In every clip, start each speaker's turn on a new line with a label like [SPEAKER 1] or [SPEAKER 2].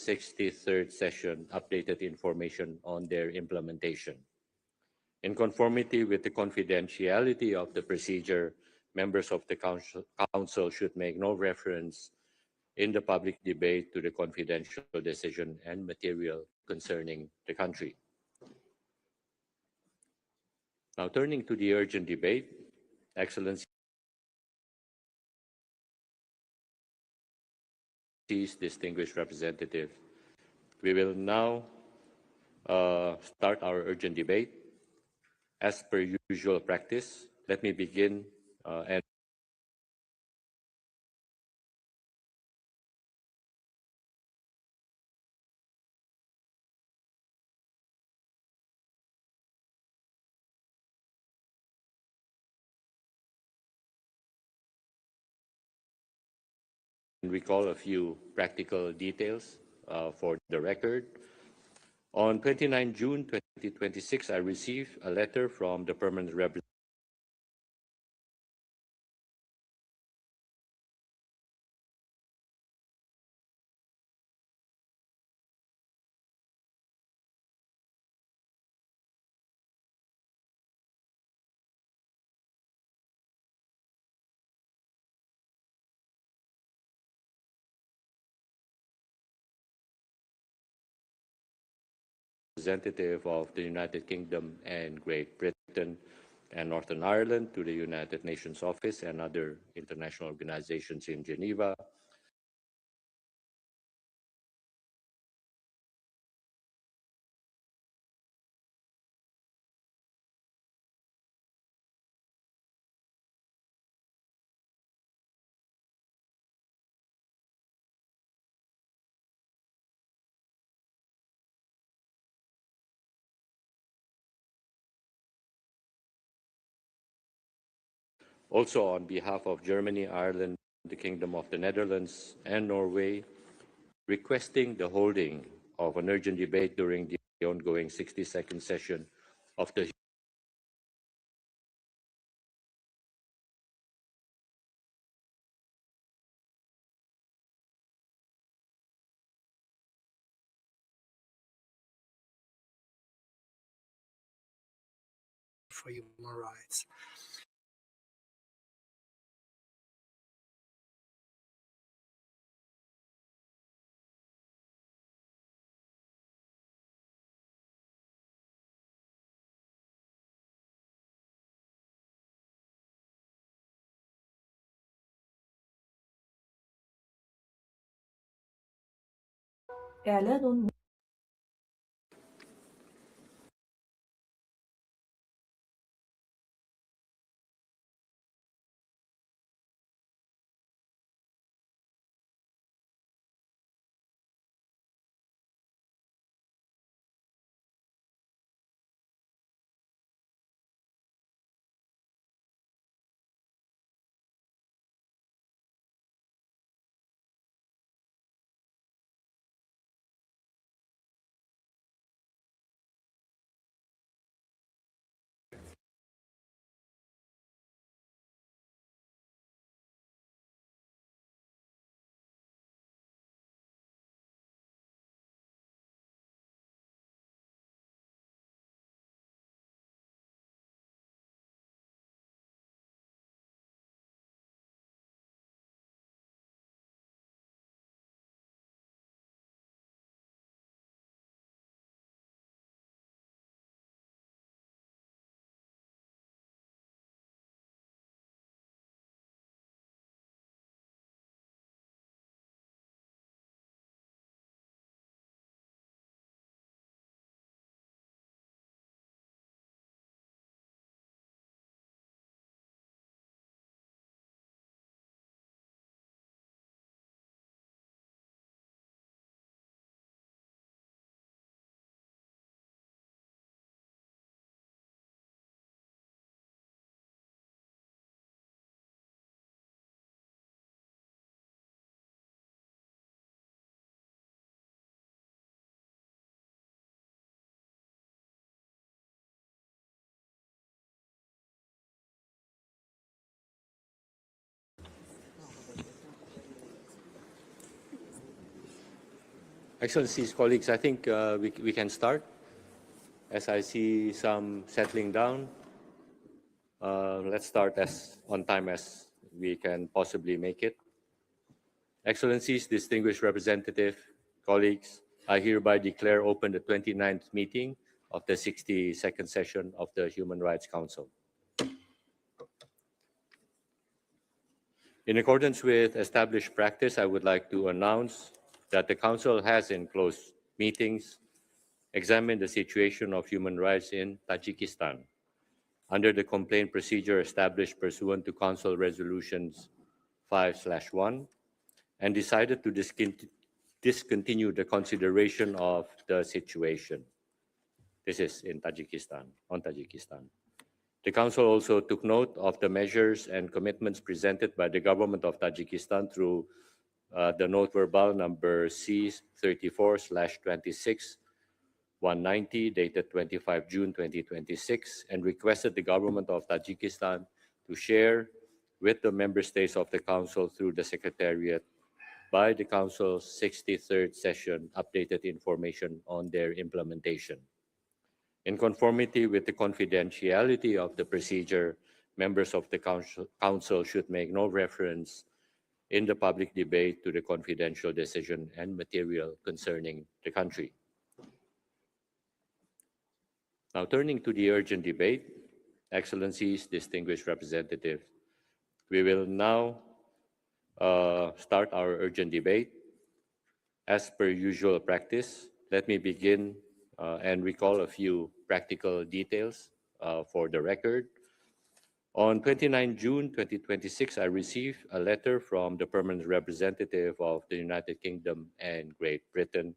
[SPEAKER 1] 63rd session updated information on their implementation. In conformity with the confidentiality of the procedure, members of the Council should make no reference in the public debate to the confidential decision and material concerning the country. Now, turning to the urgent debate, Excellencies, distinguished representative, we will now start our urgent debate. As per usual practice, let me begin and recall a few practical details for the record. On 29 June 2026, I received a letter from the permanent representative of the United Kingdom and Great Britain and Northern Ireland to the United Nations Office and other international organizations in Geneva, also on behalf of Germany, Ireland, the Kingdom of the Netherlands, and Norway, requesting the holding of an urgent debate during the ongoing 62nd session of the
[SPEAKER 2] for Human Rights.
[SPEAKER 3] إعلان
[SPEAKER 1] Excellencies, colleagues, I think we can start. As I see some settling down, let's start as on time as we can possibly make it. Excellencies, distinguished representative, colleagues, I hereby declare open the 29th meeting of the 62nd session of the Human Rights Council. In accordance with established practice, I would like to announce that the Council has, in closed meetings, examined the situation of human rights in Tajikistan under the complaint procedure established pursuant to Council Resolutions 5/1 and decided to discontinue the consideration of the situation. This is in Tajikistan, on Tajikistan. The Council also took note of the measures and commitments presented by the government of Tajikistan through the Note Verbal number C34/26/190 dated 25 June 2026 and requested the government of Tajikistan to share with the member states of the Council through the Secretariat by the Council's 63rd session updated information on their implementation. In conformity with the confidentiality of the procedure, members of the Council should make no reference in the public debate to the confidential decision and material concerning the country. Now, turning to the urgent debate, Excellencies, distinguished representatives, we will now start our urgent debate. As per usual practice, let me begin and recall a few practical details for the record. On 29 June 2026, I received a letter from the permanent representative of the United Kingdom and Great Britain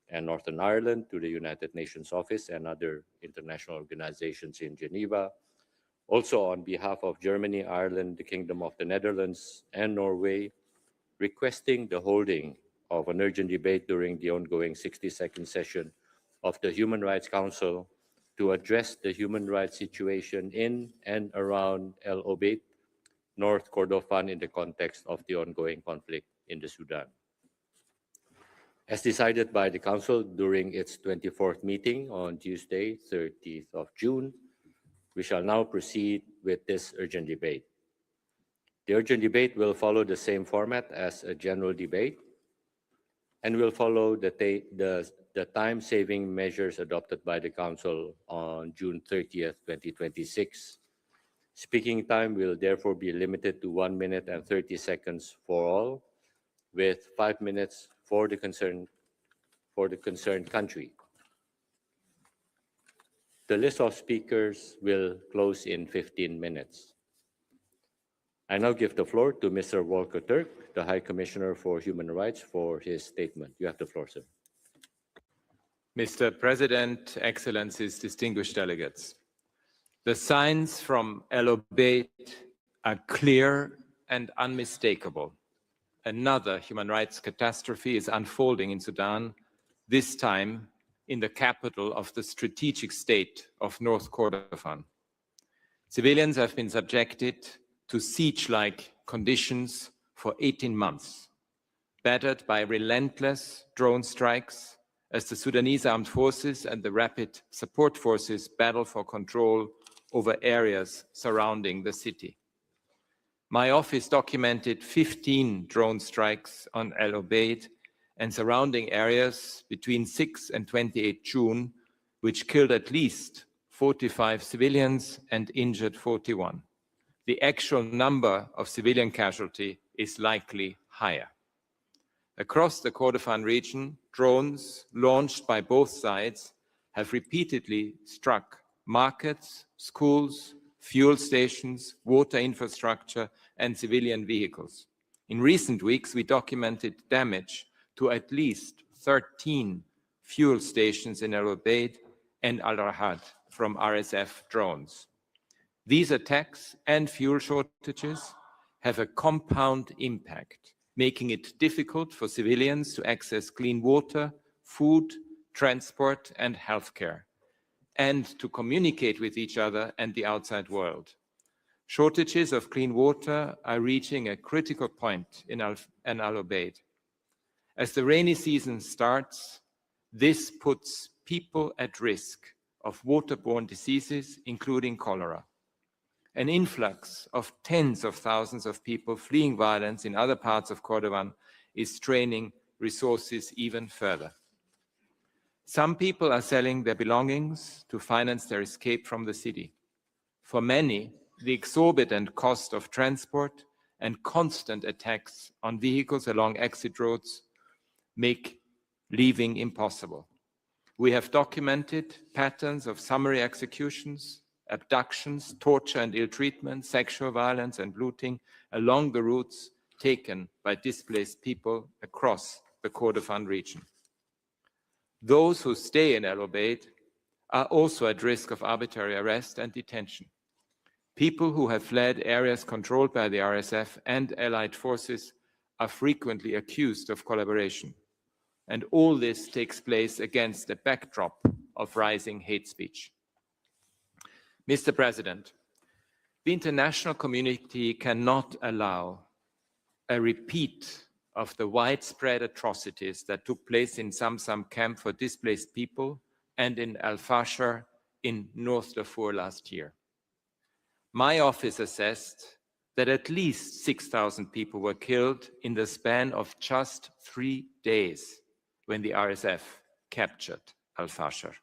[SPEAKER 1] and Northern Ireland to the United Nations Office and other international organizations in Geneva. Also on behalf of Germany, Ireland, the Kingdom of the Netherlands, and Norway, requesting the holding of an urgent debate during the ongoing 62nd session of the Human Rights Council to address the human rights situation in and around Al-Obeid, North Kordofan in the context of the ongoing conflict in the Sudan. As decided by the Council during its 24th meeting on Tuesday, 30th of June, we shall now proceed with this urgent debate. The urgent debate will follow the same format as a general debate and will follow the time-saving measures adopted by the Council on June 30th, 2026. Speaking time will therefore be limited to 1 minute and 30 seconds for all, with 5 minutes for the concerned country. The list of speakers will close in 15 minutes. I now give the floor to Mr. Volker Turk, the High Commissioner for Human Rights, for his statement. You have the floor, sir.
[SPEAKER 4] Mr. President, Excellencies, distinguished delegates, the signs from Al-Obeid are clear and unmistakable. Another human rights catastrophe is unfolding in Sudan, this time in the capital of the strategic state of North Kordofan. Civilians have been subjected to siege-like conditions for 18 months, battered by relentless drone strikes as the Sudanese armed forces and the rapid support forces battle for control over areas surrounding the city. My office documented 15 drone strikes on Al-Obeid and surrounding areas between 6 and 28 June, which killed at least 45 civilians and injured 41. The actual number of civilian casualties is likely higher. Across the Kordofan region, drones launched by both sides have repeatedly struck markets, schools, fuel stations, water infrastructure, and civilian vehicles. In recent weeks, we documented damage to at least 13 fuel stations in Al-Obeid and Al-Rahad from RSF drones. These attacks and fuel shortages have a compound impact, making it difficult for civilians to access clean water, food, transport, and healthcare, and to communicate with each other and the outside world. Shortages of clean water are reaching a critical point in Al-Obeid. As the rainy season starts, this puts people at risk of waterborne diseases, including cholera. An influx of tens of thousands of people fleeing violence in other parts of Kordofan is straining resources even further. Some people are selling their belongings to finance their escape from the city. For many, the exorbitant cost of transport and constant attacks on vehicles along exit roads make leaving impossible. We have documented patterns of summary executions, abductions, torture and ill treatment, sexual violence and looting along the routes taken by displaced people across the Kordofan region. Those who stay in Al-Obeid are also at risk of arbitrary arrest and detention. People who have fled areas controlled by the RSF and allied forces are frequently accused of collaboration. And all this takes place against a backdrop of rising hate speech. Mr. President, the international community cannot allow a repeat of the widespread atrocities that took place in Zamzam camp for displaced people and in Al-Fashar in North Darfur last year. My office assessed that at least 6,000 people were killed in the span of just 3 days when the RSF captured Al-Fashar.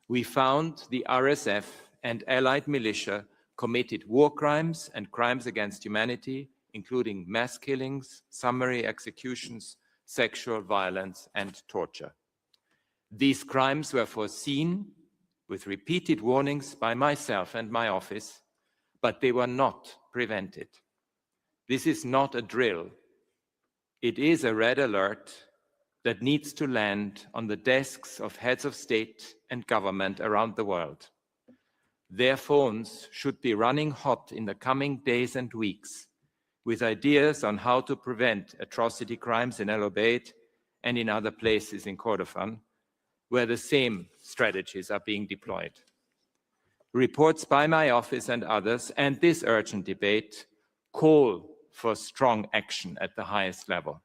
[SPEAKER 4] We found the RSF and allied militia committed war crimes and crimes against humanity, including mass killings, summary executions, sexual violence, and torture. These crimes were foreseen with repeated warnings by myself and my office, but they were not prevented. This is not a drill. It is a red alert that needs to land on the desks of heads of state and government around the world. Their phones should be running hot in the coming days and weeks with ideas on how to prevent atrocity crimes in Al-Obeid and in other places in Kordofan, where the same strategies are being deployed. Reports by my office and others, and this urgent debate, call for strong action at the highest level.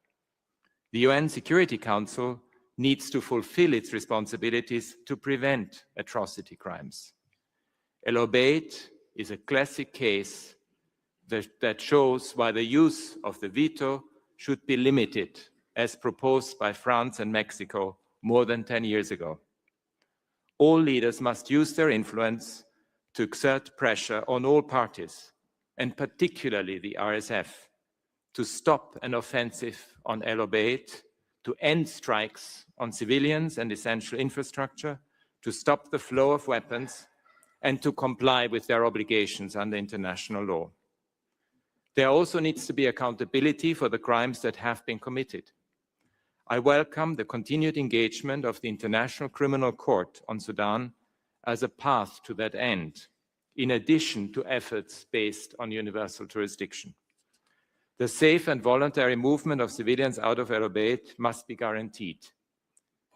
[SPEAKER 4] The UN Security Council needs to fulfill its responsibilities to prevent atrocity crimes. Al-Obeid is a classic case that shows why the use of the veto should be limited, as proposed by France and Mexico more than 10 years ago. All leaders must use their influence to exert pressure on all parties, and particularly the RSF, to stop an offensive on Al-Obeid, to end strikes on civilians and essential infrastructure, to stop the flow of weapons, and to comply with their obligations under international law. There also needs to be accountability for the crimes that have been committed. I welcome the continued engagement of the International Criminal Court on Sudan as a path to that end, in addition to efforts based on universal jurisdiction. The safe and voluntary movement of civilians out of Al-Obeid must be guaranteed.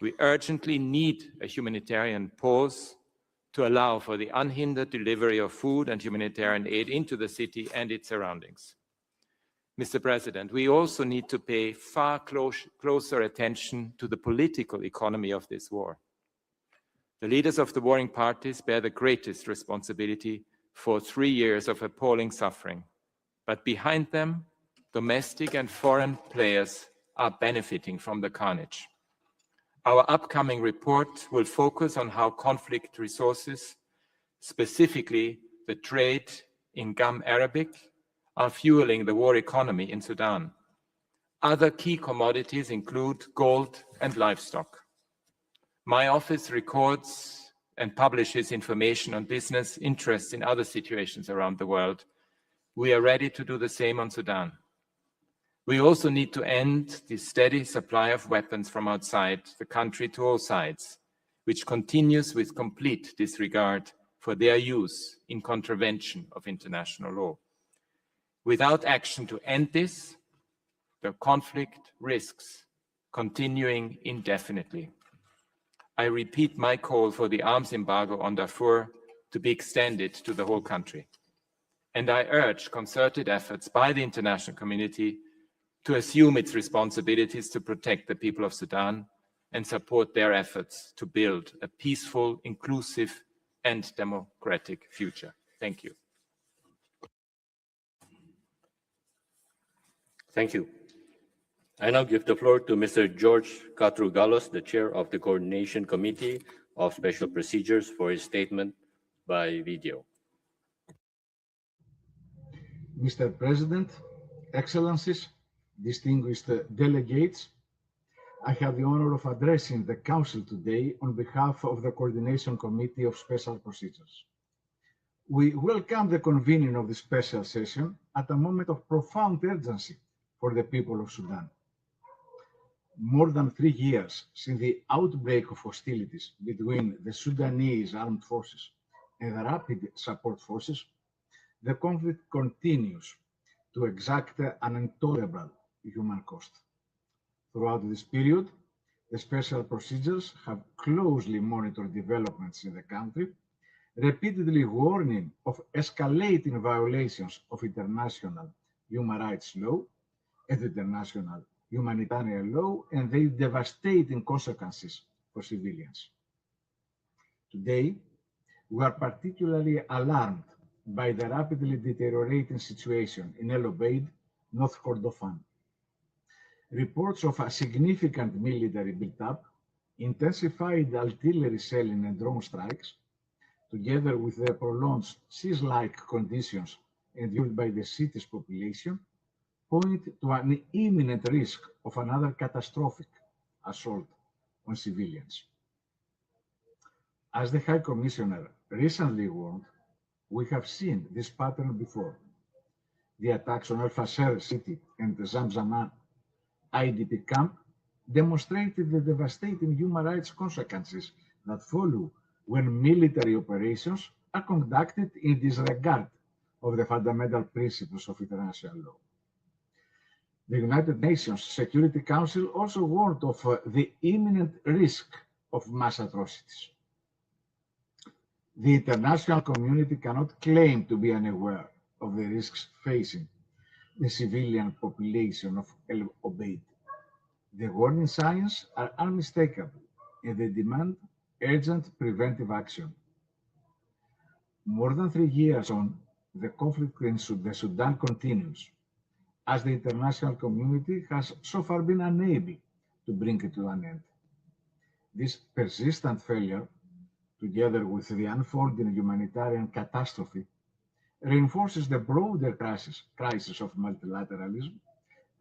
[SPEAKER 4] We urgently need a humanitarian pause to allow for the unhindered delivery of food and humanitarian aid into the city and its surroundings. Mr. President, we also need to pay far closer attention to the political economy of this war. The leaders of the warring parties bear the greatest responsibility for 3 years of appalling suffering, but behind them, domestic and foreign players are benefiting from the carnage. Our upcoming report will focus on how conflict resources, specifically the trade in gum arabic, are fueling the war economy in Sudan. Other key commodities include gold and livestock. My office records and publishes information on business interests in other situations around the world. We are ready to do the same on Sudan. We also need to end the steady supply of weapons from outside the country to all sides, which continues with complete disregard for their use in contravention of international law. Without action to end this, the conflict risks continuing indefinitely. I repeat my call for the arms embargo on Darfur to be extended to the whole country. And I urge concerted efforts by the international community to assume its responsibilities to protect the people of Sudan and support their efforts to build a peaceful, inclusive, and democratic future. Thank you.
[SPEAKER 1] Thank you. I now give the floor to Mr. George Katrougalos, the Chair of the Coordination Committee of Special Procedures, for his statement by video.
[SPEAKER 5] Mr. President, Excellencies, distinguished delegates, I have the honor of addressing the Council today on behalf of the Coordination Committee of Special Procedures. We welcome the convening of this special session at a moment of profound urgency for the people of Sudan. More than 3 years since the outbreak of hostilities between the Sudanese armed forces and the Rapid Support Forces, the conflict continues to exact an intolerable human cost. Throughout this period, the special procedures have closely monitored developments in the country, repeatedly warning of escalating violations of international human rights law and international humanitarian law and their devastating consequences for civilians. Today, we are particularly alarmed by the rapidly deteriorating situation in Al-Obeid, North Kordofan. Reports of a significant military build-up, intensified artillery shelling and drone strikes, together with the prolonged siege-like conditions endured by the city's population, point to an imminent risk of another catastrophic assault on civilians. As the High Commissioner recently warned, we have seen this pattern before. The attacks on Al-Fasher city and the Zamzama IDP camp demonstrated the devastating human rights consequences that follow when military operations are conducted in disregard of the fundamental principles of international law. The United Nations Security Council also warned of the imminent risk of mass atrocities. The international community cannot claim to be unaware of the risks facing the civilian population of Al-Obeid. The warning signs are unmistakable and they demand urgent preventive action. More than 3 years on, the conflict in the Sudan continues, as the international community has so far been unable to bring it to an end. This persistent failure, together with the unfolding humanitarian catastrophe, reinforces the broader crisis of multilateralism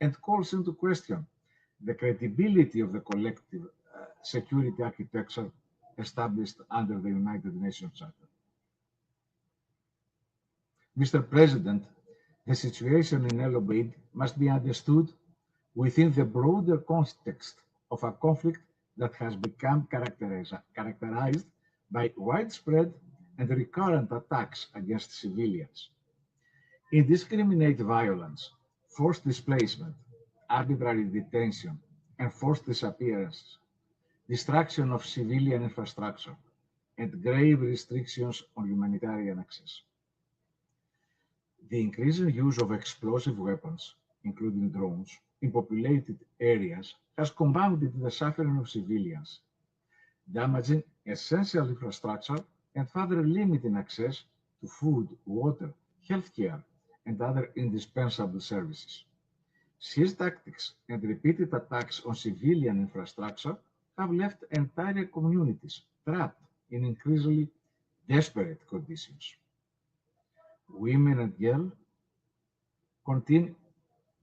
[SPEAKER 5] and calls into question the credibility of the collective security architecture established under the United Nations Charter. Mr. President, the situation in Al-Obeid must be understood within the broader context of a conflict that has become characterized by widespread and recurrent attacks against civilians. Indiscriminate violence, forced displacement, arbitrary detention, and forced disappearances, destruction of civilian infrastructure, and grave restrictions on humanitarian access. The increasing use of explosive weapons, including drones, in populated areas has compounded the suffering of civilians, damaging essential infrastructure and further limiting access to food, water, healthcare, and other indispensable services. Siege tactics and repeated attacks on civilian infrastructure have left entire communities trapped in increasingly desperate conditions. Women and girls continue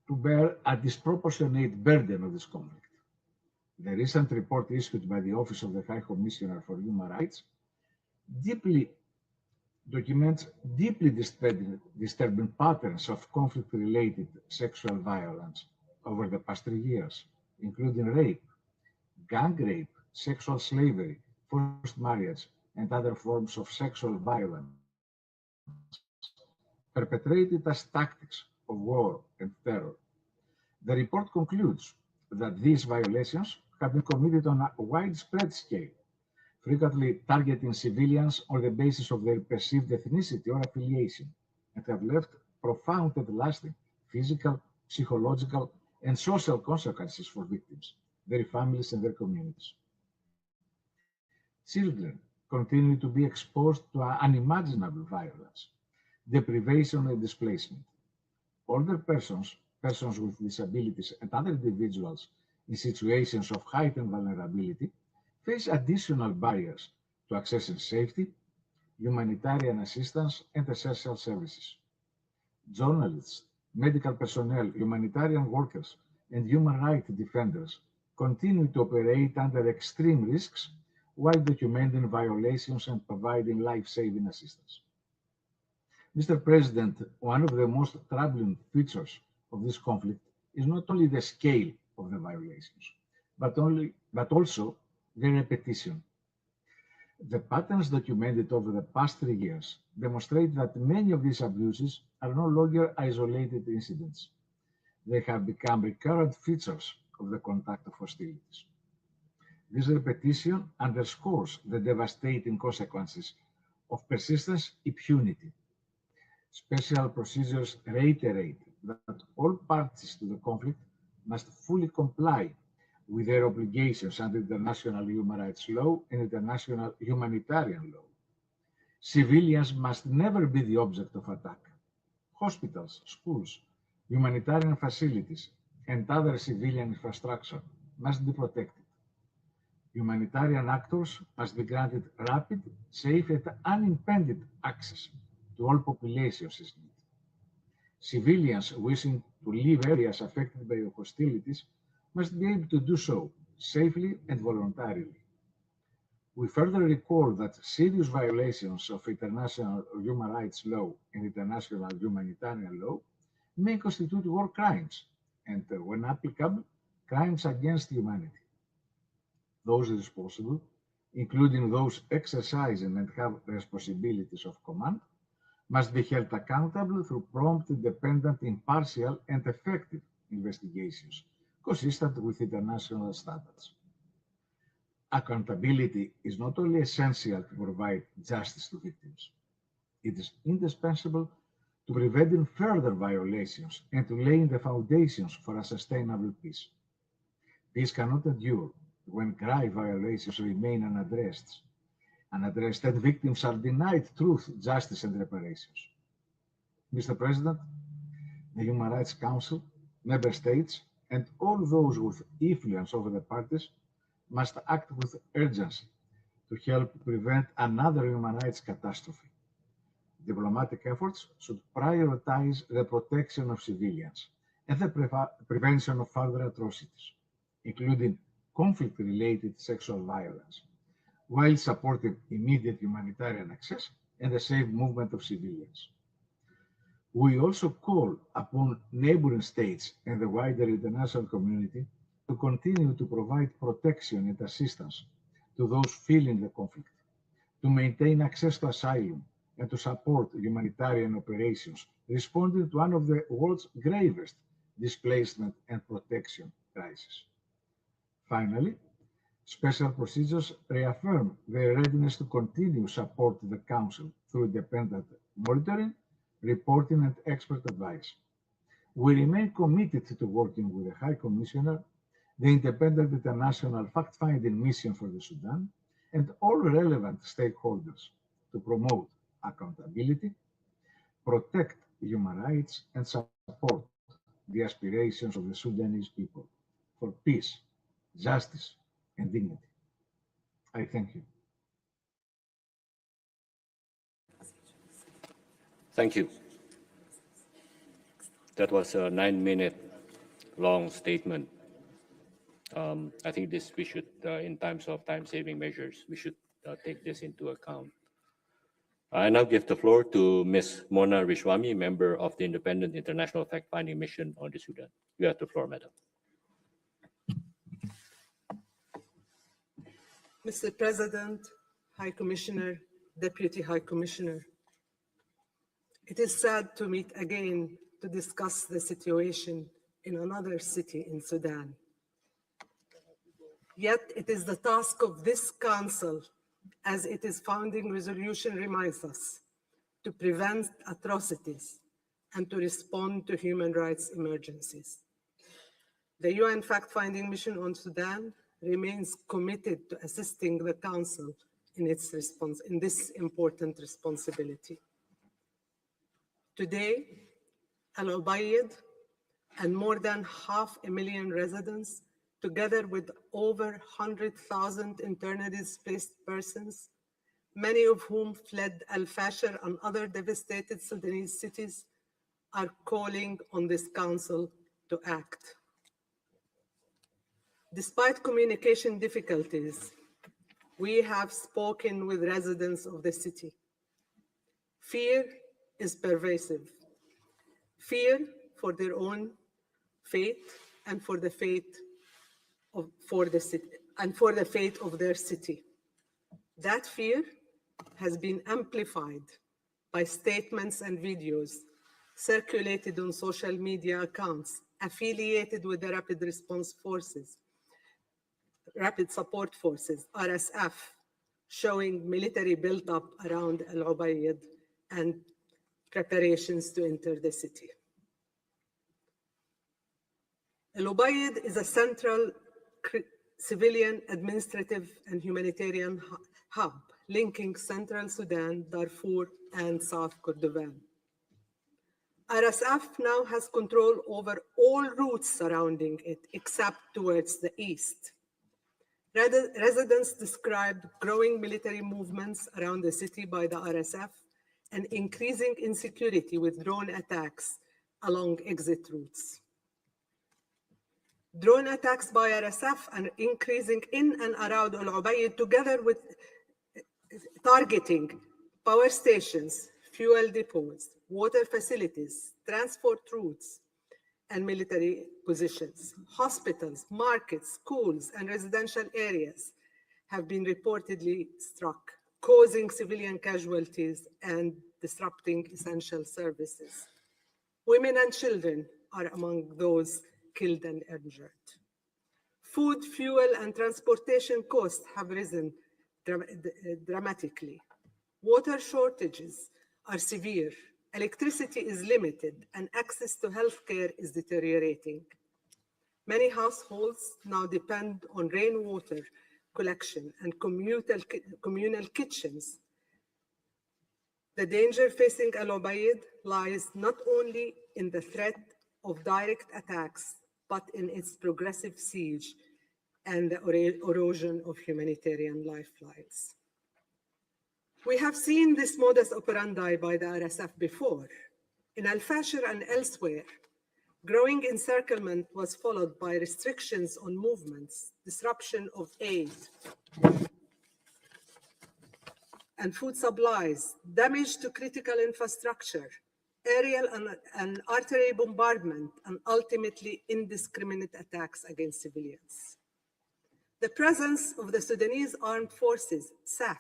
[SPEAKER 5] to bear a disproportionate burden of this conflict. The recent report issued by the Office of the High Commissioner for Human Rights documents deeply disturbing patterns of conflict-related sexual violence over the past 3 years, including rape, gang rape, sexual slavery, forced marriage, and other forms of sexual violence perpetrated as tactics of war and terror. The report concludes that these violations have been committed on a widespread scale, frequently targeting civilians on the basis of their perceived ethnicity or affiliation, and have left profound and lasting physical, psychological, and social consequences for victims, their families, and their communities. Children continue to be exposed to unimaginable violence, deprivation, and displacement. Older persons, persons with disabilities, and other individuals in situations of heightened vulnerability face additional barriers to accessing safety, humanitarian assistance, and essential services. Journalists, medical personnel, humanitarian workers, and human rights defenders continue to operate under extreme risks while documenting violations and providing life-saving assistance. Mr. President, one of the most troubling features of this conflict is not only the scale of the violations, but also their repetition. The patterns documented over the past 3 years demonstrate that many of these abuses are no longer isolated incidents. They have become recurrent features of the conduct of hostilities. This repetition underscores the devastating consequences of persistent impunity. Special procedures reiterate that all parties to the conflict must fully comply with their obligations under international human rights law and international humanitarian law. Civilians must never be the object of attack. Hospitals, schools, humanitarian facilities, and other civilian infrastructure must be protected. Humanitarian actors must be granted rapid, safe, and unimpeded access to all populations as needed. Civilians wishing to leave areas affected by the hostilities must be able to do so safely and voluntarily. We further recall that serious violations of international human rights law and international humanitarian law may constitute war crimes and, when applicable, crimes against humanity. Those responsible, including those exercising and have responsibilities of command, must be held accountable through prompt, independent, impartial, and effective investigations consistent with international standards. Accountability is not only essential to provide justice to victims, it is indispensable to preventing further violations and to laying the foundations for a sustainable peace. Peace cannot endure when grave violations remain unaddressed, and victims are denied truth, justice, and reparations. Mr. President, the Human Rights Council, member states, and all those with influence over the parties must act with urgency to help prevent another human rights catastrophe. Diplomatic efforts should prioritize the protection of civilians and the prevention of further atrocities, including conflict-related sexual violence, while supporting immediate humanitarian access and the safe movement of civilians. We also call upon neighboring states and the wider international community to continue to provide protection and assistance to those fleeing the conflict, to maintain access to asylum, and to support humanitarian operations responding to one of the world's gravest displacement and protection crises. Finally, special procedures reaffirm their readiness to continue support to the Council through independent monitoring, reporting, and expert advice. We remain committed to working with the High Commissioner, the independent international fact-finding mission for the Sudan, and all relevant stakeholders to promote accountability, protect human rights, and support the aspirations of the Sudanese people for peace, justice, and dignity. I thank you.
[SPEAKER 1] Thank you. That was a 9-minute long statement. I think we should, in times of time-saving measures, we should take this into account. I now give the floor to Ms. Mona Rishwami, member of the Independent International Fact-Finding Mission on the Sudan. You have the floor, madam.
[SPEAKER 6] Mr. President, High Commissioner, Deputy High Commissioner, it is sad to meet again to discuss the situation in another city in Sudan. Yet it is the task of this Council, as its founding resolution reminds us, to prevent atrocities and to respond to human rights emergencies. The UN fact-finding mission on Sudan remains committed to assisting the Council in its response in this important responsibility. Today, Al-Obeid and more than 500,000 residents, together with over 100,000 internally displaced persons, many of whom fled Al-Fashir and other devastated Sudanese cities, are calling on this Council to act. Despite communication difficulties, we have spoken with residents of the city. Fear is pervasive. Fear for their own fate and for the fate of their city. That fear has been amplified by statements and videos circulated on social media accounts affiliated with the Rapid Support Forces, RSF, showing military build-up around Al-Obeid and preparations to enter the city. Al-Obeid is a central civilian, administrative, and humanitarian hub linking central Sudan, Darfur, and South Kordofan. RSF now has control over all routes surrounding it, except towards the east. Residents described growing military movements around the city by the RSF and increasing insecurity with drone attacks along exit routes. Drone attacks by RSF are increasing in and around Al-Obeid, together with targeting power stations, fuel depots, water facilities, transport routes, and military positions. Hospitals, markets, schools, and residential areas have been reportedly struck, causing civilian casualties and disrupting essential services. Women and children are among those killed and injured. Food, fuel, and transportation costs have risen dramatically. Water shortages are severe. Electricity is limited, and access to healthcare is deteriorating. Many households now depend on rainwater collection and communal kitchens. The danger facing Al-Obeid lies not only in the threat of direct attacks, but in its progressive siege and the erosion of humanitarian lifelines. We have seen this modus operandi by the RSF before. In Al-Fashir and elsewhere, growing encirclement was followed by restrictions on movements, disruption of aid and food supplies, damage to critical infrastructure, aerial and artillery bombardment, and ultimately indiscriminate attacks against civilians. The presence of the Sudanese Armed Forces, SAF,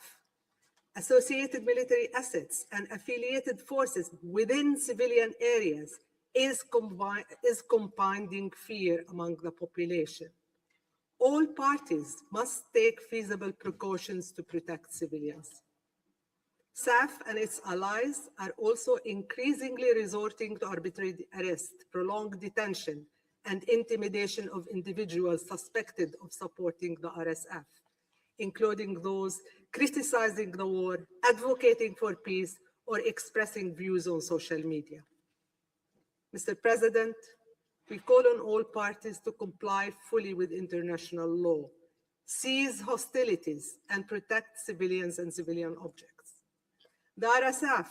[SPEAKER 6] associated military assets, and affiliated forces within civilian areas is compounding fear among the population. All parties must take feasible precautions to protect civilians. SAF and its allies are also increasingly resorting to arbitrary arrest, prolonged detention, and intimidation of individuals suspected of supporting the RSF, including those criticizing the war, advocating for peace, or expressing views on social media. Mr. President, we call on all parties to comply fully with international law, cease hostilities, and protect civilians and civilian objects. The RSF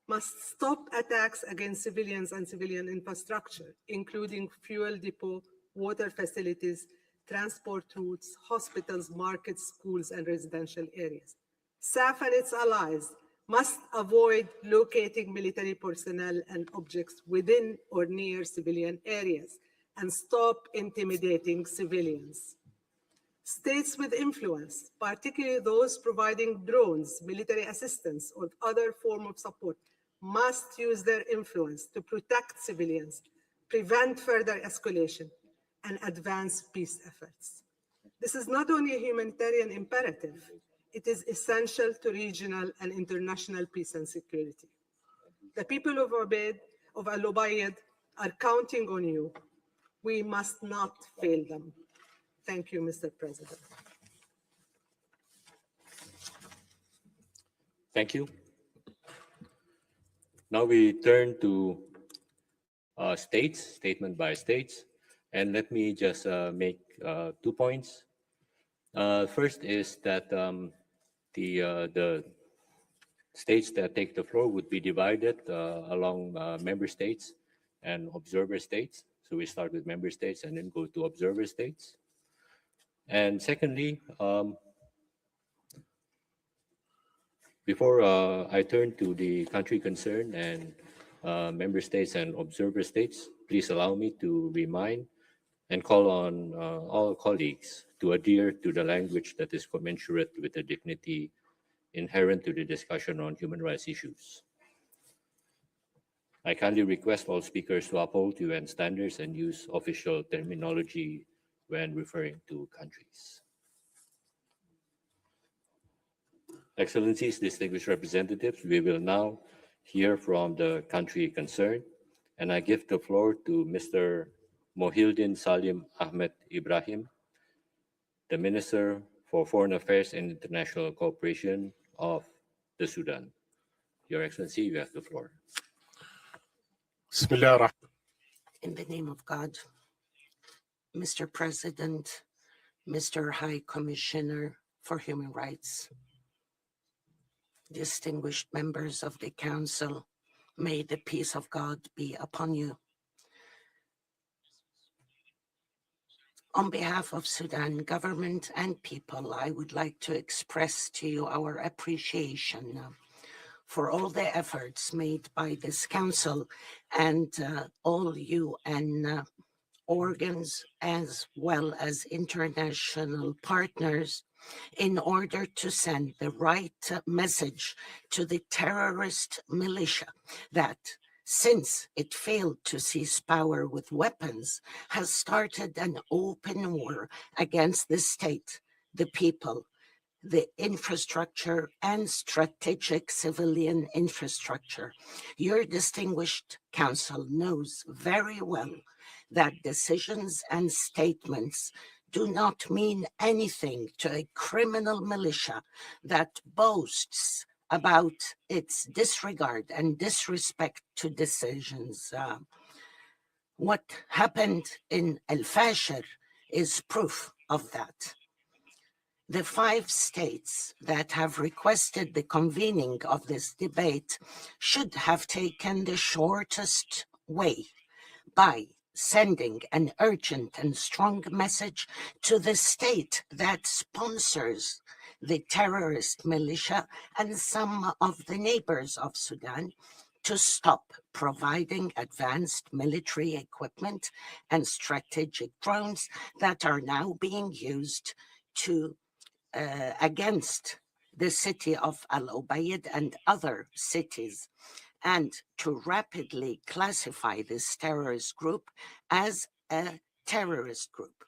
[SPEAKER 6] must stop attacks against civilians and civilian infrastructure, including fuel depot, water facilities, transport routes, hospitals, markets, schools, and residential areas. SAF and its allies must avoid locating military personnel and objects within or near civilian areas and stop intimidating civilians. States with influence, particularly those providing drones, military assistance, or other form of support, must use their influence to protect civilians, prevent further escalation, and advance peace efforts. This is not only a humanitarian imperative, it is essential to regional and international peace and security. The people of Al-Obeid are counting on you. We must not fail them. Thank you, Mr. President.
[SPEAKER 1] Thank you. Now we turn to states, statement by states. And let me just make 2 points. First is that the states that take the floor would be divided along member states and observer states. So we start with member states and then go to observer states. And secondly, before I turn to the country concerned and member states and observer states, please allow me to remind and call on all colleagues to adhere to the language that is commensurate with the dignity inherent to the discussion on human rights issues. I kindly request all speakers to uphold UN standards and use official terminology when referring to countries. Excellencies, distinguished representatives, we will now hear from the country concerned, and I give the floor to Mr. Mohildin Salim Ahmed Ibrahim, the Minister for Foreign Affairs and International Cooperation of the Sudan. Your Excellency, you have the floor.
[SPEAKER 7] In the name of God, Mr. President, Mr. High Commissioner for Human Rights, distinguished members of the Council, may the peace of God be upon you. On behalf of Sudan government and people, I would like to express to you our appreciation for all the efforts made by this Council and all UN organs as well as international partners in order to send the right message to the terrorist militia that, since it failed to seize power with weapons, has started an open war against the state, the people, the infrastructure and strategic civilian infrastructure. Your distinguished council knows very well that decisions and statements do not mean anything to a criminal militia that boasts about its disregard and disrespect to decisions. What happened in El Fasher is proof of that. The 5 states that have requested the convening of this debate should have taken the shortest way by sending an urgent and strong message to the state that sponsors the terrorist militia and some of the neighbors of Sudan to stop providing advanced military equipment and strategic drones that are now being used to against the city of Al-Obeid and other cities, and to rapidly classify this terrorist group as a terrorist group,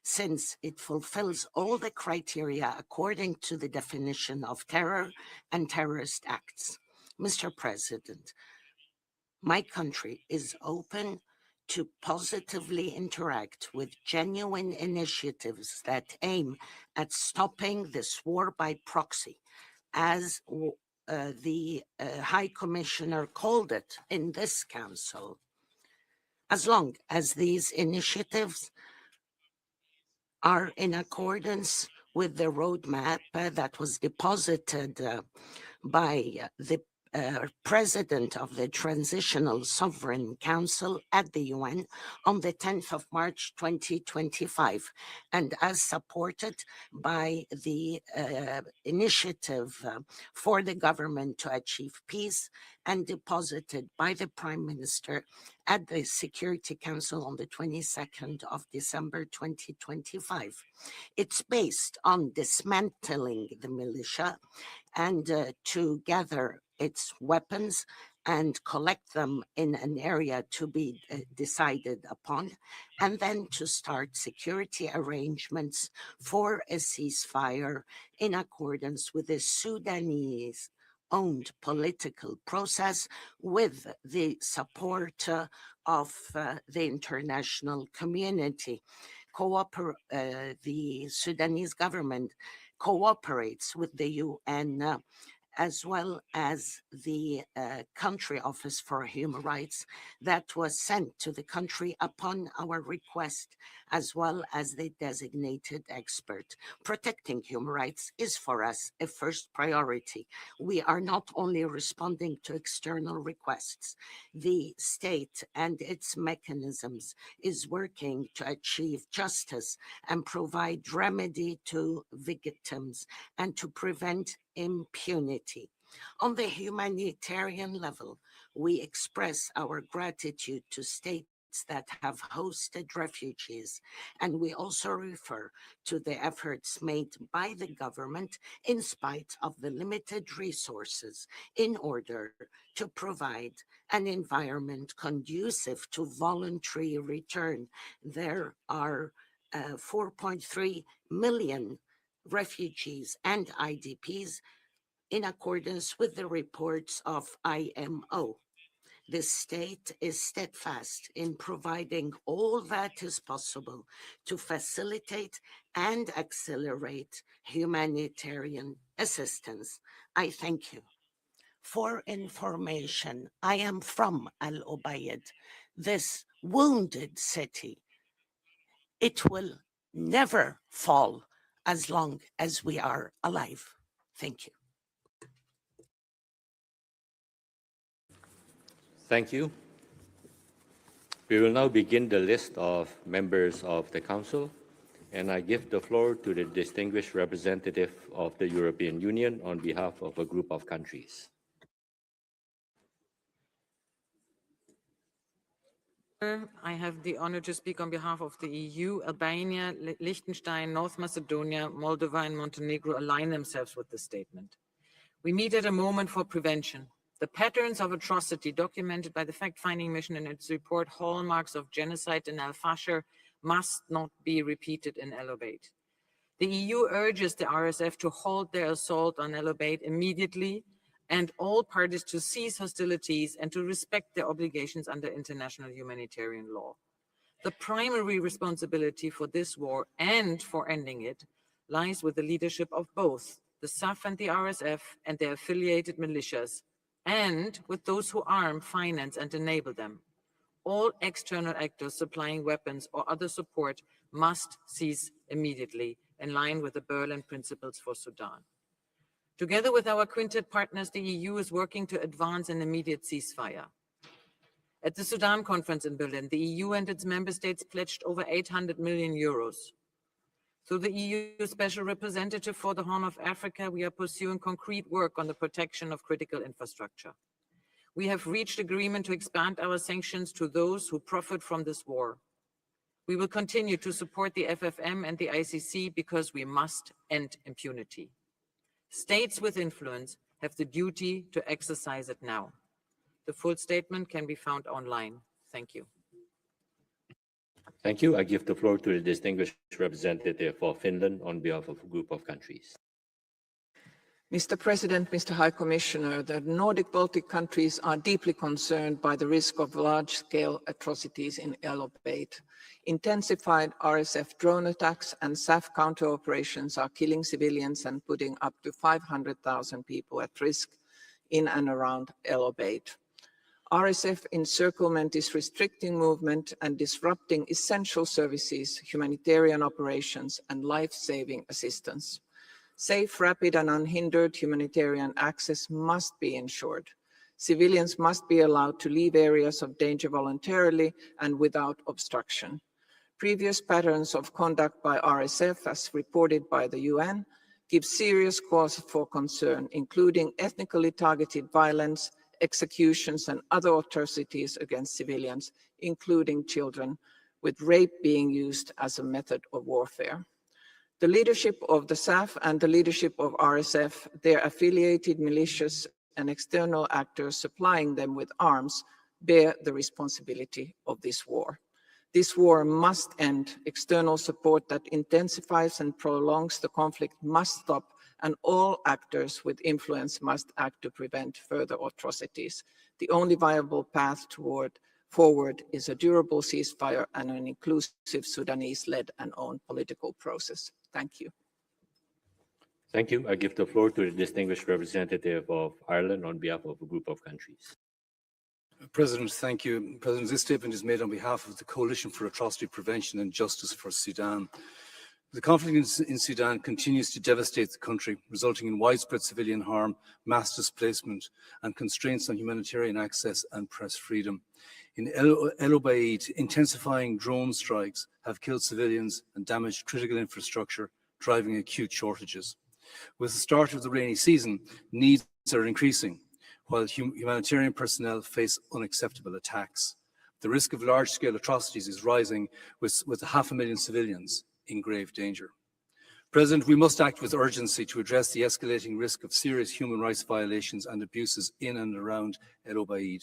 [SPEAKER 7] since it fulfills all the criteria according to the definition of terror and terrorist acts. Mr. President, my country is open to positively interact with genuine initiatives that aim at stopping this war by proxy, as the High Commissioner called it in this council, as long as these initiatives are in accordance with the roadmap that was deposited by the President of the Transitional Sovereign Council at the UN on the 10th of March 2025, and as supported by the initiative for the government to achieve peace and deposited by the Prime Minister at the Security Council on the 22nd of December 2025. It's based on dismantling the militia and to gather its weapons and collect them in an area to be decided upon, and then to start security arrangements for a ceasefire in accordance with the Sudanese owned political process with the support of the international community. The Sudanese government cooperates with the UN as well as the country office for human rights that was sent to the country upon our request, as well as the designated expert. Protecting human rights is for us a first priority. We are not only responding to external requests, the state and its mechanisms is working to achieve justice and provide remedy to victims and to prevent impunity. On the humanitarian level, we express our gratitude to states that have hosted refugees, and we also refer to the efforts made by the government in spite of the limited resources in order to provide an environment conducive to voluntary return. There are 4.3 million refugees and IDPs in accordance with the reports of IMO. The state is steadfast in providing all that is possible to facilitate and accelerate humanitarian assistance. I thank you. For information, I am from Al-Obeid, this wounded city. It will never fall as long as we are alive. Thank you.
[SPEAKER 1] Thank you. We will now begin the list of members of the Council, and I give the floor to the distinguished representative of the European Union on behalf of a group of countries.
[SPEAKER 8] I have the honor to speak on behalf of the EU. Albania, Liechtenstein, North Macedonia, Moldova, and Montenegro align themselves with the statement. We meet at a moment for prevention. The patterns of atrocity documented by the fact-finding mission in its report, Hallmarks of Genocide in Al-Fashir, must not be repeated in Al-Obeid. The EU urges the RSF to halt their assault on Al-Obeid immediately and all parties to cease hostilities and to respect their obligations under international humanitarian law. The primary responsibility for this war and for ending it lies with the leadership of both the SAF and the RSF and their affiliated militias, and with those who arm, finance, and enable them. All external actors supplying weapons or other support must cease immediately, in line with the Berlin Principles for Sudan. Together with our quintet partners, the EU is working to advance an immediate ceasefire. At the Sudan conference in Berlin, the EU and its member states pledged over 800 million euros. Through the EU Special Representative for the Horn of Africa, we are pursuing concrete work on the protection of critical infrastructure. We have reached agreement to expand our sanctions to those who profit from this war. We will continue to support the FFM and the ICC because we must end impunity. States with influence have the duty to exercise it now. The full statement can be found online. Thank you.
[SPEAKER 1] Thank you. I give the floor to the distinguished representative for Finland on behalf of a group of countries.
[SPEAKER 9] Mr. President, Mr. High Commissioner, the Nordic Baltic countries are deeply concerned by the risk of large-scale atrocities in Al-Obeid. Intensified RSF drone attacks and SAF counter-operations are killing civilians and putting up to 500,000 people at risk in and around Al-Obeid. RSF encirclement is restricting movement and disrupting essential services, humanitarian operations, and life-saving assistance. Safe, rapid, and unhindered humanitarian access must be ensured. Civilians must be allowed to leave areas of danger voluntarily and without obstruction. Previous patterns of conduct by RSF, as reported by the UN, give serious cause for concern, including ethnically targeted violence, executions, and other atrocities against civilians, including children, with rape being used as a method of warfare. The leadership of the SAF and the leadership of RSF, their affiliated militias and external actors supplying them with arms, bear the responsibility of this war. This war must end. External support that intensifies and prolongs the conflict must stop and all actors with influence must act to prevent further atrocities. The only viable path forward is a durable ceasefire and an inclusive Sudanese-led and owned political process. Thank you.
[SPEAKER 1] Thank you. I give the floor to the distinguished representative of Ireland on behalf of a group of countries.
[SPEAKER 10] President, thank you. President, this statement is made on behalf of the Coalition for Atrocity Prevention and Justice for Sudan. The conflict in Sudan continues to devastate the country, resulting in widespread civilian harm, mass displacement, and constraints on humanitarian access and press freedom. In El-Obeid, intensifying drone strikes have killed civilians and damaged critical infrastructure, driving acute shortages. With the start of the rainy season, needs are increasing, while humanitarian personnel face unacceptable attacks. The risk of large-scale atrocities is rising, with 500,000 civilians in grave danger. President, we must act with urgency to address the escalating risk of serious human rights violations and abuses in and around El-Obeid.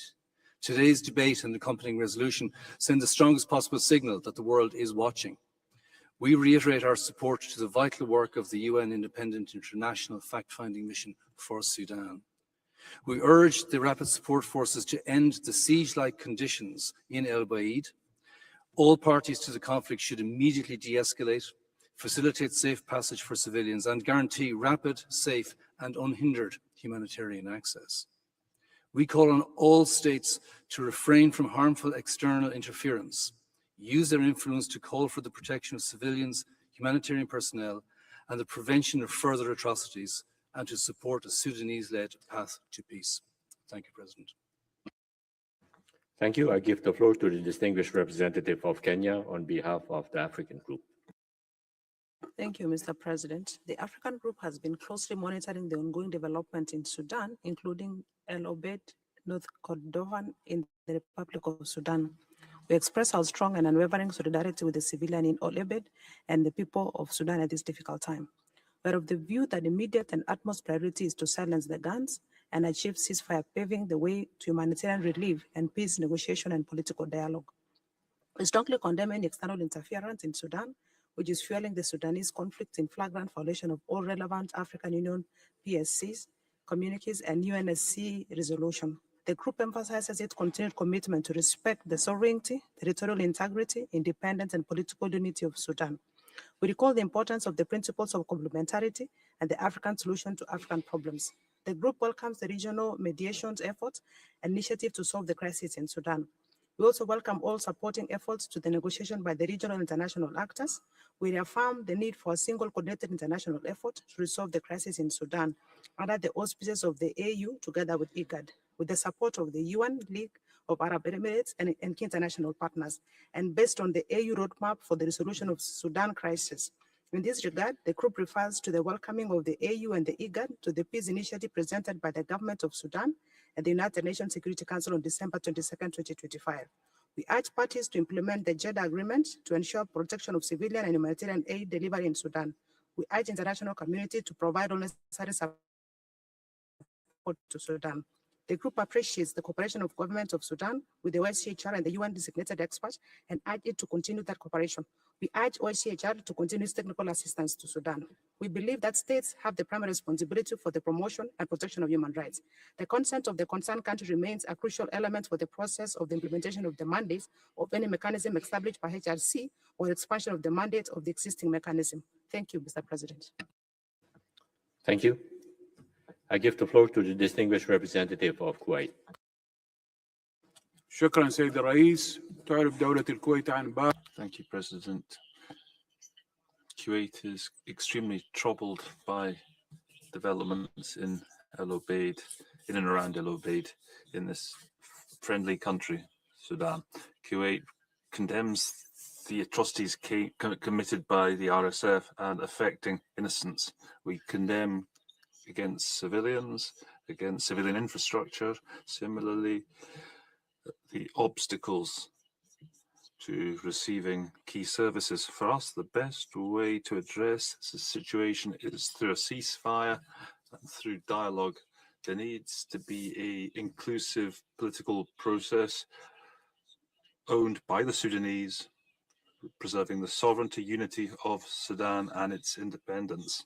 [SPEAKER 10] Today's debate and accompanying resolution send the strongest possible signal that the world is watching. We reiterate our support to the vital work of the UN Independent International Fact-Finding Mission for Sudan. We urge the Rapid Support Forces to end the siege-like conditions in El-Obeid. All parties to the conflict should immediately de-escalate, facilitate safe passage for civilians, and guarantee rapid, safe, and unhindered humanitarian access. We call on all states to refrain from harmful external interference, use their influence to call for the protection of civilians, humanitarian personnel, and the prevention of further atrocities, and to support a Sudanese-led path to peace. Thank you, President.
[SPEAKER 1] Thank you. I give the floor to the distinguished representative of Kenya on behalf of the African Group.
[SPEAKER 11] Thank you, Mr. President. The African Group has been closely monitoring the ongoing development in Sudan, including El-Obeid, North Kordofan in the Republic of Sudan. We express our strong and unwavering solidarity with the civilian in El-Obeid and the people of Sudan at this difficult time. We are of the view that immediate and utmost priority is to silence the guns and achieve ceasefire, paving the way to humanitarian relief and peace negotiation and political dialogue. We strongly condemn any external interference in Sudan, which is fueling the Sudanese conflict in flagrant violation of all relevant African Union PSCs, communiques, and UNHRC resolution. The group emphasizes its continued commitment to respect the sovereignty, territorial integrity, independence, and political unity of Sudan. We recall the importance of the principles of complementarity and the African solution to African problems. The group welcomes the regional mediations efforts and initiative to solve the crisis in Sudan. We also welcome all supporting efforts to the negotiation by the regional and international actors. We reaffirm the need for a single coordinated international effort to resolve the crisis in Sudan under the auspices of the AU together with IGAD, with the support of the UN, League of Arab Emirates, and key international partners, and based on the AU roadmap for the resolution of Sudan crisis. In this regard, the group refers to the welcoming of the AU and the IGAD to the peace initiative presented by the government of Sudan and the United Nations Security Council on December 22, 2025. We urge parties to implement the Jeddah Agreement to ensure protection of civilian and humanitarian aid delivery in Sudan. We urge international community to provide all necessary support to Sudan. The group appreciates the cooperation of government of Sudan with the OHCHR and the UN designated experts and urge it to continue that cooperation. We urge OHCHR to continue its technical assistance to Sudan. We believe that states have the primary responsibility for the promotion and protection of human rights. The consent of the concerned country remains a crucial element for the process of the implementation of the mandates of any mechanism established by HRC or expansion of the mandate of the existing mechanism. Thank you, Mr. President.
[SPEAKER 1] Thank you. I give the floor to the distinguished representative of Kuwait.
[SPEAKER 12] شكرا سيد الرئيس. تعرف دولة الكويت عن بعد.
[SPEAKER 13] Thank you, President. Kuwait is extremely troubled by developments in El-Obeid, in and around El-Obeid, in this friendly country, Sudan. Kuwait condemns the atrocities committed by the RSF and affecting innocents. We condemn against civilians, against civilian infrastructure. Similarly, the obstacles to receiving key services. For us, the best way to address the situation is through a ceasefire and through dialogue. There needs to be an inclusive political process owned by the Sudanese, preserving the sovereignty, unity of Sudan and its independence.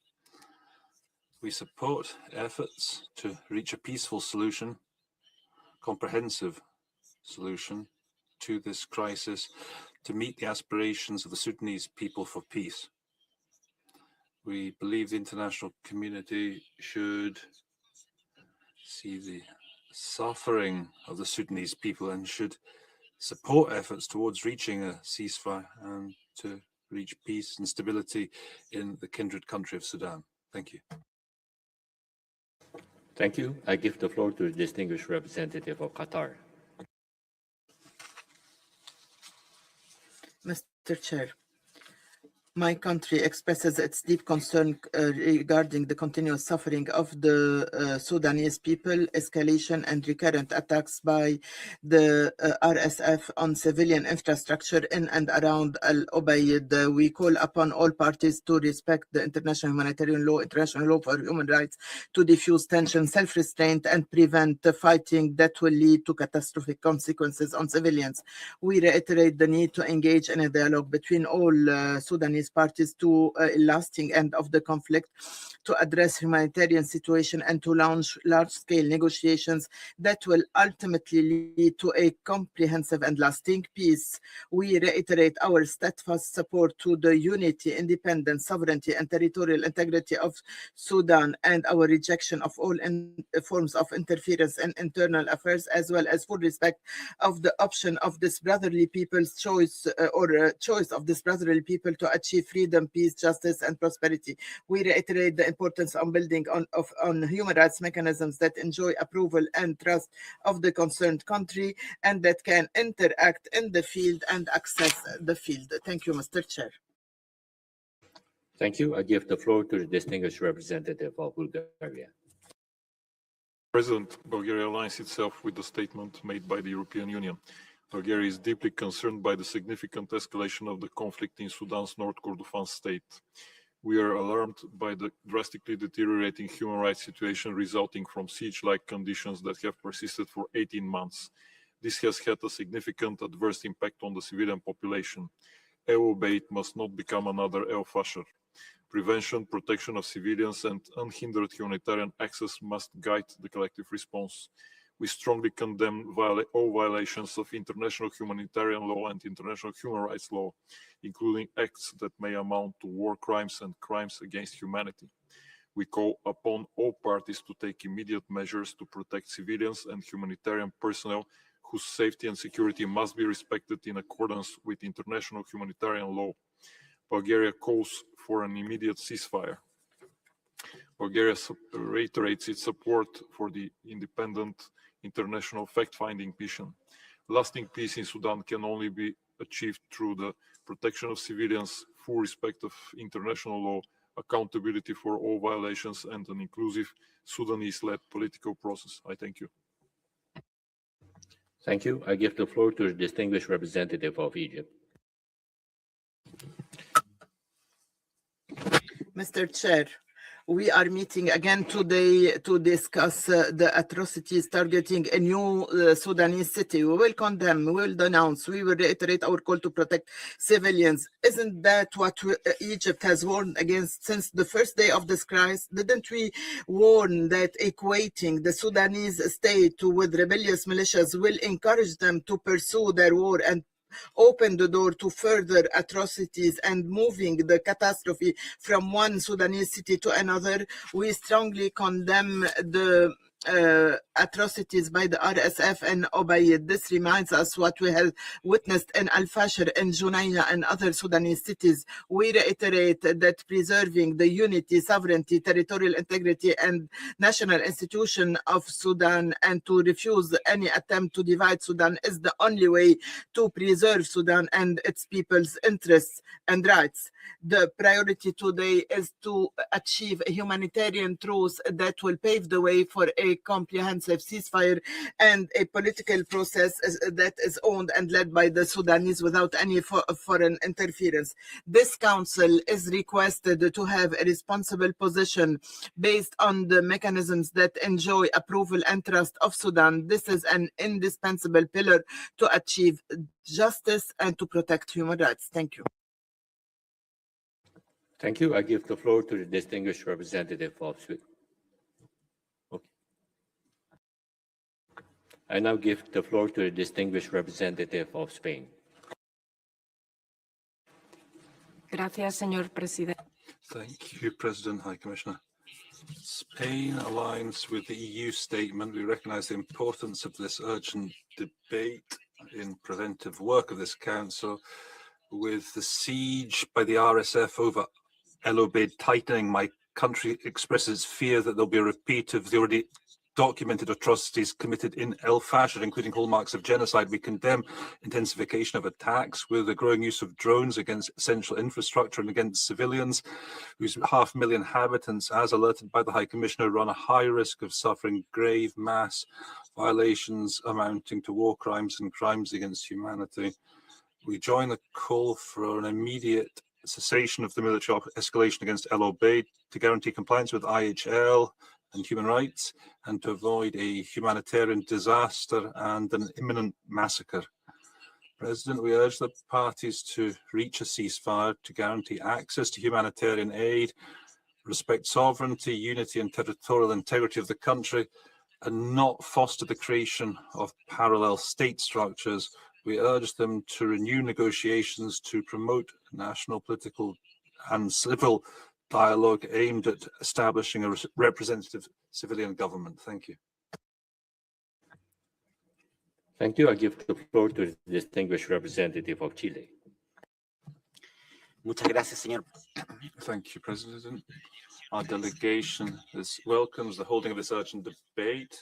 [SPEAKER 13] We support efforts to reach a peaceful solution, comprehensive solution to this crisis, to meet the aspirations of the Sudanese people for peace. We believe the international community should see the suffering of the Sudanese people and should support efforts towards reaching a ceasefire and to reach peace and stability in the kindred country of Sudan. Thank you.
[SPEAKER 1] Thank you. I give the floor to the distinguished representative of Qatar.
[SPEAKER 14] Mr. Chair, my country expresses its deep concern regarding the continuous suffering of the Sudanese people, escalation and recurrent attacks by the RSF on civilian infrastructure in and around Al-Obeid. We call upon all parties to respect the international humanitarian law, international law for human rights, to diffuse tension, self-restraint, and prevent fighting that will lead to catastrophic consequences on civilians. We reiterate the need to engage in a dialogue between all Sudanese parties to a lasting end of the conflict, to address humanitarian situation, and to launch large-scale negotiations that will ultimately lead to a comprehensive and lasting peace. We reiterate our steadfast support to the unity, independence, sovereignty, and territorial integrity of Sudan, and our rejection of all forms of interference in internal affairs, as well as full respect of the option of this brotherly people's choice choice of this brotherly people to achieve freedom, peace, justice, and prosperity. We reiterate the importance of building on human rights mechanisms that enjoy approval and trust of the concerned country and that can interact in the field and access the field. Thank you, Mr. Chair.
[SPEAKER 1] Thank you. I give the floor to the distinguished representative of Bulgaria.
[SPEAKER 15] President, Bulgaria aligns itself with the statement made by the European Union. Bulgaria is deeply concerned by the significant escalation of the conflict in Sudan's North Kordofan state. We are alarmed by the drastically deteriorating human rights situation resulting from siege-like conditions that have persisted for 18 months. This has had a significant adverse impact on the civilian population. Al-Obeid must not become another El-Fasher. Prevention, protection of civilians, and unhindered humanitarian access must guide the collective response. We strongly condemn all violations of international humanitarian law and international human rights law, including acts that may amount to war crimes and crimes against humanity. We call upon all parties to take immediate measures to protect civilians and humanitarian personnel whose safety and security must be respected in accordance with international humanitarian law. Bulgaria calls for an immediate ceasefire. Bulgaria reiterates its support for the independent international fact-finding mission. Lasting peace in Sudan can only be achieved through the protection of civilians, full respect of international law, accountability for all violations, and an inclusive Sudanese-led political process. I thank you.
[SPEAKER 1] Thank you. I give the floor to the distinguished representative of Egypt.
[SPEAKER 14] Mr. Chair, we are meeting again today to discuss the atrocities targeting a new Sudanese city. We will condemn, we will denounce, we will reiterate our call to protect civilians. Isn't that what Egypt has warned against since the first day of this crisis? Didn't we warn that equating the Sudanese state with rebellious militias will encourage them to pursue their war and open the door to further atrocities and moving the catastrophe from one Sudanese city to another? We strongly condemn the atrocities by the RSF and Obeid. This reminds us what we have witnessed in Al-Fasher, in Junaina, and other Sudanese cities. We reiterate that preserving the unity, sovereignty, territorial integrity, and national institution of Sudan, and to refuse any attempt to divide Sudan, is the only way to preserve Sudan and its people's interests and rights. The priority today is to achieve a humanitarian truce that will pave the way for a comprehensive ceasefire and a political process that is owned and led by the Sudanese without any foreign interference. This council is requested to have a responsible position based on the mechanisms that enjoy approval and trust of Sudan. This is an indispensable pillar to achieve justice and to protect human rights. Thank you.
[SPEAKER 1] Thank you. I give the floor to the distinguished representative of Sweden. Okay. I now give the floor to the distinguished representative of Spain.
[SPEAKER 3] Gracias, señor presidente.
[SPEAKER 15] Thank you, President, High Commissioner. Spain aligns with the EU statement. We recognise the importance of this urgent debate in preventive work of this Council. With the siege by the RSF over El-Obeid tightening, my country expresses fear that there'll be a repeat of the already documented atrocities committed in El Fasher, including hallmarks of genocide. We condemn intensification of attacks with the growing use of drones against essential infrastructure and against civilians, whose 500,000 inhabitants, as alerted by the High Commissioner, run a high risk of suffering grave mass violations amounting to war crimes and crimes against humanity. We join the call for an immediate cessation of the military escalation against El-Obeid to guarantee compliance with IHL and human rights and to avoid a humanitarian disaster and an imminent massacre. President, we urge the parties to reach a ceasefire to guarantee access to humanitarian aid, respect sovereignty, unity and territorial integrity of the country, and not foster the creation of parallel state structures. We urge them to renew negotiations to promote national, political and civil dialogue aimed at establishing a representative civilian government. Thank you.
[SPEAKER 1] Thank you. I give the floor to the distinguished representative of Chile.
[SPEAKER 16] Muchas gracias, señor.
[SPEAKER 15] Thank you, President. Our delegation welcomes the holding of this urgent debate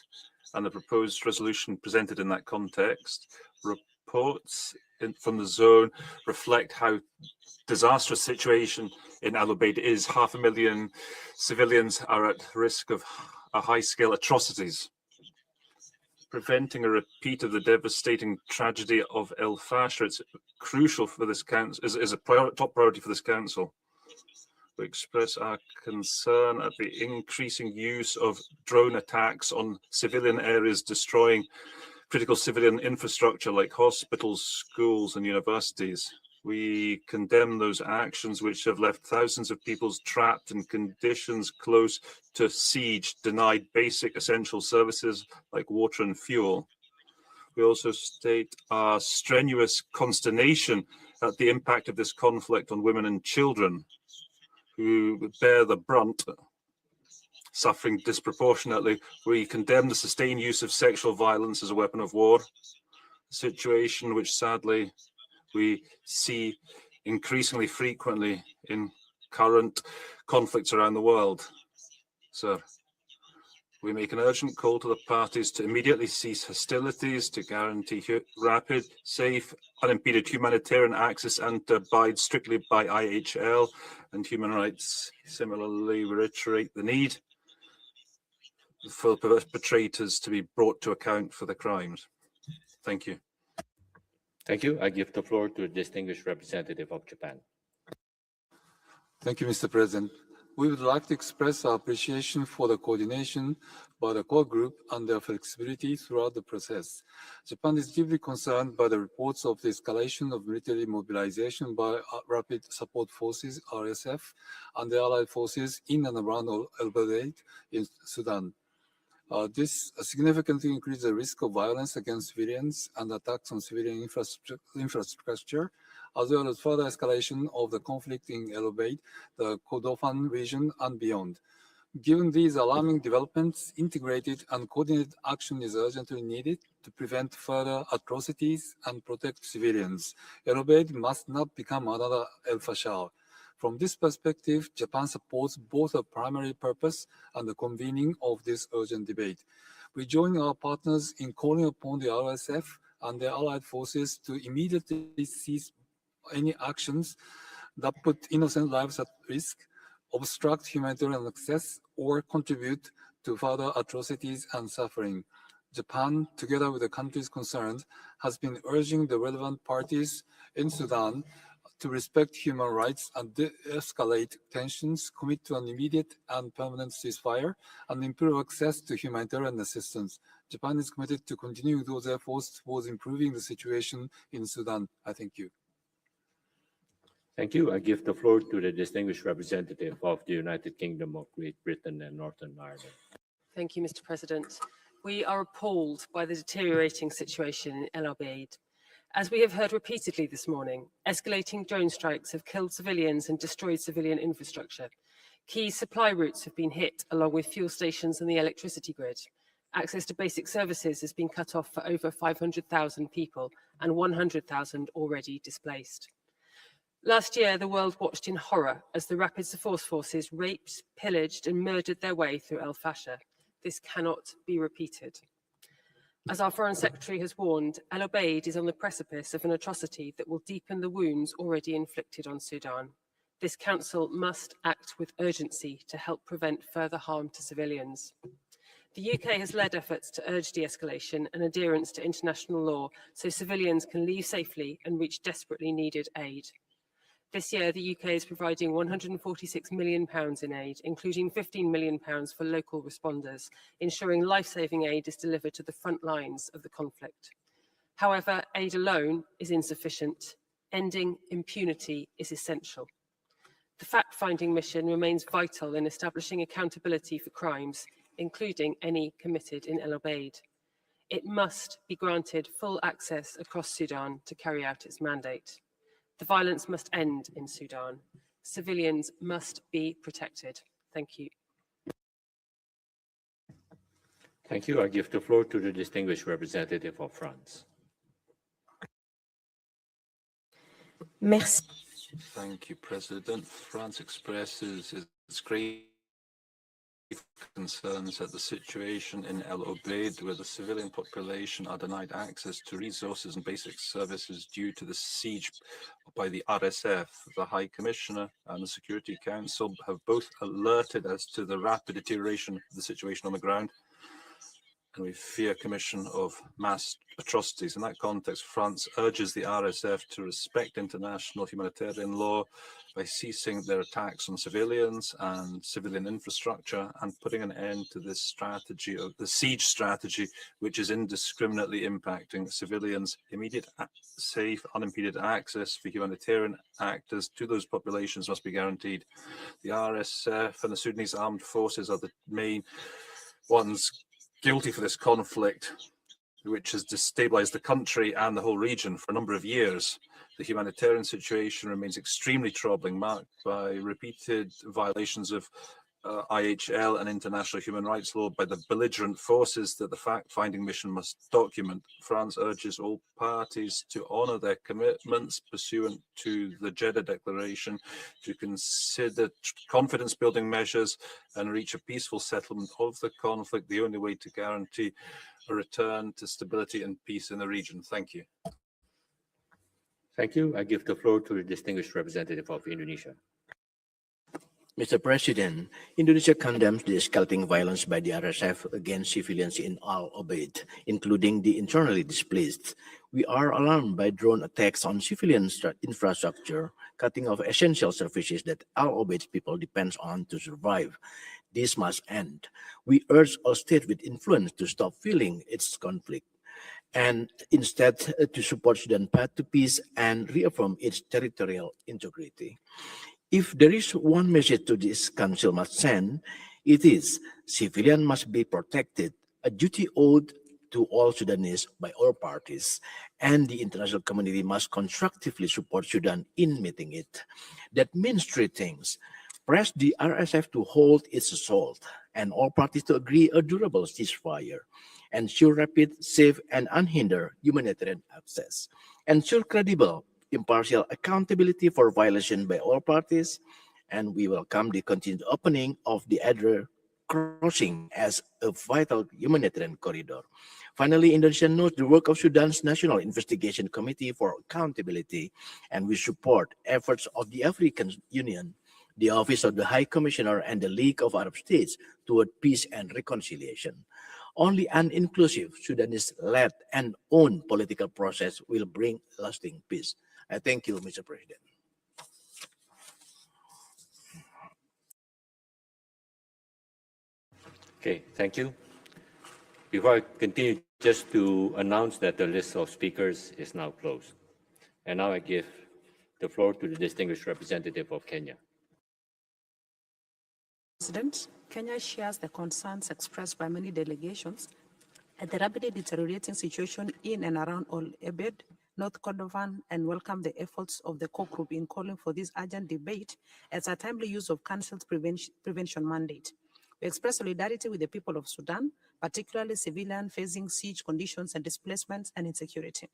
[SPEAKER 15] and the proposed resolution presented in that context. Reports from the zone reflect how disastrous situation in El-Obeid is. 500,000 civilians are at risk of high-scale atrocities. Preventing a repeat of the devastating tragedy of El Fasher, it's crucial for this council, is a top priority for this council. We express our concern at the increasing use of drone attacks on civilian areas, destroying critical civilian infrastructure like hospitals, schools, and universities. We condemn those actions which have left thousands of people trapped in conditions close to siege, denied basic essential services like water and fuel. We also state our strenuous consternation at the impact of this conflict on women and children, who bear the brunt, suffering disproportionately. We condemn the sustained use of sexual violence as a weapon of war, a situation which sadly we see increasingly frequently in current conflicts around the world. Sir, we make an urgent call to the parties to immediately cease hostilities, to guarantee rapid, safe, unimpeded humanitarian access and to abide strictly by IHL and human rights. Similarly, we reiterate the need for perpetrators to be brought to account for the crimes. Thank you.
[SPEAKER 1] Thank you. I give the floor to the distinguished representative of Japan.
[SPEAKER 17] Thank you, Mr. President. We would like to express our appreciation for the coordination by the core group and their flexibility throughout the process. Japan is deeply concerned by the reports of the escalation of military mobilization by Rapid Support Forces, RSF, and the allied forces in and around El-Obeid in Sudan. This significantly increased the risk of violence against civilians and attacks on civilian infrastructure, as well as further escalation of the conflict in El-Obeid, the Kordofan region, and beyond. Given these alarming developments, integrated and coordinated action is urgently needed to prevent further atrocities and protect civilians. El-Obeid must not become another El Fasher. From this perspective, Japan supports both the primary purpose and the convening of this urgent debate. We join our partners in calling upon the RSF and their allied forces to immediately cease any actions that put innocent lives at risk, obstruct humanitarian access, or contribute to further atrocities and suffering. Japan, together with the countries concerned, has been urging the relevant parties in Sudan to respect human rights and de-escalate tensions, commit to an immediate and permanent ceasefire, and improve access to humanitarian assistance. Japan is committed to continuing those efforts towards improving the situation in Sudan. I thank you.
[SPEAKER 1] Thank you. I give the floor to the distinguished representative of the United Kingdom of Great Britain and Northern Ireland.
[SPEAKER 16] Thank you, Mr. President. We are appalled by the deteriorating situation in El-Obeid. As we have heard repeatedly this morning, escalating drone strikes have killed civilians and destroyed civilian infrastructure. Key supply routes have been hit, along with fuel stations and the electricity grid. Access to basic services has been cut off for over 500,000 people and 100,000 already displaced. Last year, the world watched in horror as the Rapid Support Forces raped, pillaged and murdered their way through El Fasher. This cannot be repeated. As our Foreign Secretary has warned, El-Obeid is on the precipice of an atrocity that will deepen the wounds already inflicted on Sudan. This Council must act with urgency to help prevent further harm to civilians. The UK has led efforts to urge de-escalation and adherence to international law so civilians can leave safely and reach desperately needed aid. This year, the UK is providing £146 million in aid, including £15 million for local responders, ensuring life-saving aid is delivered to the front lines of the conflict. However, aid alone is insufficient. Ending impunity is essential. The fact-finding mission remains vital in establishing accountability for crimes, including any committed in El-Obeid. It must be granted full access across Sudan to carry out its mandate. The violence must end in Sudan. Civilians must be protected. Thank you.
[SPEAKER 1] Thank you. I give the floor to the distinguished representative of France.
[SPEAKER 3] Merci.
[SPEAKER 13] Thank you, President. France expresses its grave concerns at the situation in El-Obeid, where the civilian population are denied access to resources and basic services due to the siege by the RSF. The High Commissioner and the Security Council have both alerted as to the rapid deterioration of the situation on the ground, and we fear commission of mass atrocities. In that context, France urges the RSF to respect international humanitarian law by ceasing their attacks on civilians and civilian infrastructure and putting an end to this strategy of the siege strategy, which is indiscriminately impacting civilians. Immediate, safe, unimpeded access for humanitarian actors to those populations must be guaranteed. The RSF and the Sudanese armed forces are the main ones guilty for this conflict, which has destabilized the country and the whole region for a number of years. The humanitarian situation remains extremely troubling, marked by repeated violations of IHL and international human rights law by the belligerent forces that the fact-finding mission must document. France urges all parties to honor their commitments pursuant to the Jeddah Declaration, to consider confidence-building measures and reach a peaceful settlement of the conflict, the only way to guarantee a return to stability and peace in the region. Thank you.
[SPEAKER 1] Thank you. I give the floor to the distinguished representative of Indonesia.
[SPEAKER 18] Mr. President, Indonesia condemns the escalating violence by the RSF against civilians in Al-Obeid, including the internally displaced. We are alarmed by drone attacks on civilian infrastructure, cutting off essential services that Al-Obeid's people depend on to survive. This must end. We urge all states with influence to stop fueling its conflict and instead to support Sudan's path to peace and reaffirm its territorial integrity. If there is one message to this Council must send, it is civilians must be protected, a duty owed to all Sudanese by all parties, and the international community must constructively support Sudan in meeting it. That means three things: press the RSF to hold its assault, and all parties to agree a durable ceasefire, ensure rapid, safe, and unhindered humanitarian access, ensure credible, impartial accountability for violation by all parties, and we welcome the continued opening of the Adrer crossing as a vital humanitarian corridor. Finally, Indonesia notes the work of Sudan's National Investigation Committee for Accountability, and we support efforts of the African Union, the Office of the High Commissioner, and the League of Arab States toward peace and reconciliation. Only an inclusive Sudanese-led and owned political process will bring lasting peace. I thank you, Mr. President.
[SPEAKER 1] Okay, thank you. Before I continue, just to announce that the list of speakers is now closed. And now I give the floor to the distinguished representative of Kenya.
[SPEAKER 11] President, Kenya shares the concerns expressed by many delegations at the rapidly deteriorating situation in and around Al-Obeid, North Kordofan, and welcome the efforts of the core group in calling for this urgent debate as a timely use of Council's prevention mandate. We express solidarity with the people of Sudan, particularly civilians facing siege conditions and displacement and insecurity.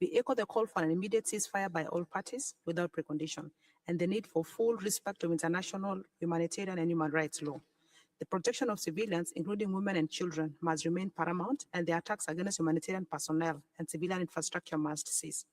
[SPEAKER 11] We echo the call for an immediate ceasefire by all parties without precondition, and the need for full respect of international humanitarian and human rights law. The protection of civilians, including women and children, must remain paramount, and the attacks against humanitarian personnel and civilian infrastructure must cease.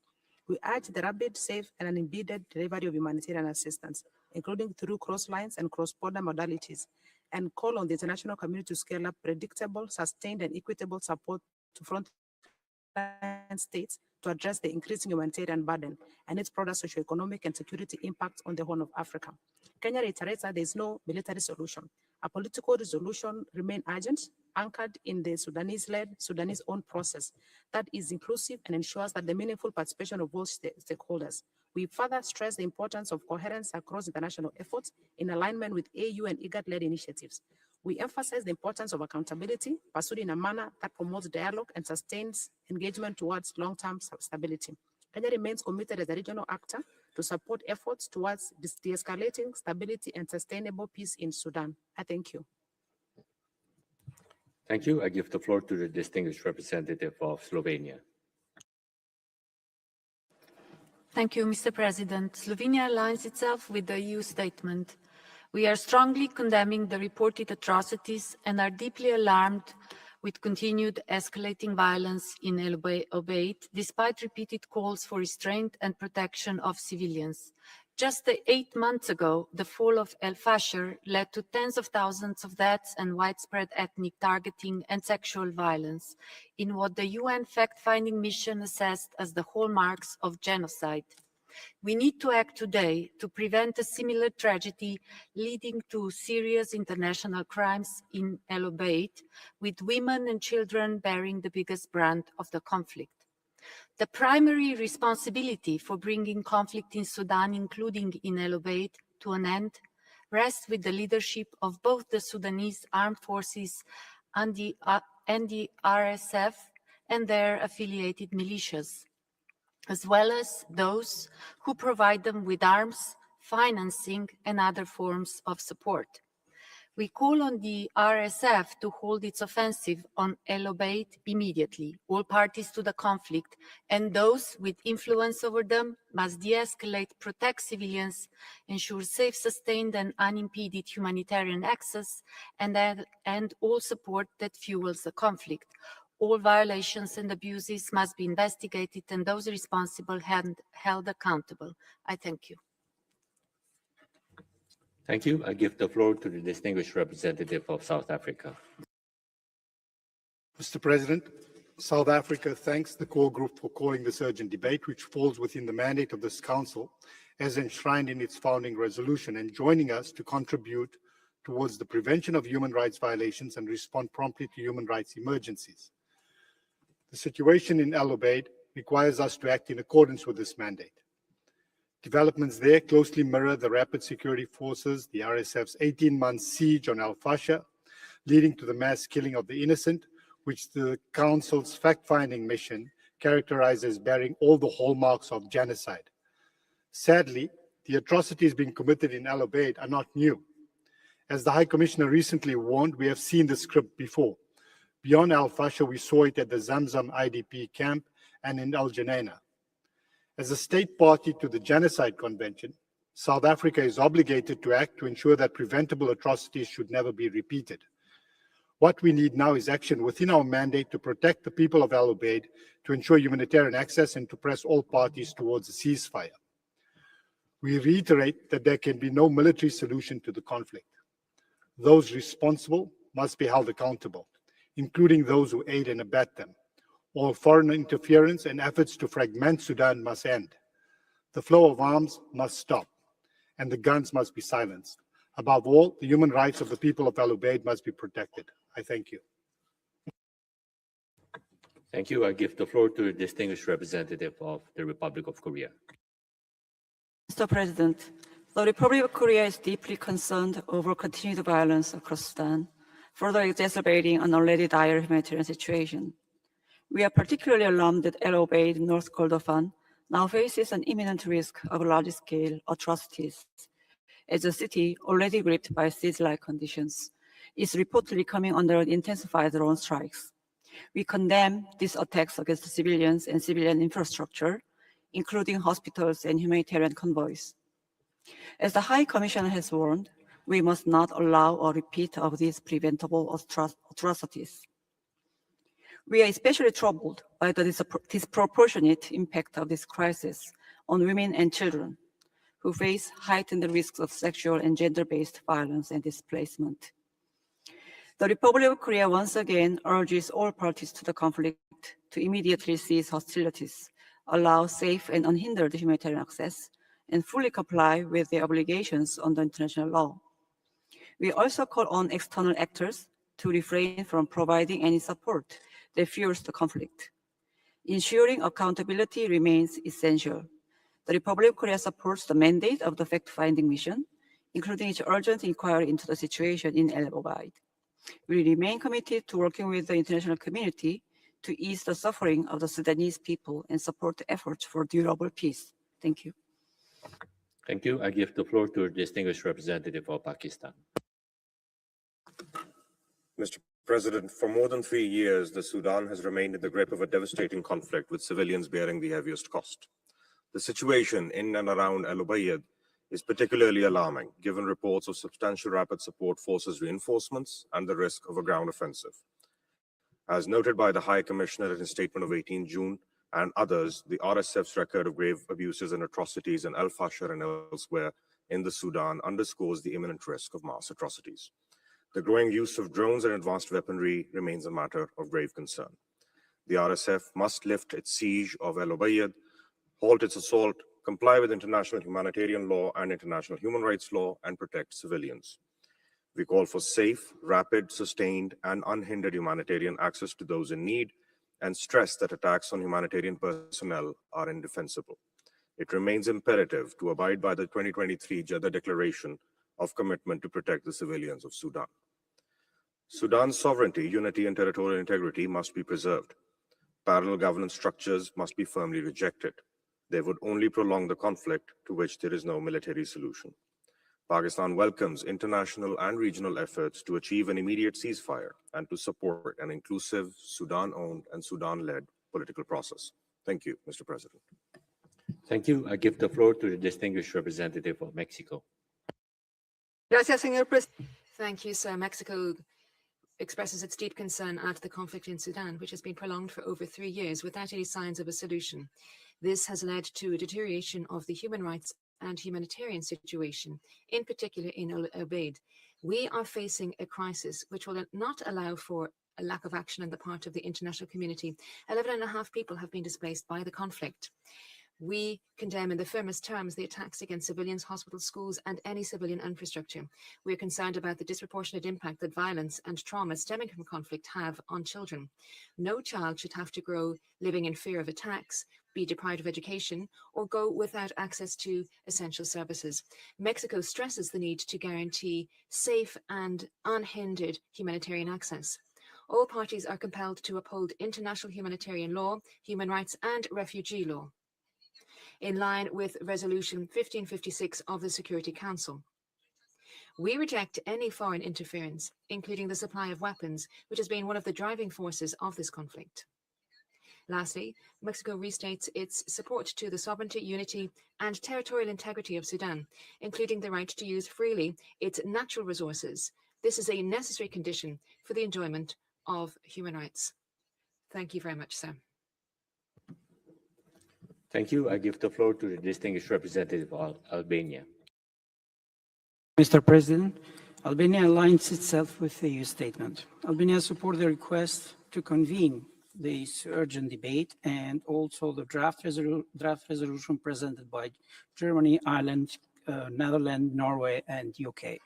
[SPEAKER 11] We urge the rapid, safe, and unimpeded delivery of humanitarian assistance, including through cross lines and cross-border modalities, and call on the international community to scale up predictable, sustained, and equitable support to frontline states to address the increasing humanitarian burden and its broader socioeconomic and security impact on the Horn of Africa. Kenya reiterates that there is no military solution. A political resolution remains urgent, anchored in the Sudanese-led, Sudanese-owned process that is inclusive and ensures that the meaningful participation of all stakeholders. We further stress the importance of coherence across international efforts in alignment with AU and IGAD-led initiatives. We emphasize the importance of accountability, pursued in a manner that promotes dialogue and sustains engagement towards long-term stability. Kenya remains committed as a regional actor to support efforts towards de-escalating stability and sustainable peace in Sudan. I thank you.
[SPEAKER 1] Thank you. I give the floor to the distinguished representative of Slovenia.
[SPEAKER 19] Thank you, Mr. President. Slovenia aligns itself with the EU statement. We are strongly condemning the reported atrocities and are deeply alarmed with continued escalating violence in Al-Obeid, despite repeated calls for restraint and protection of civilians. Just 8 months ago, the fall of Al-Fashir led to tens of thousands of deaths and widespread ethnic targeting and sexual violence in what the UN fact-finding mission assessed as the hallmarks of genocide. We need to act today to prevent a similar tragedy leading to serious international crimes in Al-Obeid, with women and children bearing the biggest brand of the conflict. The primary responsibility for bringing conflict in Sudan, including in Al-Obeid, to an end, rests with the leadership of both the Sudanese armed forces and the RSF and their affiliated militias, as well as those who provide them with arms, financing, and other forms of support. We call on the RSF to hold its offensive on Al-Obeid immediately. All parties to the conflict and those with influence over them must de-escalate, protect civilians, ensure safe, sustained, and unimpeded humanitarian access, and end all support that fuels the conflict. All violations and abuses must be investigated and those responsible held accountable. I thank you.
[SPEAKER 1] Thank you. I give the floor to the distinguished representative of South Africa.
[SPEAKER 20] Mr. President, South Africa thanks the core group for calling this urgent debate, which falls within the mandate of this Council as enshrined in its founding resolution, and joining us to contribute towards the prevention of human rights violations and respond promptly to human rights emergencies. The situation in Al-Obeid requires us to act in accordance with this mandate. Developments there closely mirror the Rapid Security Forces, the RSF's 18-month siege on Al-Fashir, leading to the mass killing of the innocent, which the Council's fact-finding mission characterized as bearing all the hallmarks of genocide. Sadly, the atrocities being committed in Al-Obeid are not new. As the High Commissioner recently warned, we have seen the script before. Beyond Al-Fashir, we saw it at the Zamzam IDP camp and in Al Janaina. As a state party to the Genocide Convention, South Africa is obligated to act to ensure that preventable atrocities should never be repeated. What we need now is action within our mandate to protect the people of Al-Obeid, to ensure humanitarian access, and to press all parties towards a ceasefire. We reiterate that there can be no military solution to the conflict. Those responsible must be held accountable, including those who aid and abet them. All foreign interference and efforts to fragment Sudan must end. The flow of arms must stop, and the guns must be silenced. Above all, the human rights of the people of Al-Obeid must be protected. I thank you.
[SPEAKER 1] Thank you. I give the floor to the distinguished representative of the Republic of Korea.
[SPEAKER 21] Mr. President, the Republic of Korea is deeply concerned over continued violence across Sudan, further exacerbating an already dire humanitarian situation. We are particularly alarmed that Al-Obeid, North Kordofan, now faces an imminent risk of large-scale atrocities, as a city already gripped by siege-like conditions is reportedly coming under intensified drone strikes. We condemn these attacks against civilians and civilian infrastructure, including hospitals and humanitarian convoys. As the High Commissioner has warned, we must not allow a repeat of these preventable atrocities. We are especially troubled by the disproportionate impact of this crisis on women and children, who face heightened risks of sexual and gender-based violence and displacement. The Republic of Korea once again urges all parties to the conflict to immediately cease hostilities, allow safe and unhindered humanitarian access, and fully comply with their obligations under international law. We also call on external actors to refrain from providing any support that fuels the conflict. Ensuring accountability remains essential. The Republic of Korea supports the mandate of the fact-finding mission, including its urgent inquiry into the situation in Al-Obeid. We remain committed to working with the international community to ease the suffering of the Sudanese people and support the efforts for durable peace. Thank you.
[SPEAKER 1] Thank you. I give the floor to the distinguished representative of Pakistan.
[SPEAKER 22] Mr. President, for more than 3 years, the Sudan has remained in the grip of a devastating conflict with civilians bearing the heaviest cost. The situation in and around Al-Obeid is particularly alarming, given reports of substantial rapid support forces reinforcements and the risk of a ground offensive. As noted by the High Commissioner in his statement of 18 June and others, the RSF's record of grave abuses and atrocities in Al-Fashir and elsewhere in the Sudan underscores the imminent risk of mass atrocities. The growing use of drones and advanced weaponry remains a matter of grave concern. The RSF must lift its siege of Al-Obeid, halt its assault, comply with international humanitarian law and international human rights law, and protect civilians. We call for safe, rapid, sustained, and unhindered humanitarian access to those in need, and stress that attacks on humanitarian personnel are indefensible. It remains imperative to abide by the 2023 Jeddah Declaration of Commitment to protect the civilians of Sudan. Sudan's sovereignty, unity, and territorial integrity must be preserved. Parallel governance structures must be firmly rejected. They would only prolong the conflict to which there is no military solution. Pakistan welcomes international and regional efforts to achieve an immediate ceasefire and to support an inclusive, Sudan-owned and Sudan-led political process. Thank you, Mr. President.
[SPEAKER 1] Thank you. I give the floor to the distinguished representative of Mexico.
[SPEAKER 23] Gracias, señor presidente. Thank you, sir. Mexico expresses its deep concern at the conflict in Sudan, which has been prolonged for over 3 years without any signs of a solution. This has led to a deterioration of the human rights and humanitarian situation, in particular in Al-Obeid. We are facing a crisis which will not allow for a lack of action on the part of the international community. 11.5 people have been displaced by the conflict. We condemn in the firmest terms the attacks against civilians, hospitals, schools, and any civilian infrastructure. We are concerned about the disproportionate impact that violence and trauma stemming from conflict have on children. No child should have to grow living in fear of attacks, be deprived of education, or go without access to essential services. Mexico stresses the need to guarantee safe and unhindered humanitarian access. All parties are compelled to uphold international humanitarian law, human rights, and refugee law, in line with Resolution 1556 of the Security Council. We reject any foreign interference, including the supply of weapons, which has been one of the driving forces of this conflict. Lastly, Mexico restates its support to the sovereignty, unity, and territorial integrity of Sudan, including the right to use freely its natural resources. This is a necessary condition for the enjoyment of human rights. Thank you very much, sir.
[SPEAKER 1] Thank you. I give the floor to the distinguished representative of Albania.
[SPEAKER 24] Mr. President, Albania aligns itself with the EU statement. Albania supports the request to convene this urgent debate and also the draft resolution presented by Germany, Ireland, Netherlands, Norway, and UK.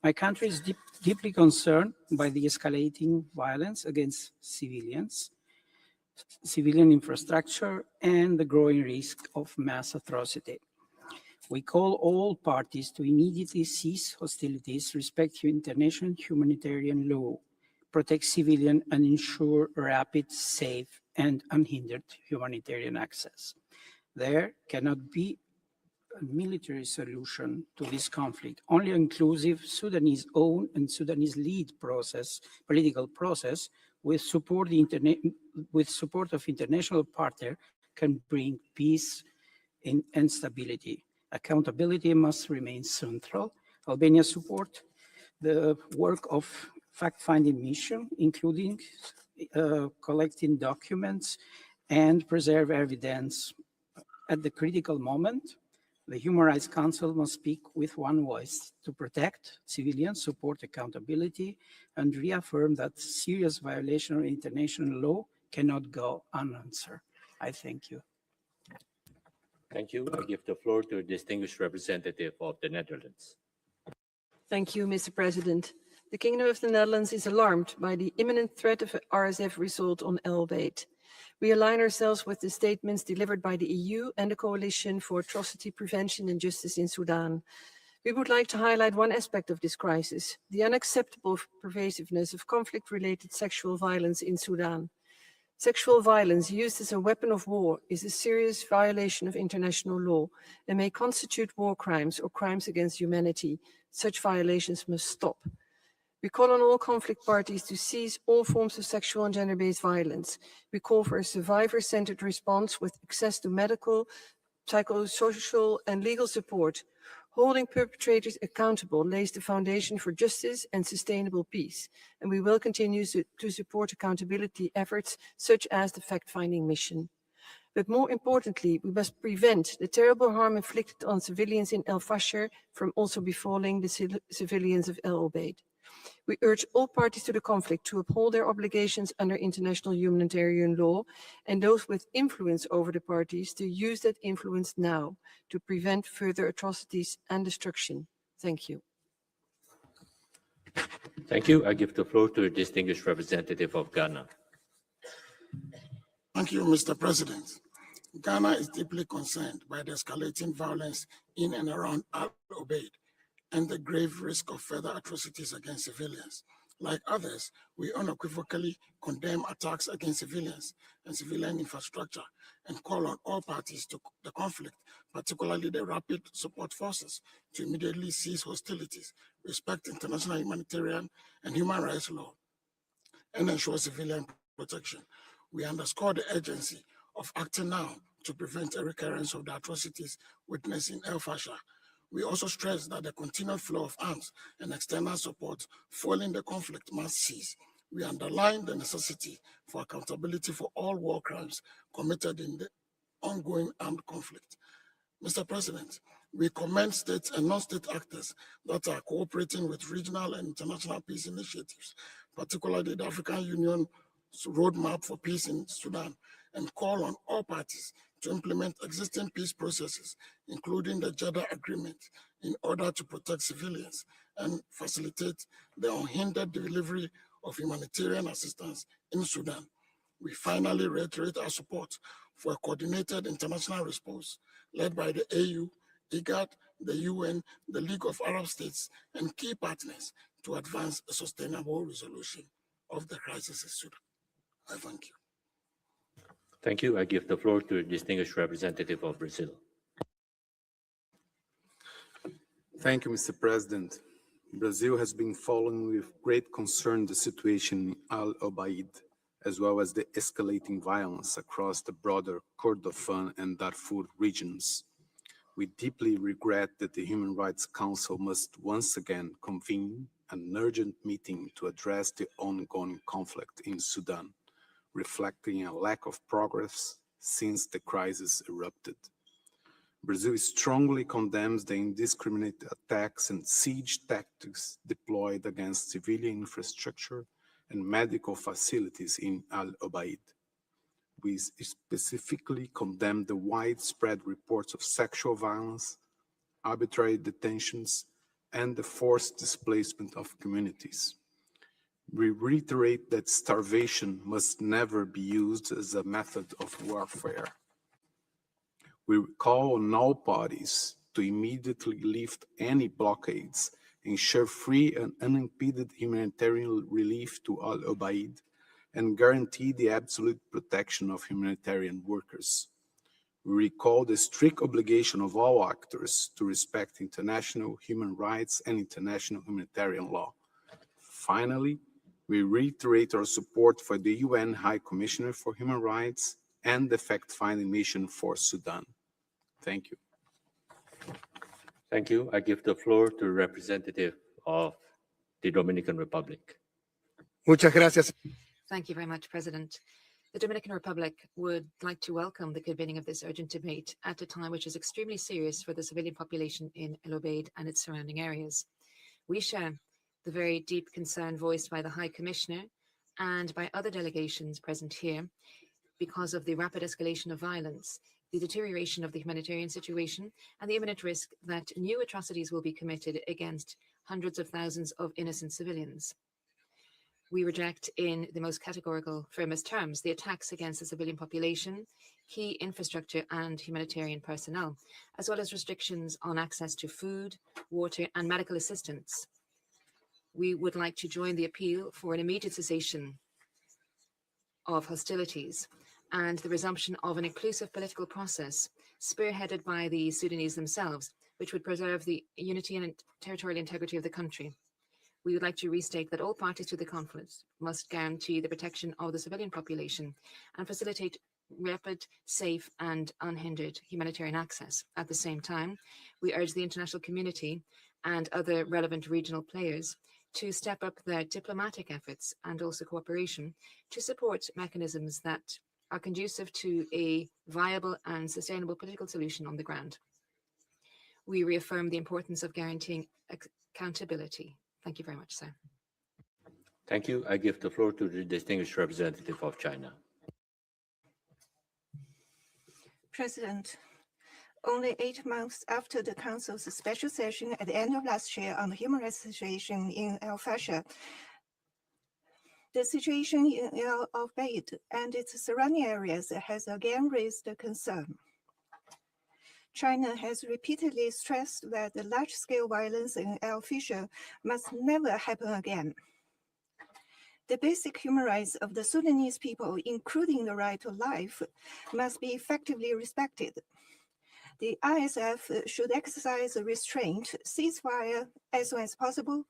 [SPEAKER 24] My country is deeply concerned by the escalating violence against civilians, civilian infrastructure, and the growing risk of mass atrocity. We call all parties to immediately cease hostilities, respect international humanitarian law, protect civilians, and ensure rapid, safe, and unhindered humanitarian access. There cannot be a military solution to this conflict. Only an inclusive Sudanese own and Sudanese lead political process with support of international partners can bring peace and stability. Accountability must remain central. Albania support the work of fact-finding mission, including collecting documents and preserve evidence. At the critical moment, the Human Rights Council must speak with one voice to protect civilians, support accountability, and reaffirm that serious violation of international law cannot go unanswered. I thank you.
[SPEAKER 1] Thank you. I give the floor to a distinguished representative of the Netherlands.
[SPEAKER 2] Thank you, Mr. President. The Kingdom of the Netherlands is alarmed by the imminent threat of RSF result on Al-Obeid. We align ourselves with the statements delivered by the EU and the Coalition for Atrocity Prevention and Justice in Sudan. We would like to highlight one aspect of this crisis, the unacceptable pervasiveness of conflict-related sexual violence in Sudan. Sexual violence used as a weapon of war is a serious violation of international law and may constitute war crimes or crimes against humanity. Such violations must stop. We call on all conflict parties to cease all forms of sexual and gender-based violence. We call for a survivor-centered response with access to medical, psychosocial, and legal support. Holding perpetrators accountable lays the foundation for justice and sustainable peace, and we will continue to support accountability efforts such as the fact-finding mission. But more importantly, we must prevent the terrible harm inflicted on civilians in El Fasher from also befalling the civilians of Al-Obeid. We urge all parties to the conflict to uphold their obligations under international humanitarian law, and those with influence over the parties to use that influence now to prevent further atrocities and destruction. Thank you.
[SPEAKER 1] Thank you. I give the floor to a distinguished representative of Ghana.
[SPEAKER 4] Thank you, Mr. President. Ghana is deeply concerned by the escalating violence in and around Al-Obeid and the grave risk of further atrocities against civilians. Like others, we unequivocally condemn attacks against civilians and civilian infrastructure and call on all parties to the conflict, particularly the rapid support forces, to immediately cease hostilities, respect international humanitarian and human rights law, and ensure civilian protection. We underscore the urgency of acting now to prevent a recurrence of the atrocities witnessed in El Fasher. We also stress that the continued flow of arms and external support following the conflict must cease. We underline the necessity for accountability for all war crimes committed in the ongoing armed conflict. Mr. President, we commend state and non-state actors that are cooperating with regional and international peace initiatives, particularly the African Union's Roadmap for Peace in Sudan, and call on all parties to implement existing peace processes, including the Jeddah Agreement, in order to protect civilians and facilitate the unhindered delivery of humanitarian assistance in Sudan. We finally reiterate our support for a coordinated international response led by the AU, IGAD, the UN, the League of Arab States, and key partners to advance a sustainable resolution of the crisis in Sudan. I thank you.
[SPEAKER 1] Thank you. I give the floor to a distinguished representative of Brazil.
[SPEAKER 5] Thank you, Mr. President. Brazil has been following with great concern the situation in Al-Obeid, as well as the escalating violence across the broader Kordofan and Darfur regions. We deeply regret that the Human Rights Council must once again convene an urgent meeting to address the ongoing conflict in Sudan, reflecting a lack of progress since the crisis erupted. Brazil strongly condemns the indiscriminate attacks and siege tactics deployed against civilian infrastructure and medical facilities in Al-Obeid. We specifically condemn the widespread reports of sexual violence, arbitrary detentions, and the forced displacement of communities. We reiterate that starvation must never be used as a method of warfare. We call on all parties to immediately lift any blockades, ensure free and unimpeded humanitarian relief to Al-Obeid, and guarantee the absolute protection of humanitarian workers. We recall the strict obligation of all actors to respect international human rights and international humanitarian law. Finally, we reiterate our support for the UN High Commissioner for Human Rights and the fact-finding mission for Sudan. Thank you.
[SPEAKER 1] Thank you. I give the floor to the representative of the Dominican Republic.
[SPEAKER 6] Muchas gracias.
[SPEAKER 23] Thank you very much, President. The Dominican Republic would like to welcome the convening of this urgent debate at a time which is extremely serious for the civilian population in El-Obeid and its surrounding areas. We share the very deep concern voiced by the High Commissioner and by other delegations present here because of the rapid escalation of violence, the deterioration of the humanitarian situation, and the imminent risk that new atrocities will be committed against hundreds of thousands of innocent civilians. We reject in the most categorical, firmest terms the attacks against the civilian population, key infrastructure and humanitarian personnel, as well as restrictions on access to food, water and medical assistance. We would like to join the appeal for an immediate cessation of hostilities and the resumption of an inclusive political process spearheaded by the Sudanese themselves, which would preserve the unity and territorial integrity of the country. We would like to restate that all parties to the conflict must guarantee the protection of the civilian population and facilitate rapid, safe and unhindered humanitarian access. At the same time, we urge the international community and other relevant regional players to step up their diplomatic efforts and also cooperation to support mechanisms that are conducive to a viable and sustainable political solution on the ground. We reaffirm the importance of guaranteeing accountability. Thank you very much, sir.
[SPEAKER 1] Thank you. I give the floor to the distinguished representative of China.
[SPEAKER 7] President, only 8 months after the Council's special session at the end of last year on the human rights situation in Al-Fasher, the situation in El-Obeid and its surrounding areas has again raised concern. China has repeatedly stressed that the large-scale violence in Al-Fasher must never happen again. The basic human rights of the Sudanese people, including the right to life, must be effectively respected. The ISF should exercise restraint, ceasefire as soon as possible,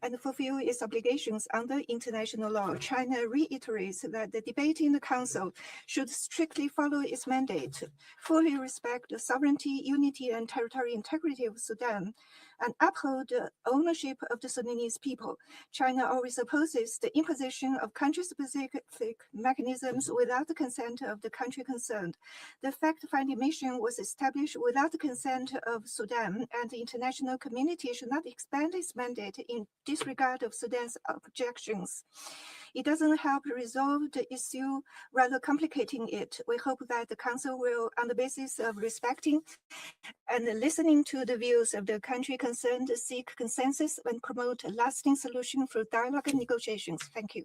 [SPEAKER 7] and fulfill its obligations under international law. China reiterates that the debate in the Council should strictly follow its mandate, fully respect the sovereignty, unity, and territorial integrity of Sudan, and uphold the ownership of the Sudanese people. China always opposes the imposition of country-specific mechanisms without the consent of the country concerned. The fact-finding mission was established without the consent of Sudan, and the international community should not expand its mandate in disregard of Sudan's objections. It doesn't help resolve the issue, rather complicating it. We hope that the Council will, on the basis of respecting and listening to the views of the country concerned, seek consensus and promote a lasting solution through dialogue and negotiations. Thank you.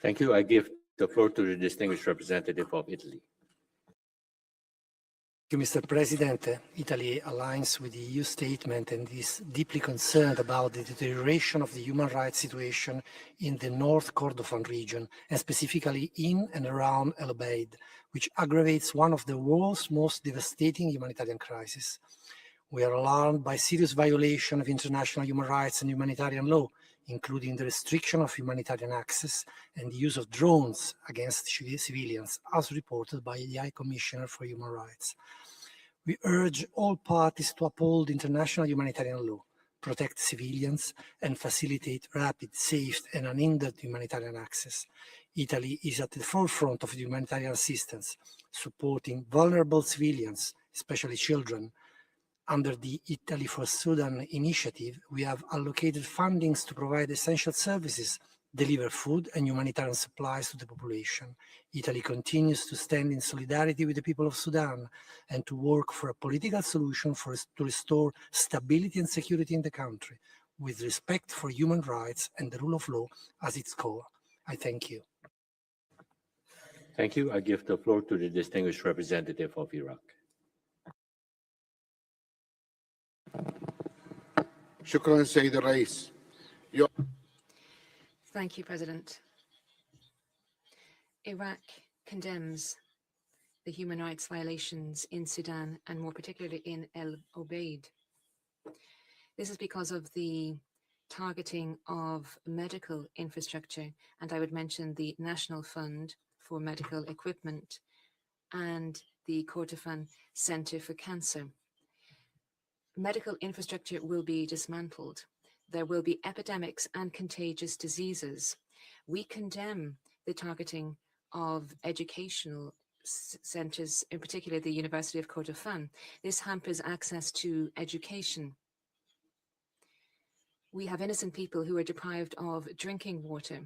[SPEAKER 1] Thank you. I give the floor to the distinguished representative of Italy.
[SPEAKER 24] Thank you, Mr. President. Italy aligns with the EU statement and is deeply concerned about the deterioration of the human rights situation in the North Kordofan region, and specifically in and around El-Obeid, which aggravates one of the world's most devastating humanitarian crises. We are alarmed by serious violation of international human rights and humanitarian law, including the restriction of humanitarian access and the use of drones against civilians, as reported by the High Commissioner for Human Rights. We urge all parties to uphold international humanitarian law, protect civilians, and facilitate rapid, safe, and unhindered humanitarian access. Italy is at the forefront of humanitarian assistance, supporting vulnerable civilians, especially children. Under the Italy for Sudan initiative, we have allocated fundings to provide essential services, deliver food and humanitarian supplies to the population. Italy continues to stand in solidarity with the people of Sudan and to work for a political solution to restore stability and security in the country, with respect for human rights and the rule of law as its core. I thank you.
[SPEAKER 1] Thank you. I give the floor to the distinguished representative of Iraq.
[SPEAKER 6] Shukran, Sayyid Rais.
[SPEAKER 23] Thank you, President. Iraq condemns the human rights violations in Sudan and more particularly in Al-Obeid. This is because of the targeting of medical infrastructure, and I would mention the National Fund for Medical Equipment and the Kordofan Center for Cancer. Medical infrastructure will be dismantled. There will be epidemics and contagious diseases. We condemn the targeting of educational centers, in particular the University of Kordofan. This hampers access to education. We have innocent people who are deprived of drinking water.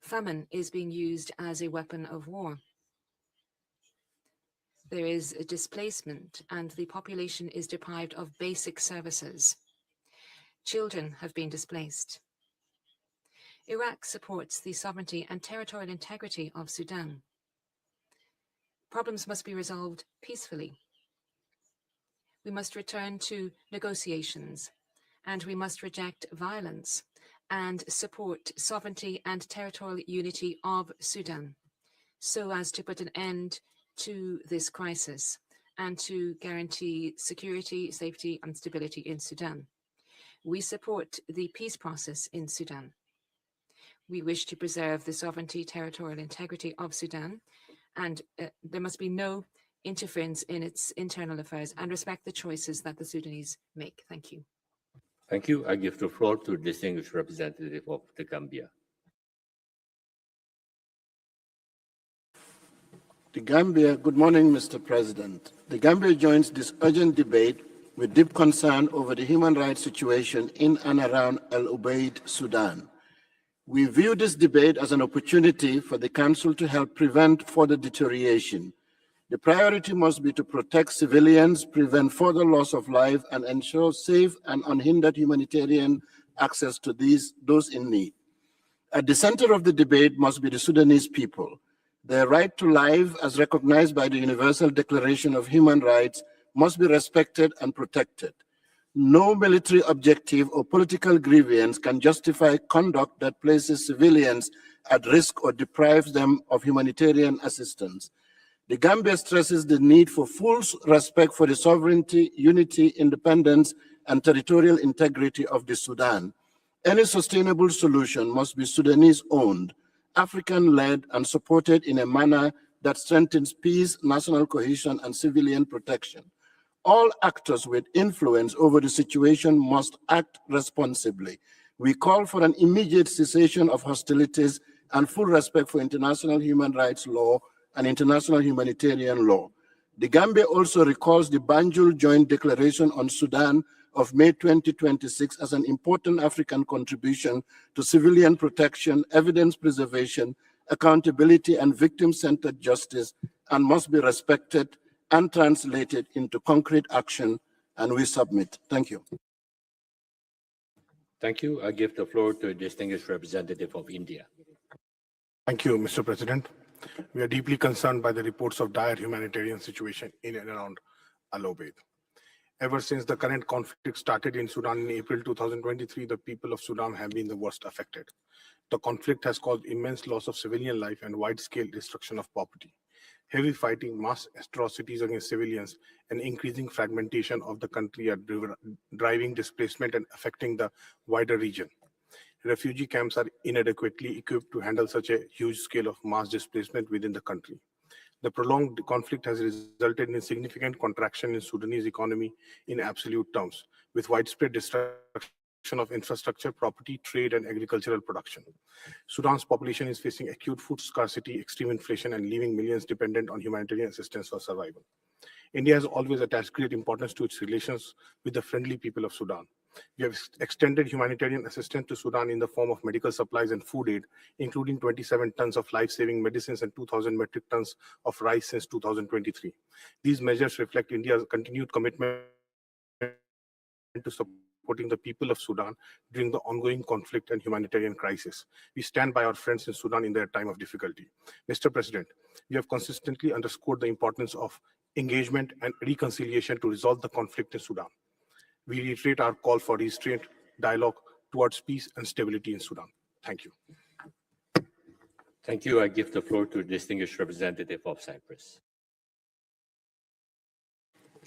[SPEAKER 23] Famine is being used as a weapon of war. There is a displacement and the population is deprived of basic services. Children have been displaced. Iraq supports the sovereignty and territorial integrity of Sudan. Problems must be resolved peacefully. We must return to negotiations, and we must reject violence and support sovereignty and territorial unity of Sudan so as to put an end to this crisis and to guarantee security, safety, and stability in Sudan. We support the peace process in Sudan. We wish to preserve the sovereignty, territorial integrity of Sudan, and there must be no interference in its internal affairs and respect the choices that the Sudanese make. Thank you.
[SPEAKER 1] Thank you. I give the floor to the distinguished representative of the Gambia.
[SPEAKER 8] The Gambia, good morning, Mr. President. The Gambia joins this urgent debate with deep concern over the human rights situation in and around Al-Obeid, Sudan. We view this debate as an opportunity for the Council to help prevent further deterioration. The priority must be to protect civilians, prevent further loss of life, and ensure safe and unhindered humanitarian access to those in need. At the center of the debate must be the Sudanese people. Their right to life, as recognized by the Universal Declaration of Human Rights, must be respected and protected. No military objective or political grievance can justify conduct that places civilians at risk or deprives them of humanitarian assistance. The Gambia stresses the need for full respect for the sovereignty, unity, independence, and territorial integrity of the Sudan. Any sustainable solution must be Sudanese-owned, African-led, and supported in a manner that strengthens peace, national cohesion, and civilian protection. All actors with influence over the situation must act responsibly. We call for an immediate cessation of hostilities and full respect for international human rights law and international humanitarian law. The Gambia also recalls the Banjul Joint Declaration on Sudan of May 2026 as an important African contribution to civilian protection, evidence preservation, accountability, and victim-centered justice, and must be respected and translated into concrete action, and we submit. Thank you.
[SPEAKER 1] Thank you. I give the floor to a distinguished representative of India.
[SPEAKER 9] Thank you, Mr. President. We are deeply concerned by the reports of dire humanitarian situation in and around Al-Obeid. Ever since the current conflict started in Sudan in April 2023, the people of Sudan have been the worst affected. The conflict has caused immense loss of civilian life and wide-scale destruction of property. Heavy fighting, mass atrocities against civilians, and increasing fragmentation of the country are driving displacement and affecting the wider region. Refugee camps are inadequately equipped to handle such a huge scale of mass displacement within the country. The prolonged conflict has resulted in significant contraction in Sudanese economy in absolute terms, with widespread destruction of infrastructure, property, trade, and agricultural production. Sudan's population is facing acute food scarcity, extreme inflation, and leaving millions dependent on humanitarian assistance for survival. India has always attached great importance to its relations with the friendly people of Sudan. We have extended humanitarian assistance to Sudan in the form of medical supplies and food aid, including 27 tons of life-saving medicines and 2,000 metric tons of rice since 2023. These measures reflect India's continued commitment to supporting the people of Sudan during the ongoing conflict and humanitarian crisis. We stand by our friends in Sudan in their time of difficulty. Mr. President, we have consistently underscored the importance of engagement and reconciliation to resolve the conflict in Sudan. We reiterate our call for restraint, dialogue towards peace and stability in Sudan. Thank you.
[SPEAKER 1] Thank you. I give the floor to the distinguished representative of Cyprus.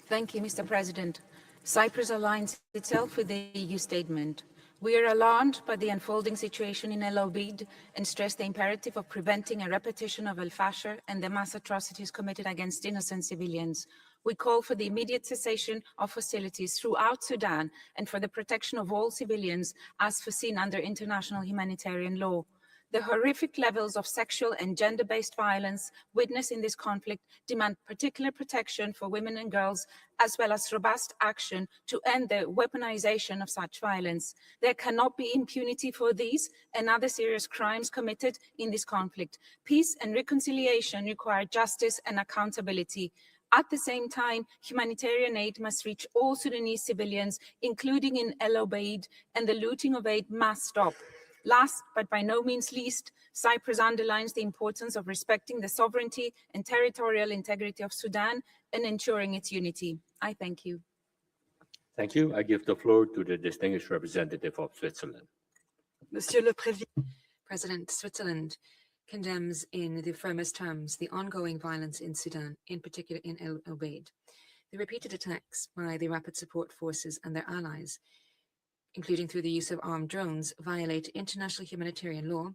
[SPEAKER 10] Thank you, Mr. President. Cyprus aligns itself with the EU statement. We are alarmed by the unfolding situation in Al-Obeid and stress the imperative of preventing a repetition of Al-Fasher and the mass atrocities committed against innocent civilians. We call for the immediate cessation of hostilities throughout Sudan and for the protection of all civilians as foreseen under international humanitarian law. The horrific levels of sexual and gender-based violence witnessed in this conflict demand particular protection for women and girls, as well as robust action to end the weaponization of such violence. There cannot be impunity for these and other serious crimes committed in this conflict. Peace and reconciliation require justice and accountability. At the same time, humanitarian aid must reach all Sudanese civilians, including in Al-Obeid, and the looting of aid must stop. Last, but by no means least, Cyprus underlines the importance of respecting the sovereignty and territorial integrity of Sudan and ensuring its unity. I thank you.
[SPEAKER 1] Thank you. I give the floor to the distinguished representative of Switzerland.
[SPEAKER 16] Monsieur le Président. President, Switzerland condemns in the firmest terms the ongoing violence in Sudan, in particular in Al-Obeid. The repeated attacks by the Rapid Support Forces and their allies, including through the use of armed drones, violate international humanitarian law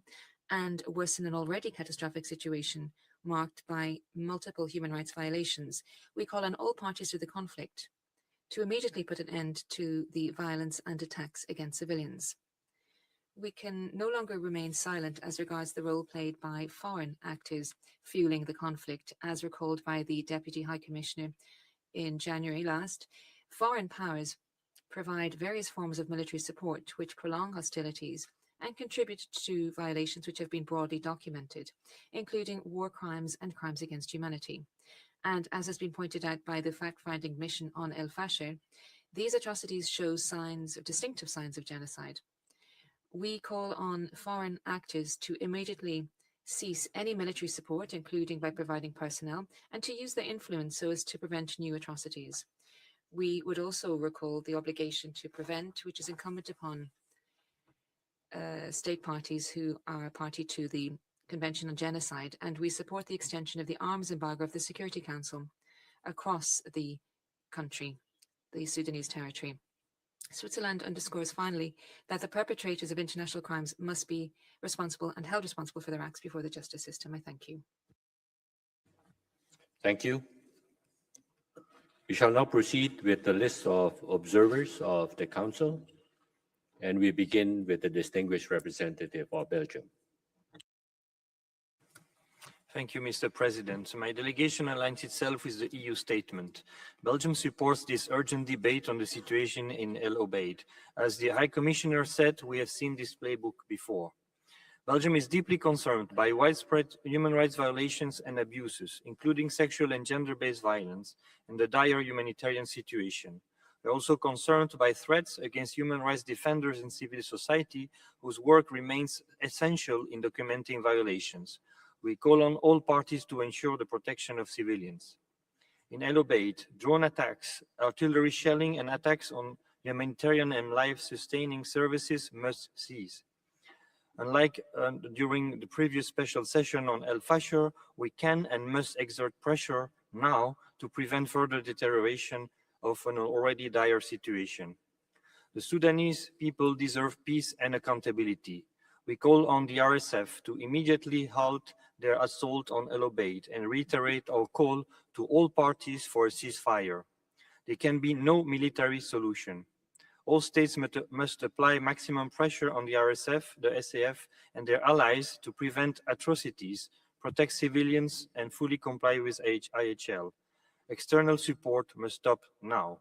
[SPEAKER 16] and worsen an already catastrophic situation marked by multiple human rights violations. We call on all parties to the conflict to immediately put an end to the violence and attacks against civilians. We can no longer remain silent as regards the role played by foreign actors fueling the conflict, as recalled by the Deputy High Commissioner in January last. Foreign powers provide various forms of military support which prolong hostilities and contribute to violations which have been broadly documented, including war crimes and crimes against humanity. And as has been pointed out by the fact-finding mission on Al-Fasher, these atrocities show distinctive signs of genocide. We call on foreign actors to immediately cease any military support, including by providing personnel, and to use their influence so as to prevent new atrocities. We would also recall the obligation to prevent, which is incumbent upon state parties who are party to the Convention on Genocide, and we support the extension of the arms embargo of the Security Council across the country, the Sudanese territory. Switzerland underscores finally that the perpetrators of international crimes must be responsible and held responsible for their acts before the justice system. I thank you.
[SPEAKER 1] Thank you. We shall now proceed with the list of observers of the Council, and we begin with the distinguished representative of Belgium.
[SPEAKER 12] Thank you, Mr. President. My delegation aligns itself with the EU statement. Belgium supports this urgent debate on the situation in Al-Obeid. As the High Commissioner said, we have seen this playbook before. Belgium is deeply concerned by widespread human rights violations and abuses, including sexual and gender-based violence, and the dire humanitarian situation. We're also concerned by threats against human rights defenders and civil society whose work remains essential in documenting violations. We call on all parties to ensure the protection of civilians. In Al-Obeid, drone attacks, artillery shelling, and attacks on humanitarian and life-sustaining services must cease. Unlike during the previous special session on Al-Fasher, we can and must exert pressure now to prevent further deterioration of an already dire situation. The Sudanese people deserve peace and accountability. We call on the RSF to immediately halt their assault on Al-Obeid and reiterate our call to all parties for a ceasefire. There can be no military solution. All states must apply maximum pressure on the RSF, the SAF, and their allies to prevent atrocities, protect civilians, and fully comply with IHL. External support must stop now.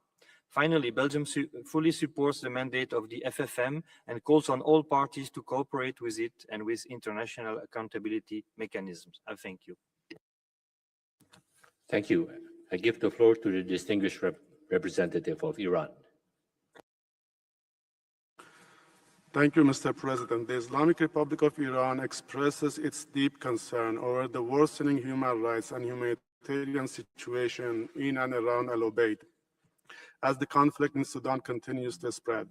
[SPEAKER 12] Finally, Belgium fully supports the mandate of the FFM and calls on all parties to cooperate with it and with international accountability mechanisms. I thank you.
[SPEAKER 1] Thank you. I give the floor to the distinguished representative of Iran.
[SPEAKER 14] Thank you, Mr. President. The Islamic Republic of Iran expresses its deep concern over the worsening human rights and humanitarian situation in and around Al-Obeid. as the conflict in Sudan continues to spread.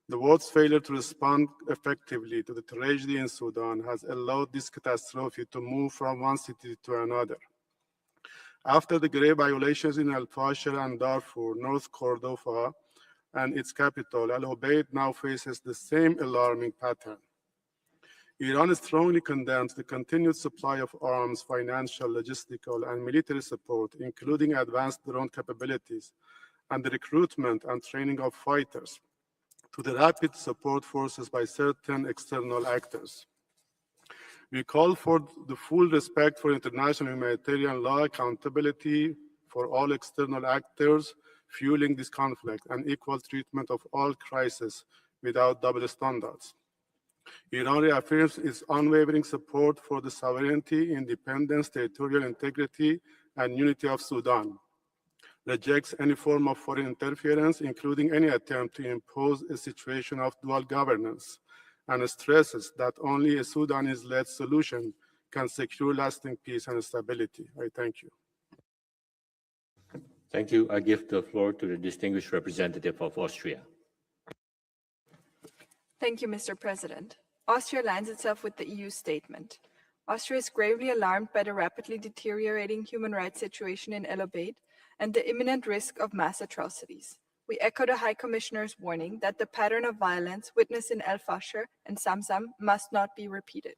[SPEAKER 14] The world's failure to respond effectively to the tragedy in Sudan has allowed this catastrophe to move from one city to another. After the grave violations in Al-Fashir and Darfur, North Kordofan, and its capital, Al-Obeid now faces the same alarming pattern. Iran strongly condemns the continued supply of arms, financial, logistical, and military support, including advanced drone capabilities, and the recruitment and training of fighters to the rapid support forces by certain external actors. We call for the full respect for international humanitarian law, accountability for all external actors fueling this conflict, and equal treatment of all crises without double standards. Iran reaffirms its unwavering support for the sovereignty, independence, territorial integrity, and unity of Sudan, rejects any form of foreign interference, including any attempt to impose a situation of dual governance, and stresses that only a Sudanese-led solution can secure lasting peace and stability. I thank you.
[SPEAKER 1] Thank you. I give the floor to the distinguished representative of Austria.
[SPEAKER 2] Thank you, Mr. President. Austria aligns itself with the EU statement. Austria is gravely alarmed by the rapidly deteriorating human rights situation in El-Obeid and the imminent risk of mass atrocities. We echo the High Commissioner's warning that the pattern of violence witnessed in El-Fashir and Samsam must not be repeated.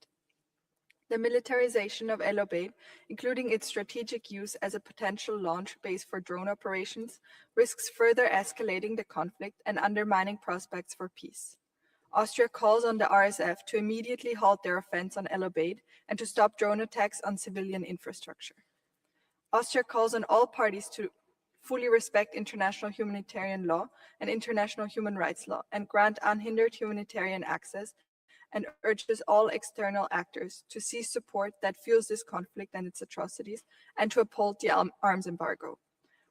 [SPEAKER 2] The militarization of El-Obeid, including its strategic use as a potential launch base for drone operations, risks further escalating the conflict and undermining prospects for peace. Austria calls on the RSF to immediately halt their offense on El-Obeid and to stop drone attacks on civilian infrastructure. Austria calls on all parties to fully respect international humanitarian law and international human rights law and grant unhindered humanitarian access, and urges all external actors to cease support that fuels this conflict and its atrocities and to uphold the arms embargo.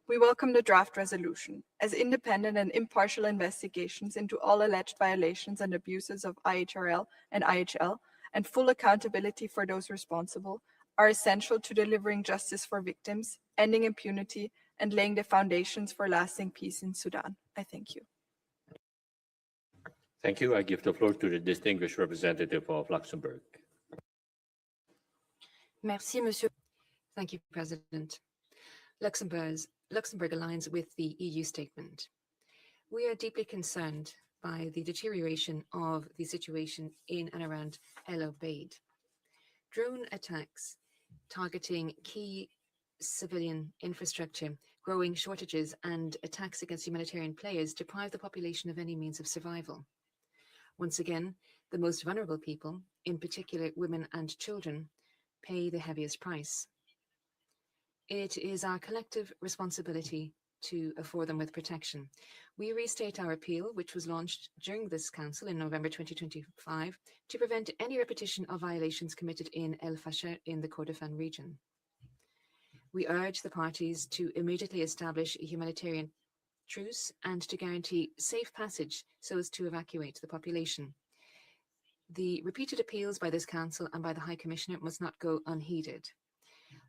[SPEAKER 2] We welcome the draft resolution, as independent and impartial investigations into all alleged violations and abuses of IHRL and IHL and full accountability for those responsible are essential to delivering justice for victims, ending impunity, and laying the foundations for lasting peace in Sudan. I thank you.
[SPEAKER 1] Thank you. I give the floor to the distinguished representative of Luxembourg.
[SPEAKER 23] Merci, Monsieur. Thank you, President. Luxembourg aligns with the EU statement. We are deeply concerned by the deterioration of the situation in and around El-Obeid. Drone attacks targeting key civilian infrastructure, growing shortages, and attacks against humanitarian players deprive the population of any means of survival. Once again, the most vulnerable people, in particular women and children, pay the heaviest price. It is our collective responsibility to afford them with protection. We restate our appeal, which was launched during this Council in November 2025, to prevent any repetition of violations committed in El-Fashir in the Kordofan region. We urge the parties to immediately establish a humanitarian truce and to guarantee safe passage so as to evacuate the population. The repeated appeals by this Council and by the High Commissioner must not go unheeded.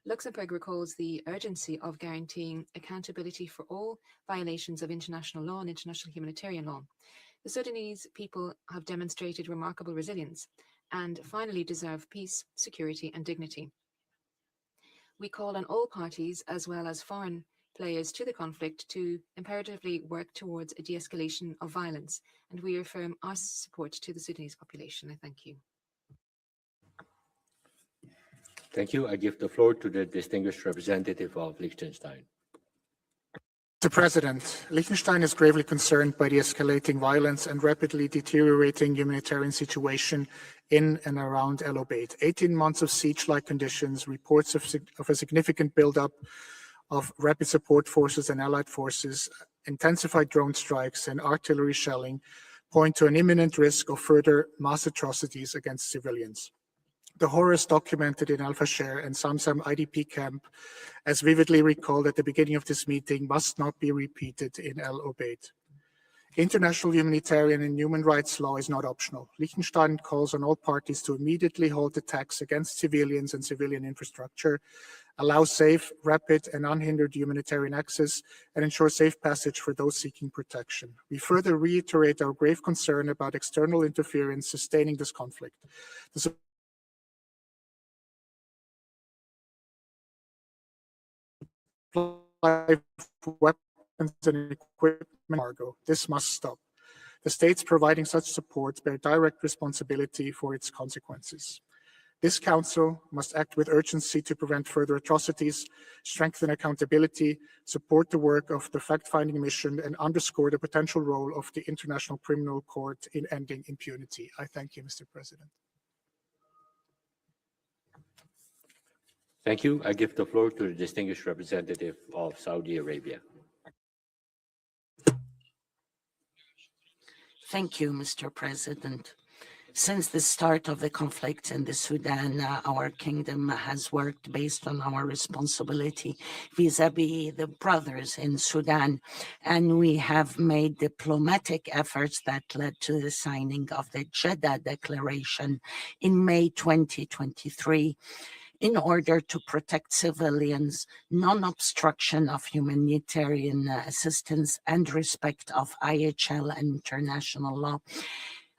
[SPEAKER 23] Luxembourg recalls the urgency of guaranteeing accountability for all violations of international law and international humanitarian law. The Sudanese people have demonstrated remarkable resilience and finally deserve peace, security, and dignity. We call on all parties, as well as foreign players to the conflict, to imperatively work towards a de-escalation of violence, and we affirm our support to the Sudanese population. I thank you.
[SPEAKER 1] Thank you. I give the floor to the distinguished representative of Liechtenstein.
[SPEAKER 6] Mr. President, Liechtenstein is gravely concerned by the escalating violence and rapidly deteriorating humanitarian situation in and around El-Obeid. 18 months of siege-like conditions, reports of a significant buildup of rapid support forces and allied forces, intensified drone strikes, and artillery shelling point to an imminent risk of further mass atrocities against civilians. The horrors documented in Al-Fashir and Samsam IDP camp, as vividly recalled at the beginning of this meeting, must not be repeated in El-Obeid. International humanitarian and human rights law is not optional. Liechtenstein calls on all parties to immediately halt attacks against civilians and civilian infrastructure, allow safe, rapid, and unhindered humanitarian access, and ensure safe passage for those seeking protection. We further reiterate our grave concern about external interference sustaining this conflict. The supply of weapons and equipment embargo. This must stop. The states providing such support bear direct responsibility for its consequences. This Council must act with urgency to prevent further atrocities, strengthen accountability, support the work of the fact-finding mission, and underscore the potential role of the International Criminal Court in ending impunity. I thank you, Mr. President.
[SPEAKER 1] Thank you. I give the floor to the distinguished representative of Saudi Arabia.
[SPEAKER 3] Thank you, Mr. President. Since the start of the conflict in the Sudan, our kingdom has worked based on our responsibility vis-à-vis the brothers in Sudan, and we have made diplomatic efforts that led to the signing of the Jeddah Declaration in May 2023 in order to protect civilians, non-obstruction of humanitarian assistance, and respect of IHL and international law.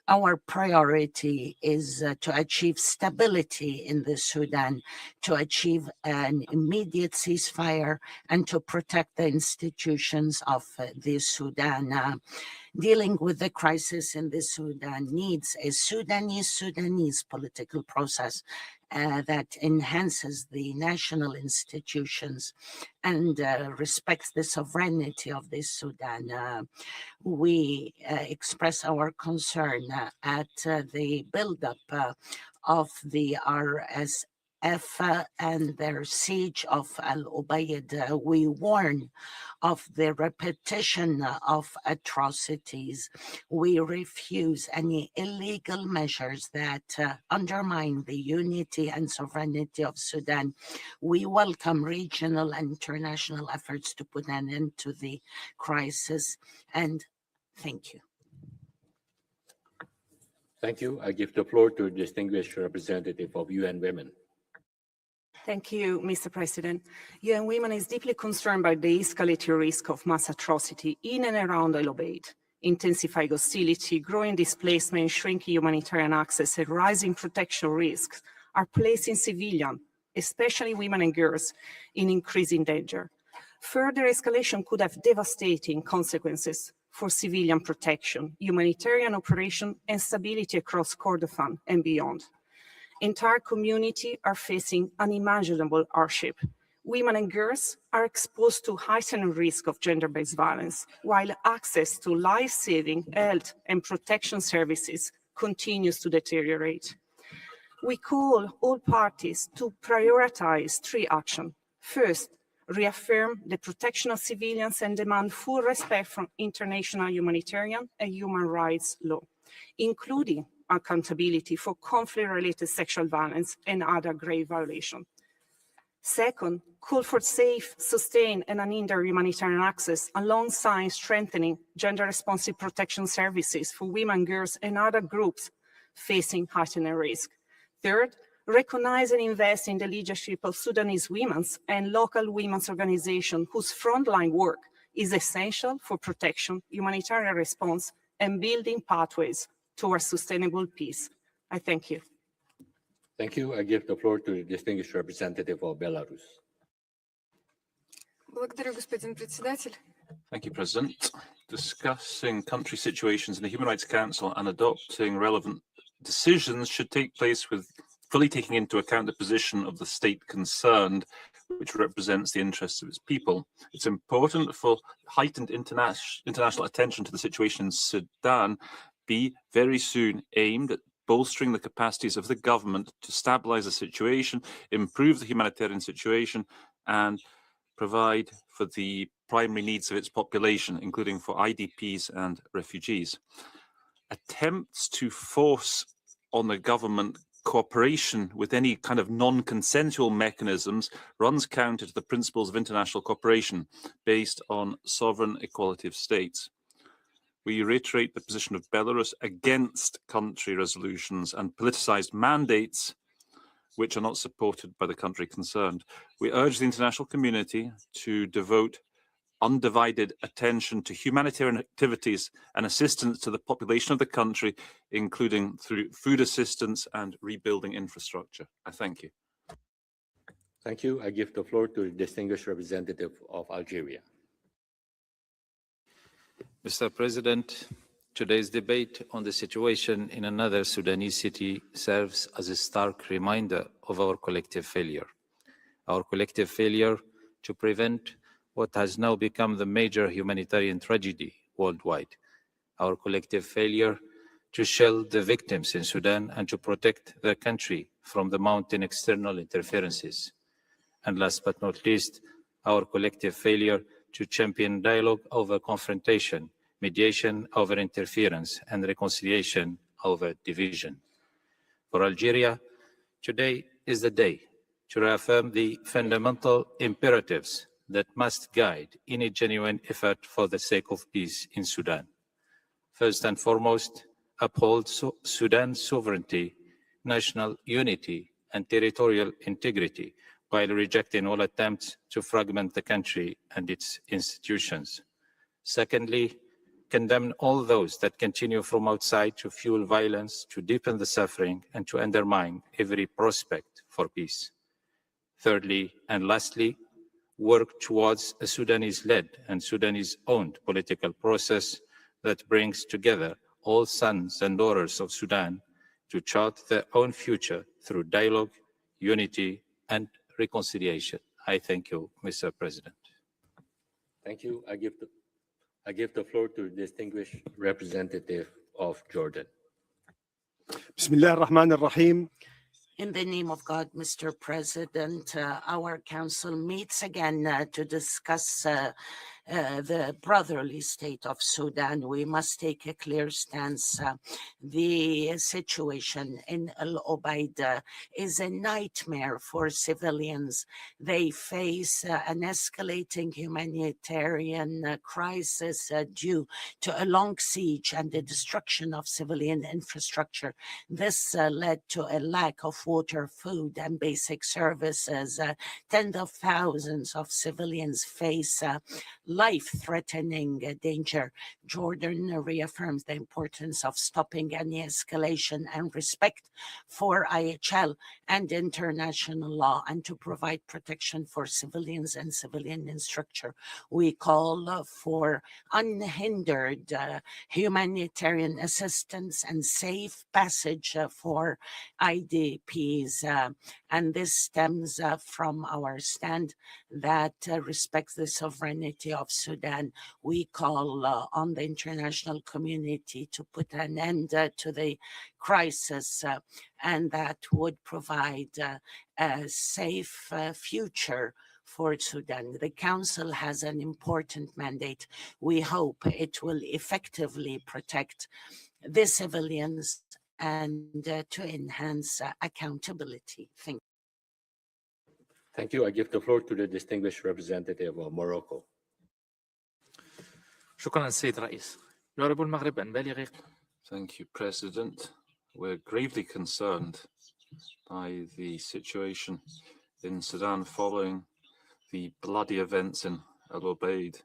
[SPEAKER 3] Our priority is to achieve stability in the Sudan, to achieve an immediate ceasefire, and to protect the institutions of the Sudan. Dealing with the crisis in the Sudan needs a Sudanese political process that enhances the national institutions and respects the sovereignty of the Sudan. We express our concern at the buildup of the RSF and their siege of Al-Obeid. We warn of the repetition of atrocities. We refuse any illegal measures that undermine the unity and sovereignty of Sudan. We welcome regional and international efforts to put an end to the crisis, and thank you.
[SPEAKER 1] Thank you. I give the floor to the distinguished representative of UN Women.
[SPEAKER 13] Thank you, Mr. President. UN Women is deeply concerned by the escalating risk of mass atrocity in and around Al-Obeid. Intensifying hostility, growing displacement, shrinking humanitarian access, and rising protection risks are placing civilians, especially women and girls, in increasing danger. Further escalation could have devastating consequences for civilian protection, humanitarian operation, and stability across Kordofan and beyond. Entire communities are facing unimaginable hardship. Women and girls are exposed to heightened risk of gender-based violence, while access to life-saving health and protection services continues to deteriorate. We call all parties to prioritize three actions. First, reaffirm the protection of civilians and demand full respect for international humanitarian and human rights law, including accountability for conflict-related sexual violence and other grave violations. Second, call for safe, sustained, and unhindered humanitarian access alongside strengthening gender-responsive protection services for women, girls, and other groups facing heightened risk. Third, recognize and invest in the leadership of Sudanese women's and local women's organizations whose frontline work is essential for protection, humanitarian response, and building pathways towards sustainable peace. I thank you.
[SPEAKER 1] Thank you. I give the floor to the distinguished representative of Belarus.
[SPEAKER 15] Thank you, President. Discussing country situations in the Human Rights Council and adopting relevant decisions should take place with fully taking into account the position of the state concerned, which represents the interests of its people. It's important for heightened international attention to the situation in Sudan be very soon aimed at bolstering the capacities of the government to stabilize the situation, improve the humanitarian situation, and provide for the primary needs of its population, including for IDPs and refugees. Attempts to force on the government cooperation with any kind of non-consensual mechanisms runs counter to the principles of international cooperation based on sovereign equality of states. We reiterate the position of Belarus against country resolutions and politicized mandates which are not supported by the country concerned. We urge the international community to devote undivided attention to humanitarian activities and assistance to the population of the country, including through food assistance and rebuilding infrastructure. I thank you.
[SPEAKER 1] Thank you. I give the floor to the distinguished representative of Algeria.
[SPEAKER 11] Mr. President, today's debate on the situation in another Sudanese city serves as a stark reminder of our collective failure. Our collective failure to prevent what has now become the major humanitarian tragedy worldwide. Our collective failure to shield the victims in Sudan and to protect their country from the mounting external interferences. And last but not least, our collective failure to champion dialogue over confrontation, mediation over interference, and reconciliation over division. For Algeria, today is the day to reaffirm the fundamental imperatives that must guide any genuine effort for the sake of peace in Sudan. First and foremost, uphold Sudan's sovereignty, national unity, and territorial integrity, while rejecting all attempts to fragment the country and its institutions. Secondly, condemn all those that continue from outside to fuel violence, to deepen the suffering, and to undermine every prospect for peace. Thirdly, and lastly, work towards a Sudanese-led and Sudanese-owned political process that brings together all sons and daughters of Sudan to chart their own future through dialogue, unity, and reconciliation. I thank you, Mr. President.
[SPEAKER 1] Thank you. I give the floor to the distinguished representative of Jordan.
[SPEAKER 17] Bismillah ar-Rahman ar-Rahim.
[SPEAKER 3] In the name of God, Mr. President, our council meets again to discuss the brotherly state of Sudan. We must take a clear stance. The situation in Al-Obeid is a nightmare for civilians. They face an escalating humanitarian crisis due to a long siege and the destruction of civilian infrastructure. This led to a lack of water, food, and basic services. Tens of thousands of civilians face life-threatening danger. Jordan reaffirms the importance of stopping any escalation and respect for IHL and international law, and to provide protection for civilians and civilian infrastructure. We call for unhindered humanitarian assistance and safe passage for IDPs. And this stems from our stand that respects the sovereignty of Sudan. We call on the international community to put an end to the crisis, and that would provide a safe future for Sudan. The Council has an important mandate. We hope it will effectively protect the civilians and to enhance accountability. Thank you.
[SPEAKER 1] Thank you. I give the floor to the distinguished representative of Morocco.
[SPEAKER 18] شكرا السيد الرئيس. يجب المغرب أن بالغ.
[SPEAKER 15] Thank you, President. We're gravely concerned by the situation in Sudan following the bloody events in Al-Obeid.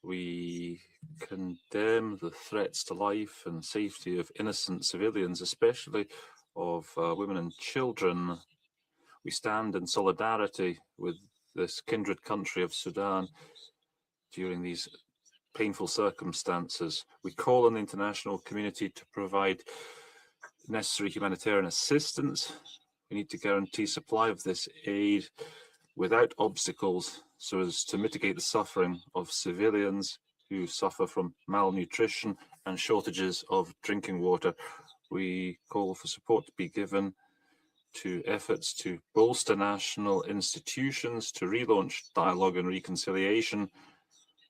[SPEAKER 15] We condemn the threats to life and safety of innocent civilians, especially of women and children. We stand in solidarity with this kindred country of Sudan during these painful circumstances. We call on the international community to provide necessary humanitarian assistance. We need to guarantee supply of this aid without obstacles so as to mitigate the suffering of civilians who suffer from malnutrition and shortages of drinking water. We call for support to be given to efforts to bolster national institutions, to relaunch dialogue and reconciliation.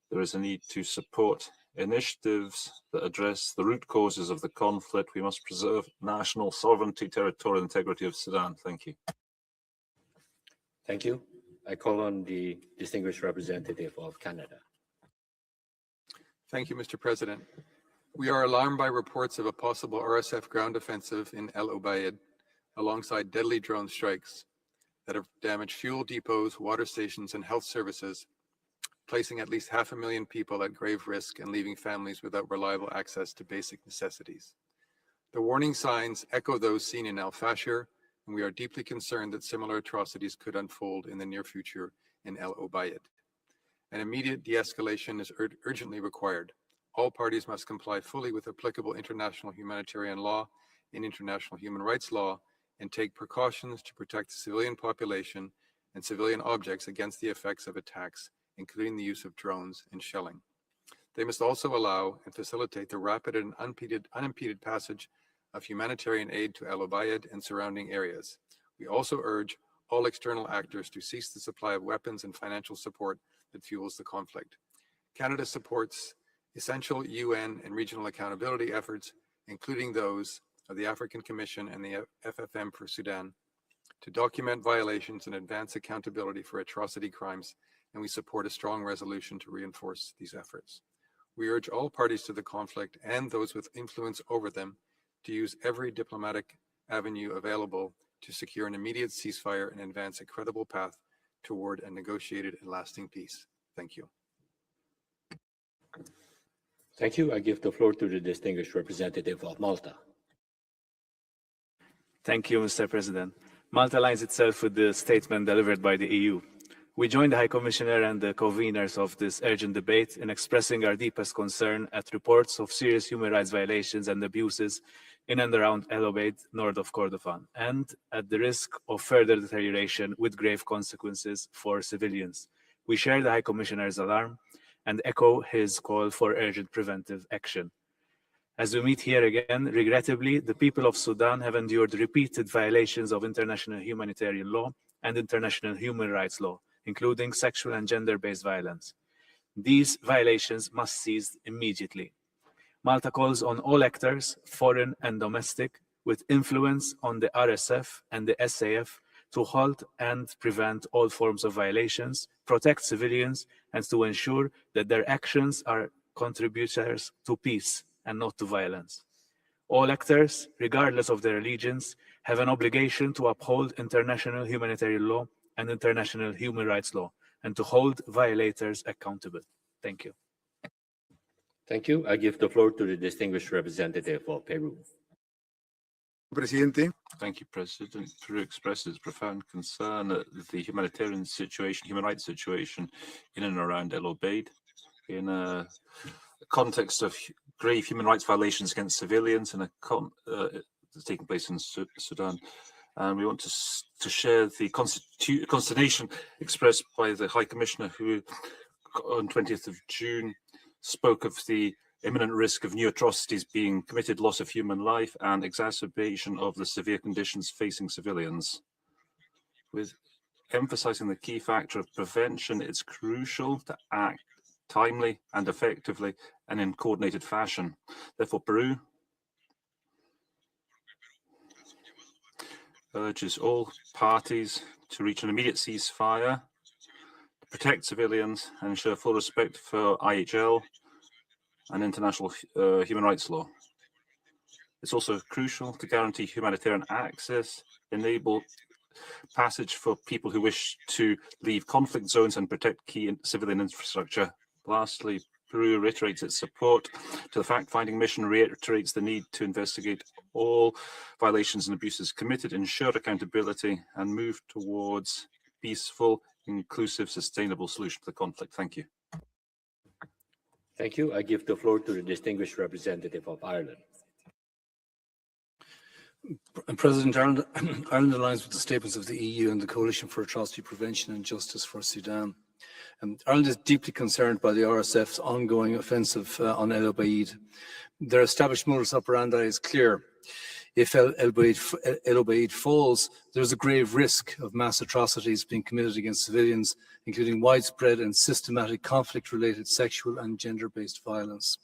[SPEAKER 15] There is a need to support initiatives that address the root causes of the conflict. We must preserve national sovereignty, territorial integrity of Sudan. Thank you.
[SPEAKER 1] Thank you. I call on the distinguished representative of Canada.
[SPEAKER 5] Thank you, Mr. President. We are alarmed by reports of a possible RSF ground offensive in Al-Obeid, alongside deadly drone strikes that have damaged fuel depots, water stations, and health services, placing at least 500,000 people at grave risk and leaving families without reliable access to basic necessities. The warning signs echo those seen in Al-Fashir, and we are deeply concerned that similar atrocities could unfold in the near future in Al-Obeid. An immediate de-escalation is urgently required. All parties must comply fully with applicable international humanitarian law and international human rights law, and take precautions to protect the civilian population and civilian objects against the effects of attacks, including the use of drones and shelling. They must also allow and facilitate the rapid and unimpeded passage of humanitarian aid to Al-Obeid and surrounding areas. We also urge all external actors to cease the supply of weapons and financial support that fuels the conflict. Canada supports essential UN and regional accountability efforts, including those of the African Commission and the FFM for Sudan, to document violations and advance accountability for atrocity crimes, and we support a strong resolution to reinforce these efforts. We urge all parties to the conflict and those with influence over them to use every diplomatic avenue available to secure an immediate ceasefire and advance a credible path toward a negotiated and lasting peace. Thank you.
[SPEAKER 1] Thank you. I give the floor to the distinguished representative of Malta.
[SPEAKER 19] Thank you, Mr. President. Malta aligns itself with the statement delivered by the EU. We join the High Commissioner and the conveners of this urgent debate in expressing our deepest concern at reports of serious human rights violations and abuses in and around Al-Obeid, north of Kordofan, and at the risk of further deterioration with grave consequences for civilians. We share the High Commissioner's alarm and echo his call for urgent preventive action. As we meet here again, regrettably, the people of Sudan have endured repeated violations of international humanitarian law and international human rights law, including sexual and gender-based violence. These violations must cease immediately. Malta calls on all actors, foreign and domestic, with influence on the RSF and the SAF to halt and prevent all forms of violations, protect civilians, and to ensure that their actions are contributors to peace and not to violence. All actors, regardless of their allegiance, have an obligation to uphold international humanitarian law and international human rights law, and to hold violators accountable. Thank you.
[SPEAKER 1] Thank you. I give the floor to the distinguished representative of Peru.
[SPEAKER 15] Presidente. Thank you, President. Peru expresses its profound concern at the humanitarian situation, human rights situation in and around El-Obeid, in a context of grave human rights violations against civilians and taking place in Sudan. And we want to share the consternation expressed by the High Commissioner, who on 20th of June spoke of the imminent risk of new atrocities being committed, loss of human life, and exacerbation of the severe conditions facing civilians. With emphasizing the key factor of prevention, it's crucial to act timely and effectively and in coordinated fashion. Therefore, Peru urges all parties to reach an immediate ceasefire, to protect civilians, and ensure full respect for IHL and international human rights law. It's also crucial to guarantee humanitarian access, enable passage for people who wish to leave conflict zones, and protect key civilian infrastructure. Lastly, Peru reiterates its support to the fact-finding mission, reiterates the need to investigate all violations and abuses committed, ensure accountability, and move towards peaceful, inclusive, sustainable solution to the conflict. Thank you.
[SPEAKER 1] Thank you. I give the floor to the distinguished representative of Ireland.
[SPEAKER 20] President, Ireland aligns with the statements of the EU and the Coalition for Atrocity Prevention and Justice for Sudan. Ireland is deeply concerned by the RSF's ongoing offensive on El-Obeid. Their established modus operandi is clear. If El-Obeid falls, there is a grave risk of mass atrocities being committed against civilians, including widespread and systematic conflict-related sexual and gender-based violence.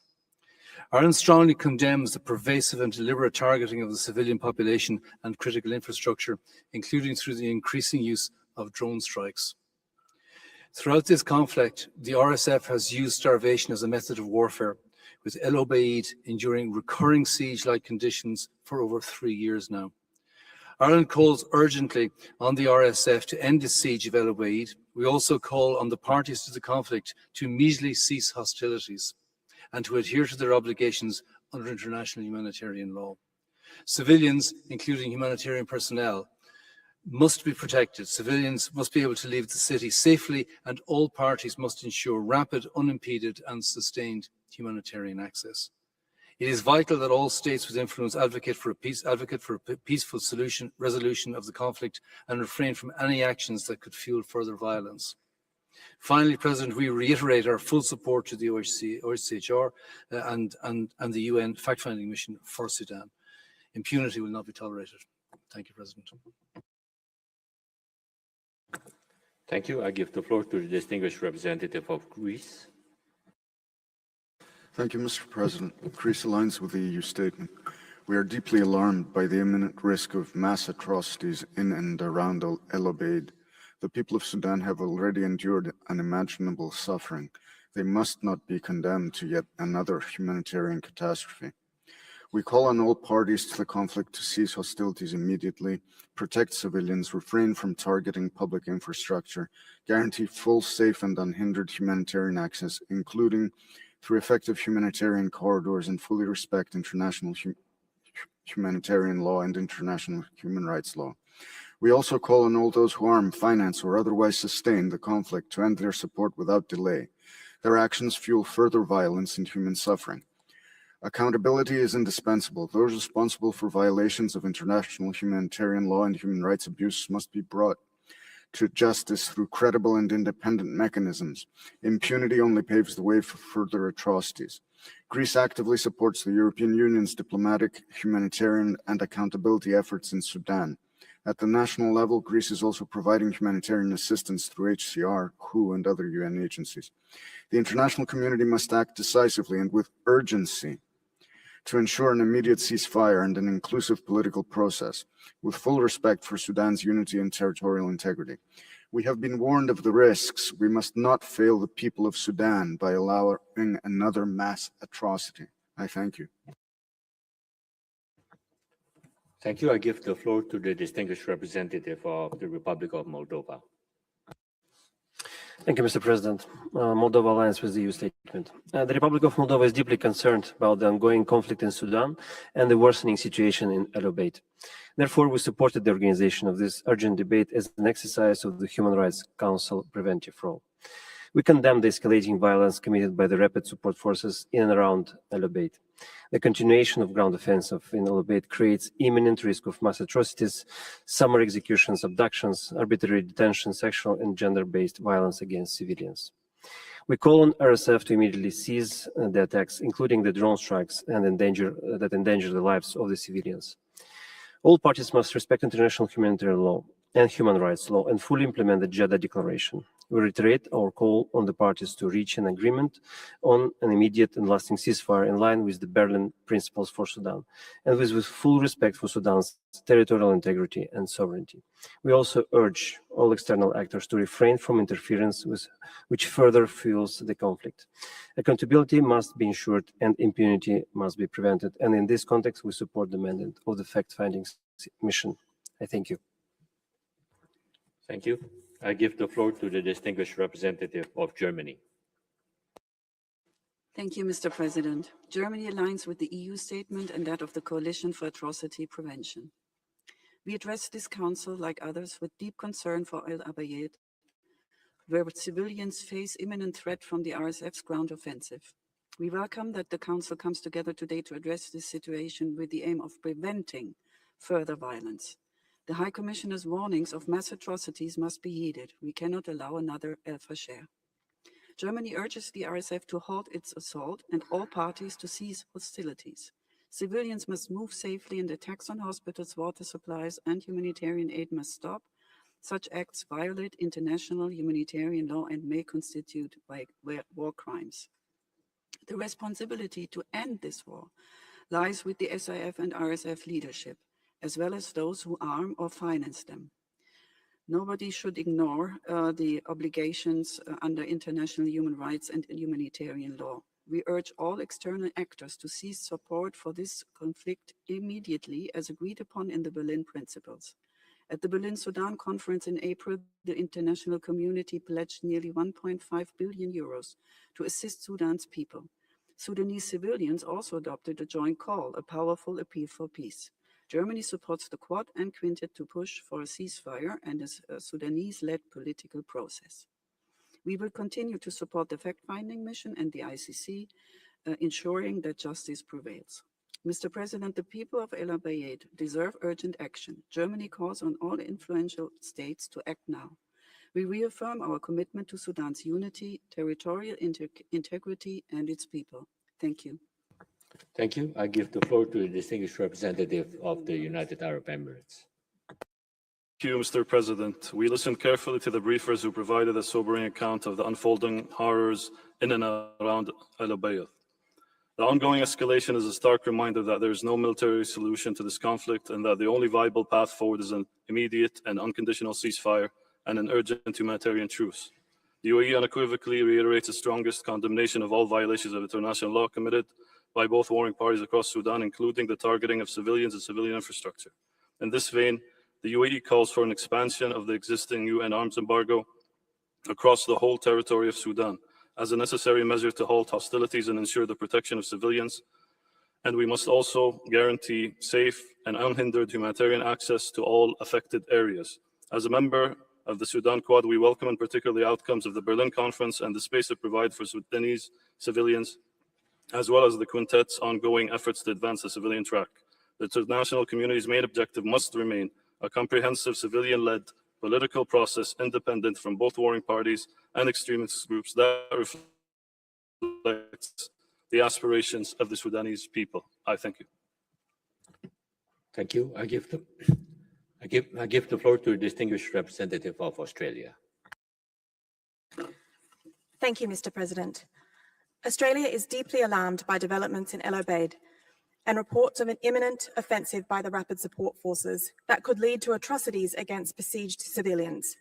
[SPEAKER 20] Ireland strongly condemns the pervasive and deliberate targeting of the civilian population and critical infrastructure, including through the increasing use of drone strikes. Throughout this conflict, the RSF has used starvation as a method of warfare, with El-Obeid enduring recurring siege-like conditions for over 3 years now. Ireland calls urgently on the RSF to end the siege of El-Obeid. We also call on the parties to the conflict to immediately cease hostilities and to adhere to their obligations under international humanitarian law. Civilians, including humanitarian personnel, must be protected. Civilians must be able to leave the city safely, and all parties must ensure rapid, unimpeded and sustained humanitarian access. It is vital that all states with influence advocate for a peaceful resolution of the conflict and refrain from any actions that could fuel further violence. Finally, President, we reiterate our full support to the OHCHR and the UN fact-finding mission for Sudan. Impunity will not be tolerated. Thank you, President.
[SPEAKER 1] Thank you. I give the floor to the distinguished representative of Greece.
[SPEAKER 4] Thank you, Mr. President. Greece aligns with the EU statement. We are deeply alarmed by the imminent risk of mass atrocities in and around El-Obeid. The people of Sudan have already endured unimaginable suffering. They must not be condemned to yet another humanitarian catastrophe. We call on all parties to the conflict to cease hostilities immediately, protect civilians, refrain from targeting public infrastructure, guarantee full, safe, and unhindered humanitarian access, including through effective humanitarian corridors, and fully respect international humanitarian law and international human rights law. We also call on all those who arm, finance, or otherwise sustain the conflict to end their support without delay. Their actions fuel further violence and human suffering. Accountability is indispensable. Those responsible for violations of international humanitarian law and human rights abuse must be brought to justice through credible and independent mechanisms. Impunity only paves the way for further atrocities. Greece actively supports the European Union's diplomatic, humanitarian, and accountability efforts in Sudan. At the national level, Greece is also providing humanitarian assistance through HCR, WHO, and other UN agencies. The international community must act decisively and with urgency to ensure an immediate ceasefire and an inclusive political process, with full respect for Sudan's unity and territorial integrity. We have been warned of the risks. We must not fail the people of Sudan by allowing another mass atrocity. I thank you.
[SPEAKER 1] Thank you. I give the floor to the distinguished representative of the Republic of Moldova.
[SPEAKER 7] Thank you, Mr. President. Moldova aligns with the EU statement. The Republic of Moldova is deeply concerned about the ongoing conflict in Sudan and the worsening situation in El-Obeid. Therefore, we supported the organization of this urgent debate as an exercise of the Human Rights Council preventive role. We condemn the escalating violence committed by the rapid support forces in and around El-Obeid. The continuation of ground offensive in El-Obeid creates imminent risk of mass atrocities, summary executions, abductions, arbitrary detention, sexual and gender-based violence against civilians. We call on RSF to immediately cease the attacks, including the drone strikes that endanger the lives of the civilians. All parties must respect international humanitarian law and human rights law and fully implement the Jeddah Declaration. We reiterate our call on the parties to reach an agreement on an immediate and lasting ceasefire in line with the Berlin Principles for Sudan and with full respect for Sudan's territorial integrity and sovereignty. We also urge all external actors to refrain from interference which further fuels the conflict. Accountability must be ensured and impunity must be prevented. And in this context, we support the mandate of the fact-finding mission. I thank you.
[SPEAKER 1] Thank you. I give the floor to the distinguished representative of Germany.
[SPEAKER 21] Thank you, Mr. President. Germany aligns with the EU statement and that of the Coalition for Atrocity Prevention. We address this council, like others, with deep concern for El-Obeid, where civilians face imminent threat from the RSF's ground offensive. We welcome that the council comes together today to address this situation with the aim of preventing further violence. The High Commissioner's warnings of mass atrocities must be heeded. We cannot allow another El Fasher. Germany urges the RSF to halt its assault and all parties to cease hostilities. Civilians must move safely and attacks on hospitals, water supplies, and humanitarian aid must stop. Such acts violate international humanitarian law and may constitute war crimes. The responsibility to end this war lies with the SIF and RSF leadership, as well as those who arm or finance them. Nobody should ignore the obligations under international human rights and humanitarian law. We urge all external actors to cease support for this conflict immediately, as agreed upon in the Berlin Principles. At the Berlin Sudan Conference in April, the international community pledged nearly 1.5 billion euros to assist Sudan's people. Sudanese civilians also adopted a joint call, a powerful appeal for peace. Germany supports the Quad and Quintet to push for a ceasefire and a Sudanese-led political process. We will continue to support the fact-finding mission and the ICC, ensuring that justice prevails. Mr. President, the people of El Obeid deserve urgent action. Germany calls on all influential states to act now. We reaffirm our commitment to Sudan's unity, territorial integrity, and its people. Thank you.
[SPEAKER 1] Thank you. I give the floor to the distinguished representative of the United Arab Emirates.
[SPEAKER 8] Thank you, Mr. President. We listened carefully to the briefers who provided a sobering account of the unfolding horrors in and around El Obeid. The ongoing escalation is a stark reminder that there is no military solution to this conflict and that the only viable path forward is an immediate and unconditional ceasefire and an urgent humanitarian truce. The UAE unequivocally reiterates the strongest condemnation of all violations of international law committed by both warring parties across Sudan, including the targeting of civilians and civilian infrastructure. In this vein, the UAE calls for an expansion of the existing UN arms embargo across the whole territory of Sudan as a necessary measure to halt hostilities and ensure the protection of civilians. And we must also guarantee safe and unhindered humanitarian access to all affected areas. As a member of the Sudan Quad, we welcome in particular the outcomes of the Berlin Conference and the space it provides for Sudanese civilians, as well as the Quintet's ongoing efforts to advance the civilian track. The international community's main objective must remain a comprehensive civilian-led political process independent from both warring parties and extremist groups that reflects the aspirations of the Sudanese people. I thank you.
[SPEAKER 1] Thank you. I give the floor to the distinguished representative of Australia.
[SPEAKER 9] Thank you, Mr. President. Australia is deeply alarmed by developments in El Obeid and reports of an imminent offensive by the Rapid Support Forces that could lead to atrocities against besieged civilians.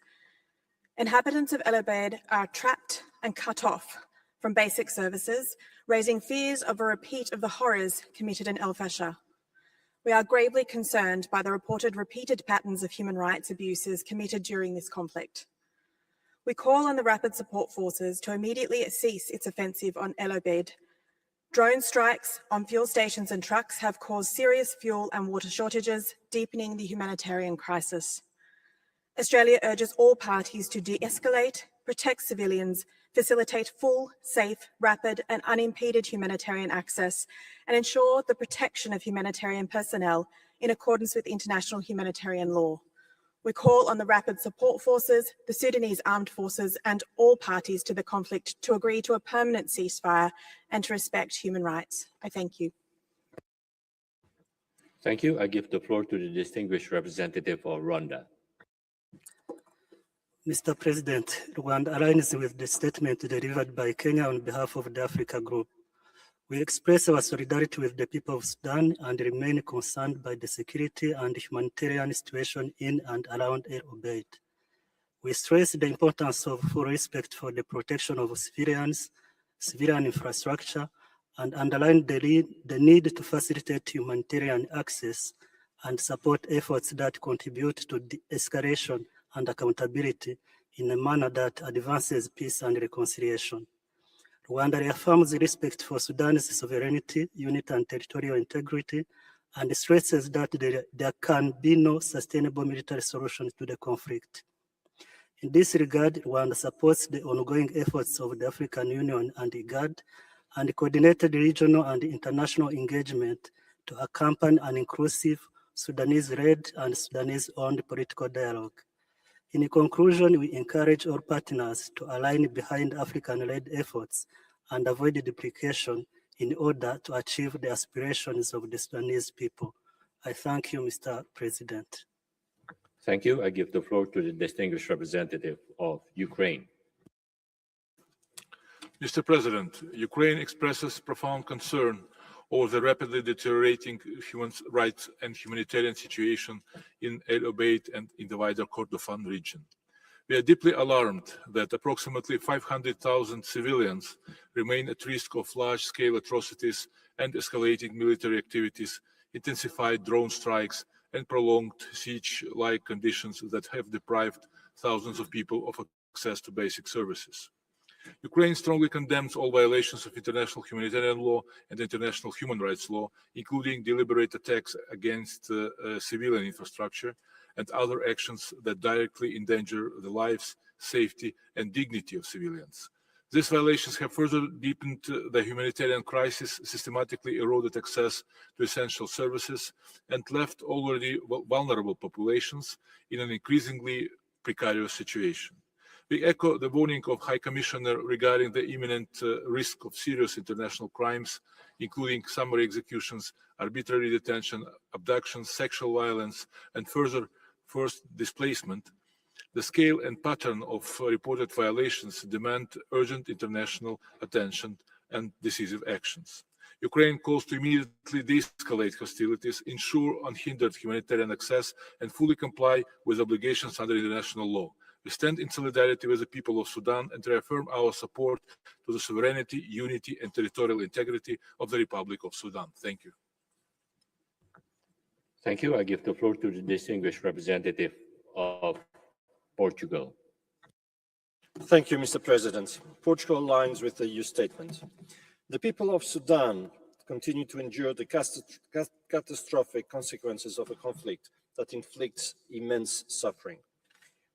[SPEAKER 9] Inhabitants of El Obeid are trapped and cut off from basic services, raising fears of a repeat of the horrors committed in El Fasher. We are gravely concerned by the reported repeated patterns of human rights abuses committed during this conflict. We call on the Rapid Support Forces to immediately cease its offensive on El Obeid. Drone strikes on fuel stations and trucks have caused serious fuel and water shortages, deepening the humanitarian crisis. Australia urges all parties to de-escalate, protect civilians, facilitate full, safe, rapid and unimpeded humanitarian access, and ensure the protection of humanitarian personnel in accordance with international humanitarian law. We call on the Rapid Support Forces, the Sudanese Armed Forces and all parties to the conflict to agree to a permanent ceasefire and to respect human rights. I thank you.
[SPEAKER 1] Thank you. I give the floor to the distinguished representative of Rwanda.
[SPEAKER 22] Mr. President, Rwanda aligns with the statement delivered by Kenya on behalf of the Africa Group. We express our solidarity with the people of Sudan and remain concerned by the security and humanitarian situation in and around El Obeid. We stress the importance of full respect for the protection of civilians, civilian infrastructure, and underline the need to facilitate humanitarian access and support efforts that contribute to de-escalation and accountability in a manner that advances peace and reconciliation. Rwanda reaffirms respect for Sudan's sovereignty, unity, and territorial integrity, and stresses that there can be no sustainable military solution to the conflict. In this regard, Rwanda supports the ongoing efforts of the African Union and IGAD and coordinated regional and international engagement to accompany an inclusive Sudanese-led and Sudanese-owned political dialogue. In conclusion, we encourage all partners to align behind African-led efforts and avoid duplication in order to achieve the aspirations of the Sudanese people. I thank you, Mr. President.
[SPEAKER 1] Thank you. I give the floor to the distinguished representative of Ukraine.
[SPEAKER 24] Mr. President, Ukraine expresses profound concern
[SPEAKER 10] over the rapidly deteriorating human rights and humanitarian situation in Al-Obeid and in the wider Kordofan region. We are deeply alarmed that approximately 500,000 civilians remain at risk of large-scale atrocities and escalating military activities, intensified drone strikes, and prolonged siege-like conditions that have deprived thousands of people of access to basic services. Ukraine strongly condemns all violations of international humanitarian law and international human rights law, including deliberate attacks against civilian infrastructure and other actions that directly endanger the lives, safety, and dignity of civilians. These violations have further deepened the humanitarian crisis, systematically eroded access to essential services, and left already vulnerable populations in an increasingly precarious situation. We echo the warning of High Commissioner regarding the imminent risk of serious international crimes, including summary executions, arbitrary detention, abductions, sexual violence, and further forced displacement. The scale and pattern of reported violations demand urgent international attention and decisive actions. Ukraine calls to immediately de-escalate hostilities, ensure unhindered humanitarian access, and fully comply with obligations under international law. We stand in solidarity with the people of Sudan and reaffirm our support to the sovereignty, unity, and territorial integrity of the Republic of Sudan. Thank you.
[SPEAKER 1] Thank you. I give the floor to the distinguished representative of Portugal.
[SPEAKER 12] Thank you, Mr. President. Portugal aligns with the EU statement. The people of Sudan continue to endure the catastrophic consequences of a conflict that inflicts immense suffering.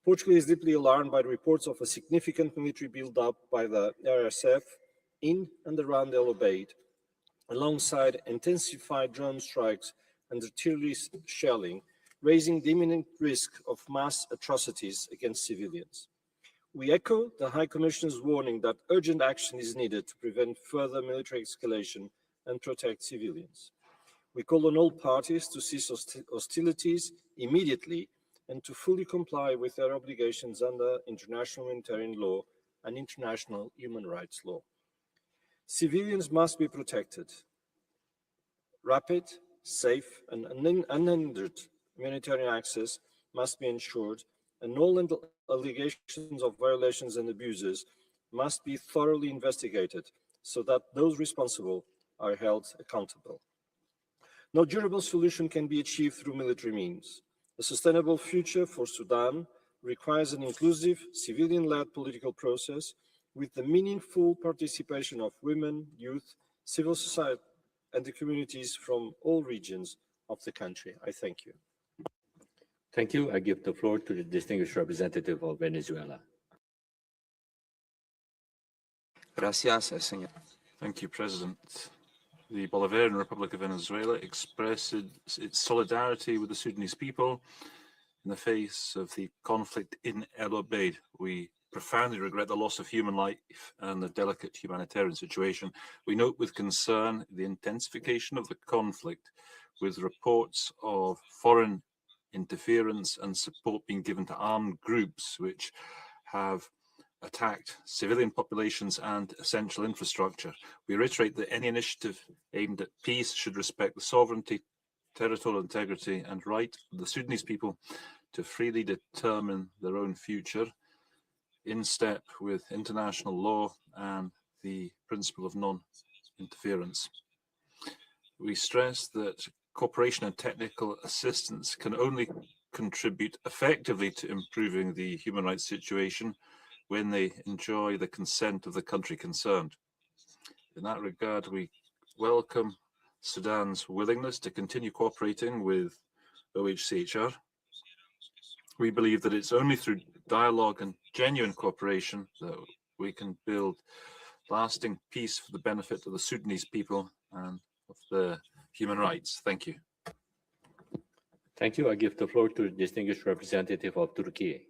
[SPEAKER 12] Portugal is deeply alarmed by the reports of a significant military build-up by the RSF in and around Al-Obeid, alongside intensified drone strikes and artillery shelling, raising the imminent risk of mass atrocities against civilians. We echo the High Commissioner's warning that urgent action is needed to prevent further military escalation and protect civilians. We call on all parties to cease hostilities immediately and to fully comply with their obligations under international humanitarian law and international human rights law. Civilians must be protected. Rapid, safe, and unhindered humanitarian access must be ensured, and all allegations of violations and abuses must be thoroughly investigated so that those responsible are held accountable. No durable solution can be achieved through military means. A sustainable future for Sudan requires an inclusive, civilian-led political process with the meaningful participation of women, youth, civil society, and the communities from all regions of the country. I thank you.
[SPEAKER 1] Thank you. I give the floor to the distinguished representative of Venezuela.
[SPEAKER 16] Gracias, señor.
[SPEAKER 15] Thank you, President. The Bolivarian Republic of Venezuela expresses its solidarity with the Sudanese people in the face of the conflict in Al-Obeid. We profoundly regret the loss of human life and the delicate humanitarian situation. We note with concern the intensification of the conflict, with reports of foreign interference and support being given to armed groups which have attacked civilian populations and essential infrastructure. We reiterate that any initiative aimed at peace should respect the sovereignty, territorial integrity, and right of the Sudanese people to freely determine their own future in step with international law and the principle of non-interference. We stress that cooperation and technical assistance can only contribute effectively to improving the human rights situation when they enjoy the consent of the country concerned. In that regard, we welcome Sudan's willingness to continue cooperating with OHCHR. We believe that it's only through dialogue and genuine cooperation that we can build lasting peace for the benefit of the Sudanese people and of their human rights. Thank you.
[SPEAKER 1] Thank you. I give the floor to the distinguished representative of Turkey.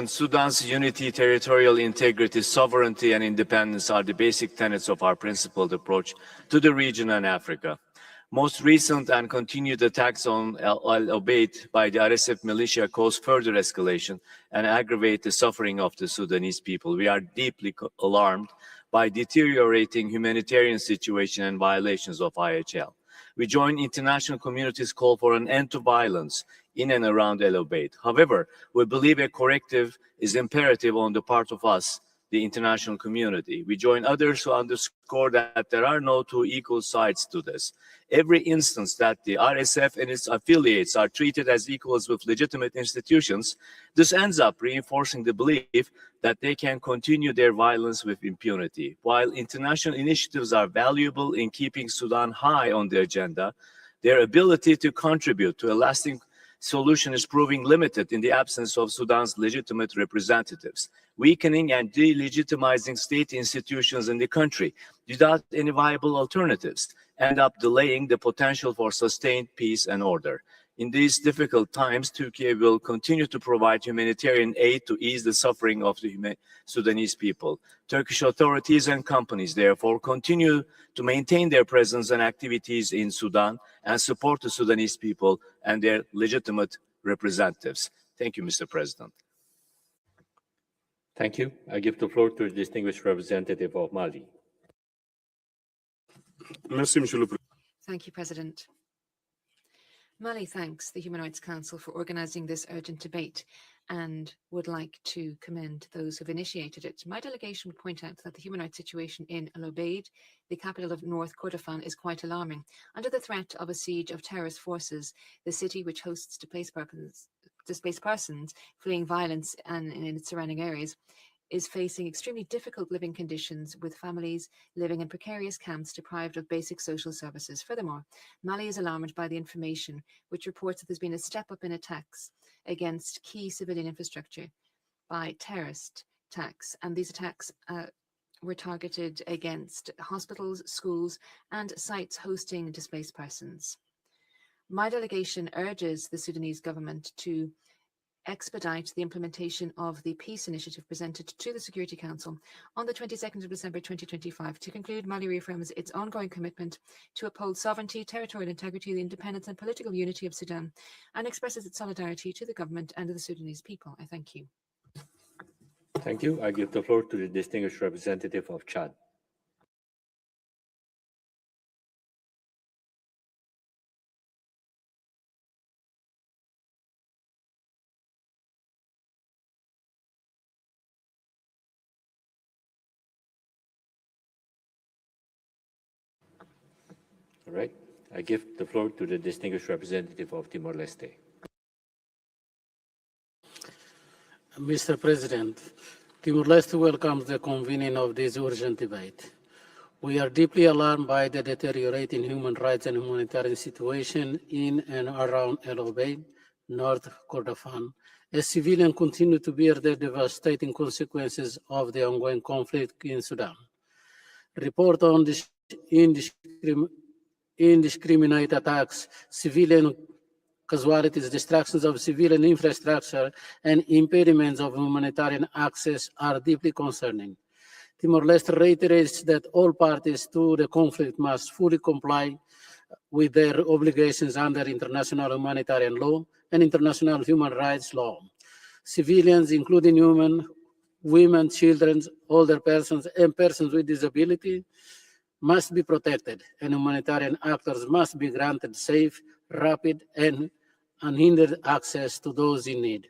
[SPEAKER 24] Sudan's unity, territorial integrity, sovereignty, and independence are the basic tenets of our principled approach to the region and Africa. Most recent and continued attacks on Al-Obeid by the RSF militia cause further escalation and aggravate the suffering of the Sudanese people. We are deeply alarmed by deteriorating humanitarian situation and violations of IHL. We join international community's call for an end to violence in and around El-Obeid. However, we believe a corrective is imperative on the part of us, the international community. We join others who underscore that there are no two equal sides to this. Every instance that the RSF and its affiliates are treated as equals with legitimate institutions, this ends up reinforcing the belief that they can continue their violence with impunity. While international initiatives are valuable in keeping Sudan high on the agenda, their ability to contribute to a lasting solution is proving limited in the absence of Sudan's legitimate representatives, weakening and delegitimizing state institutions in the country without any viable alternatives, end up delaying the potential for sustained peace and order. In these difficult times, Turkey will continue to provide humanitarian aid to ease the suffering of the Sudanese people. Turkish authorities and companies, therefore, continue to maintain their presence and activities in Sudan and support the Sudanese people and their legitimate representatives. Thank you, Mr. President.
[SPEAKER 1] Thank you. I give the floor to the distinguished representative of Mali.
[SPEAKER 2] Thank you, President. Mali thanks the Human Rights Council for organizing this urgent debate and would like to commend those who've initiated it. My delegation would point out that the human rights situation in Al-Obeid, the capital of North Kordofan, is quite alarming. Under the threat of a siege of terrorist forces, the city, which hosts displaced persons fleeing violence and in its surrounding areas, is facing extremely difficult living conditions, with families living in precarious camps deprived of basic social services. Furthermore, Mali is alarmed by the information which reports that there's been a step up in attacks against key civilian infrastructure by terrorist attacks, and these attacks were targeted against hospitals, schools, and sites hosting displaced persons. My delegation urges the Sudanese government to expedite the implementation of the peace initiative presented to the Security Council on the 22nd of December 2025. To conclude, Mali reaffirms its ongoing commitment to uphold sovereignty, territorial integrity, the independence and political unity of Sudan, and expresses its solidarity to the government and to the Sudanese people. I thank you.
[SPEAKER 1] Thank you. I give the floor to the distinguished representative of Chad. All right. I give the floor to the distinguished representative of Timor-Leste.
[SPEAKER 6] Mr. President, Timor-Leste welcomes the convening of this urgent debate. We are deeply alarmed by the deteriorating human rights and humanitarian situation in and around El-Obeid, North Kordofan, as civilians continue to bear the devastating consequences of the ongoing conflict in Sudan. Report on this indiscriminate attacks, civilian casualties, destructions of civilian infrastructure, and impediments of humanitarian access are deeply concerning. Timor-Leste reiterates that all parties to the conflict must fully comply with their obligations under international humanitarian law and international human rights law. Civilians, including women, children, older persons, and persons with disability, must be protected, and humanitarian actors must be granted safe, rapid, and unhindered access to those in need.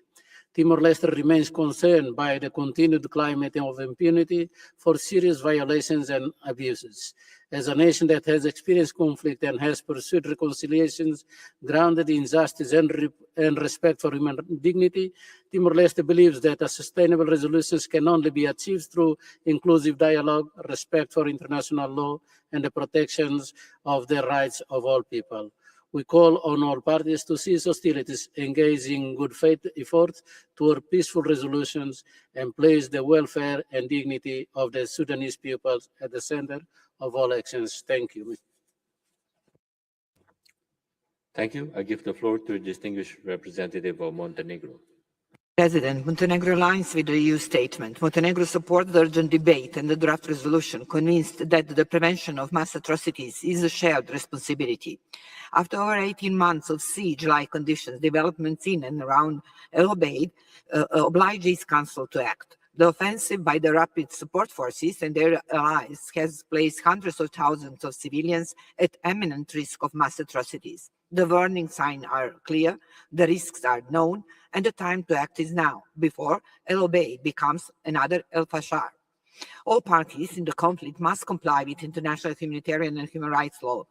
[SPEAKER 6] Timor-Leste remains concerned by the continued climate of impunity for serious violations and abuses. As a nation that has experienced conflict and has pursued reconciliations grounded in justice and respect for human dignity, Timor-Leste believes that a sustainable resolutions can only be achieved through inclusive dialogue, respect for international law, and the protections of the rights of all people. We call on all parties to cease hostilities, engage in good faith efforts toward peaceful resolutions, and place the welfare and dignity of the Sudanese people at the center of all actions. Thank you.
[SPEAKER 1] Thank you. I give the floor to the distinguished representative of Montenegro.
[SPEAKER 14] President, Montenegro aligns with the EU statement. Montenegro supports the urgent debate and the draft resolution, convinced that the prevention of mass atrocities is a shared responsibility. After over 18 months of siege-like conditions, developments in and around El-Obeid oblige its council to act. The offensive by the Rapid Support Forces and their allies has placed hundreds of thousands of civilians at imminent risk of mass atrocities. The warning signs are clear, the risks are known, and the time to act is now, before El-Obeid becomes another El-Fashar. All parties in the conflict must comply with international humanitarian and human rights law.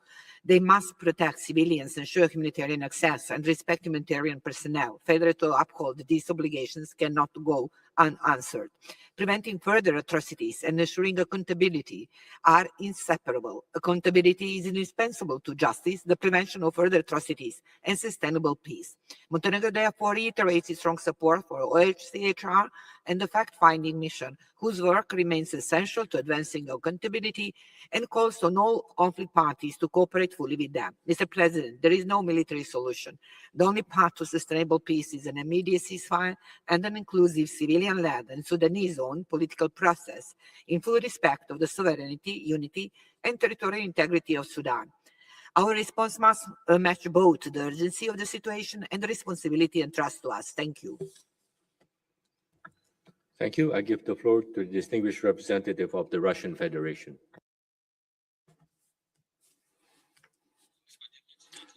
[SPEAKER 14] They must protect civilians, ensure humanitarian access, and respect humanitarian personnel. Failure to uphold these obligations cannot go unanswered. Preventing further atrocities and ensuring accountability are inseparable. Accountability is indispensable to justice, the prevention of further atrocities, and sustainable peace. Montenegro therefore reiterates its strong support for UNHRC and the fact-finding mission, whose work remains essential to advancing accountability, and calls on all conflict parties to cooperate fully with them. Mr. President, there is no military solution. The only path to sustainable peace is an immediate ceasefire and an inclusive civilian-led and Sudanese-owned political process in full respect of the sovereignty, unity, and territorial integrity of Sudan. Our response must match both the urgency of the situation and the responsibility entrusted to us. Thank you.
[SPEAKER 1] Thank you. I give the floor to the distinguished representative of the Russian Federation.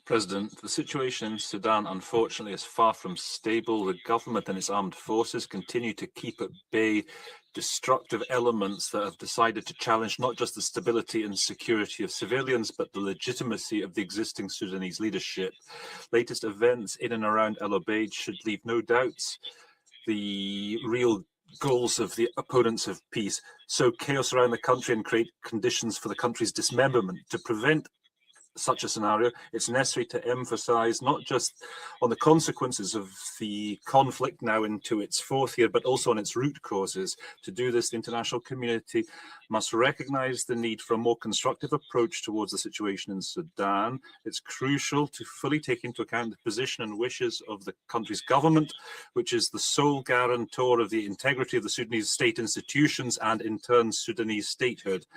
[SPEAKER 15] President, the situation in Sudan, unfortunately, is far from stable. The government and its armed forces continue to keep at bay destructive elements that have decided to challenge not just the stability and security of civilians, but the legitimacy of the existing Sudanese leadership. Latest events in and around El-Obeid should leave no doubts the real goals of the opponents of peace. Sow chaos around the country and create conditions for the country's dismemberment. To prevent such a scenario, it's necessary to emphasize not just on the consequences of the conflict now into its fourth year, but also on its root causes. To do this, the international community must recognize the need for a more constructive approach towards the situation in Sudan. It's crucial to fully take into account the position and wishes of the country's government, which is the sole guarantor of the integrity of the Sudanese state institutions and, in turn, Sudanese statehood.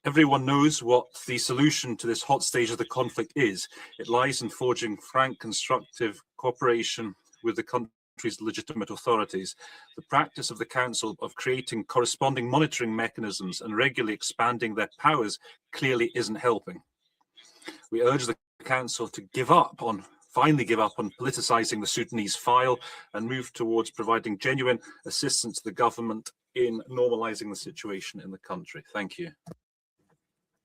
[SPEAKER 15] Everyone knows what the solution to this hot stage of the conflict is. It lies in forging frank, constructive cooperation with the country's legitimate authorities. The practice of the Council of creating corresponding monitoring mechanisms and regularly expanding their powers clearly isn't helping. We urge the Council to finally give up on politicizing the Sudanese file and move towards providing genuine assistance to the government in normalizing the situation in the country. Thank you.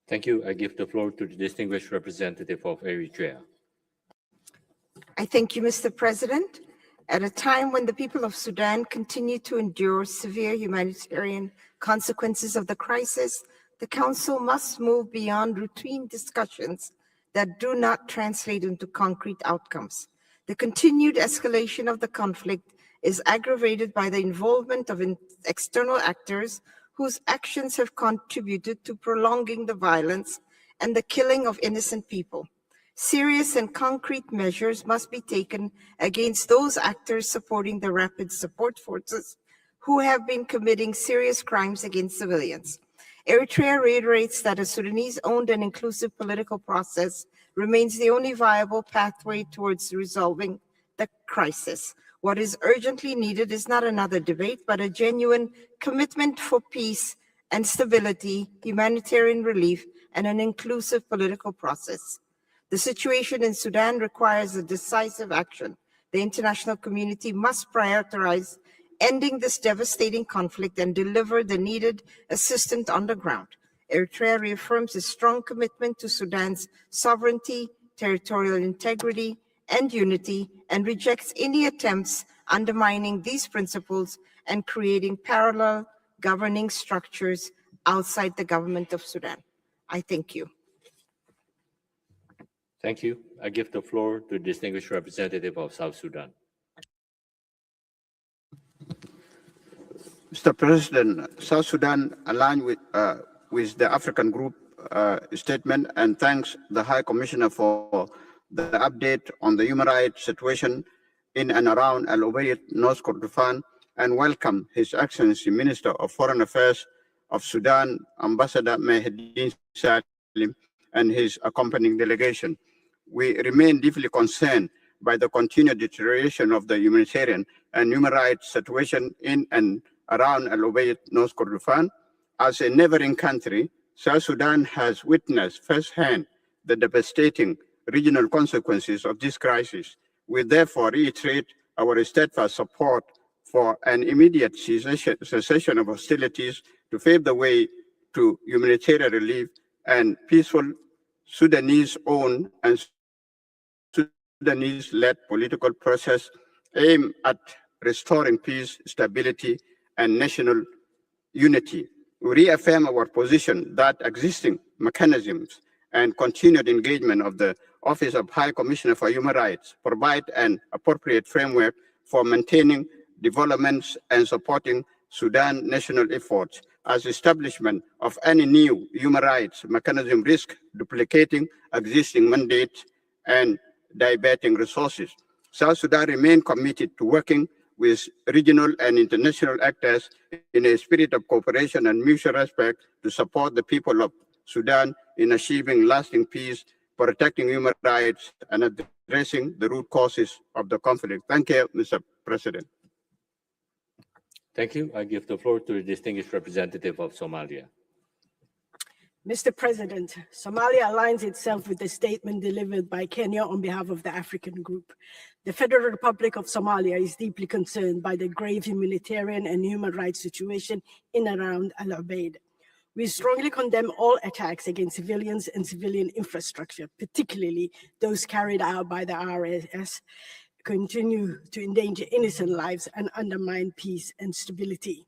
[SPEAKER 1] Thank you. I give the floor to the distinguished representative of Eritrea.
[SPEAKER 11] I thank you, Mr. President. At a time when the people of Sudan continue to endure severe humanitarian consequences of the crisis, the Council must move beyond routine discussions that do not translate into concrete outcomes. The continued escalation of the conflict is aggravated by the involvement of external actors whose actions have contributed to prolonging the violence and the killing of innocent people. Serious and concrete measures must be taken against those actors supporting the Rapid Support Forces who have been committing serious crimes against civilians. Eritrea reiterates that a Sudanese-owned and inclusive political process remains the only viable pathway towards resolving the crisis. What is urgently needed is not another debate, but a genuine commitment for peace and stability, humanitarian relief, and an inclusive political process. The situation in Sudan requires a decisive action. The international community must prioritize ending this devastating conflict and deliver the needed assistance on the ground. Eritrea reaffirms its strong commitment to Sudan's sovereignty, territorial integrity, and unity, and rejects any attempts undermining these principles and creating parallel governing structures outside the government of Sudan. I thank you.
[SPEAKER 1] Thank you. I give the floor to the distinguished representative of South Sudan.
[SPEAKER 13] Mr. President, South Sudan aligned with the African Group statement and thanks the High Commissioner for the update on the human rights situation in and around Al-Obeid, North Kordofan, and welcome His Excellency Minister of Foreign Affairs of Sudan, Ambassador Mehdi Salim, and his accompanying delegation. We remain deeply concerned by the continued deterioration of the humanitarian and human rights situation in and around Al-Obeid, North Kordofan. As a neighboring country, South Sudan has witnessed firsthand the devastating regional consequences of this crisis. We therefore reiterate our steadfast support for an immediate cessation of hostilities to pave the way to humanitarian relief and peaceful Sudanese-owned and Sudanese-led political process aimed at restoring peace, stability, and national unity. We reaffirm our position that existing mechanisms and continued engagement of the Office of High Commissioner for Human Rights provide an appropriate framework for maintaining developments and supporting Sudan's national efforts, as establishment of any new human rights mechanism risk duplicating existing mandates and diverting resources. South Sudan remains committed to working with regional and international actors in a spirit of cooperation and mutual respect to support the people of Sudan in achieving lasting peace, protecting human rights, and addressing the root causes of the conflict. Thank you, Mr. President.
[SPEAKER 1] Thank you. I give the floor to the distinguished representative of Somalia.
[SPEAKER 3] Mr. President, Somalia aligns itself with the statement delivered by Kenya on behalf of the African Group. The Federal Republic of Somalia is deeply concerned by the grave humanitarian and human rights situation in and around Al-Obeid. We strongly condemn all attacks against civilians and civilian infrastructure, particularly those carried out by the RSS, continue to endanger innocent lives and undermine peace and stability.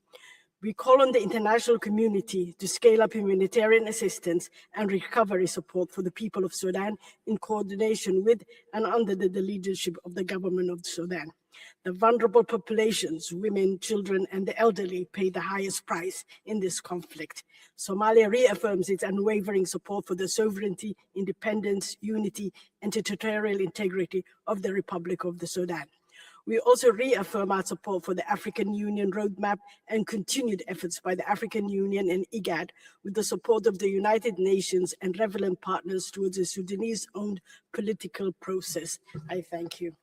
[SPEAKER 3] We call on the international community to scale up humanitarian assistance and recovery support for the people of Sudan in coordination with and under the leadership of the government of Sudan. The vulnerable populations, women, children, and the elderly pay the highest price in this conflict. Somalia reaffirms its unwavering support for the sovereignty, independence, unity, and territorial integrity of the Republic of the Sudan. We also reaffirm our support for the African Union roadmap and continued efforts by the African Union and IGAD with the support of the United Nations and relevant partners towards a Sudanese-owned political process. I thank you.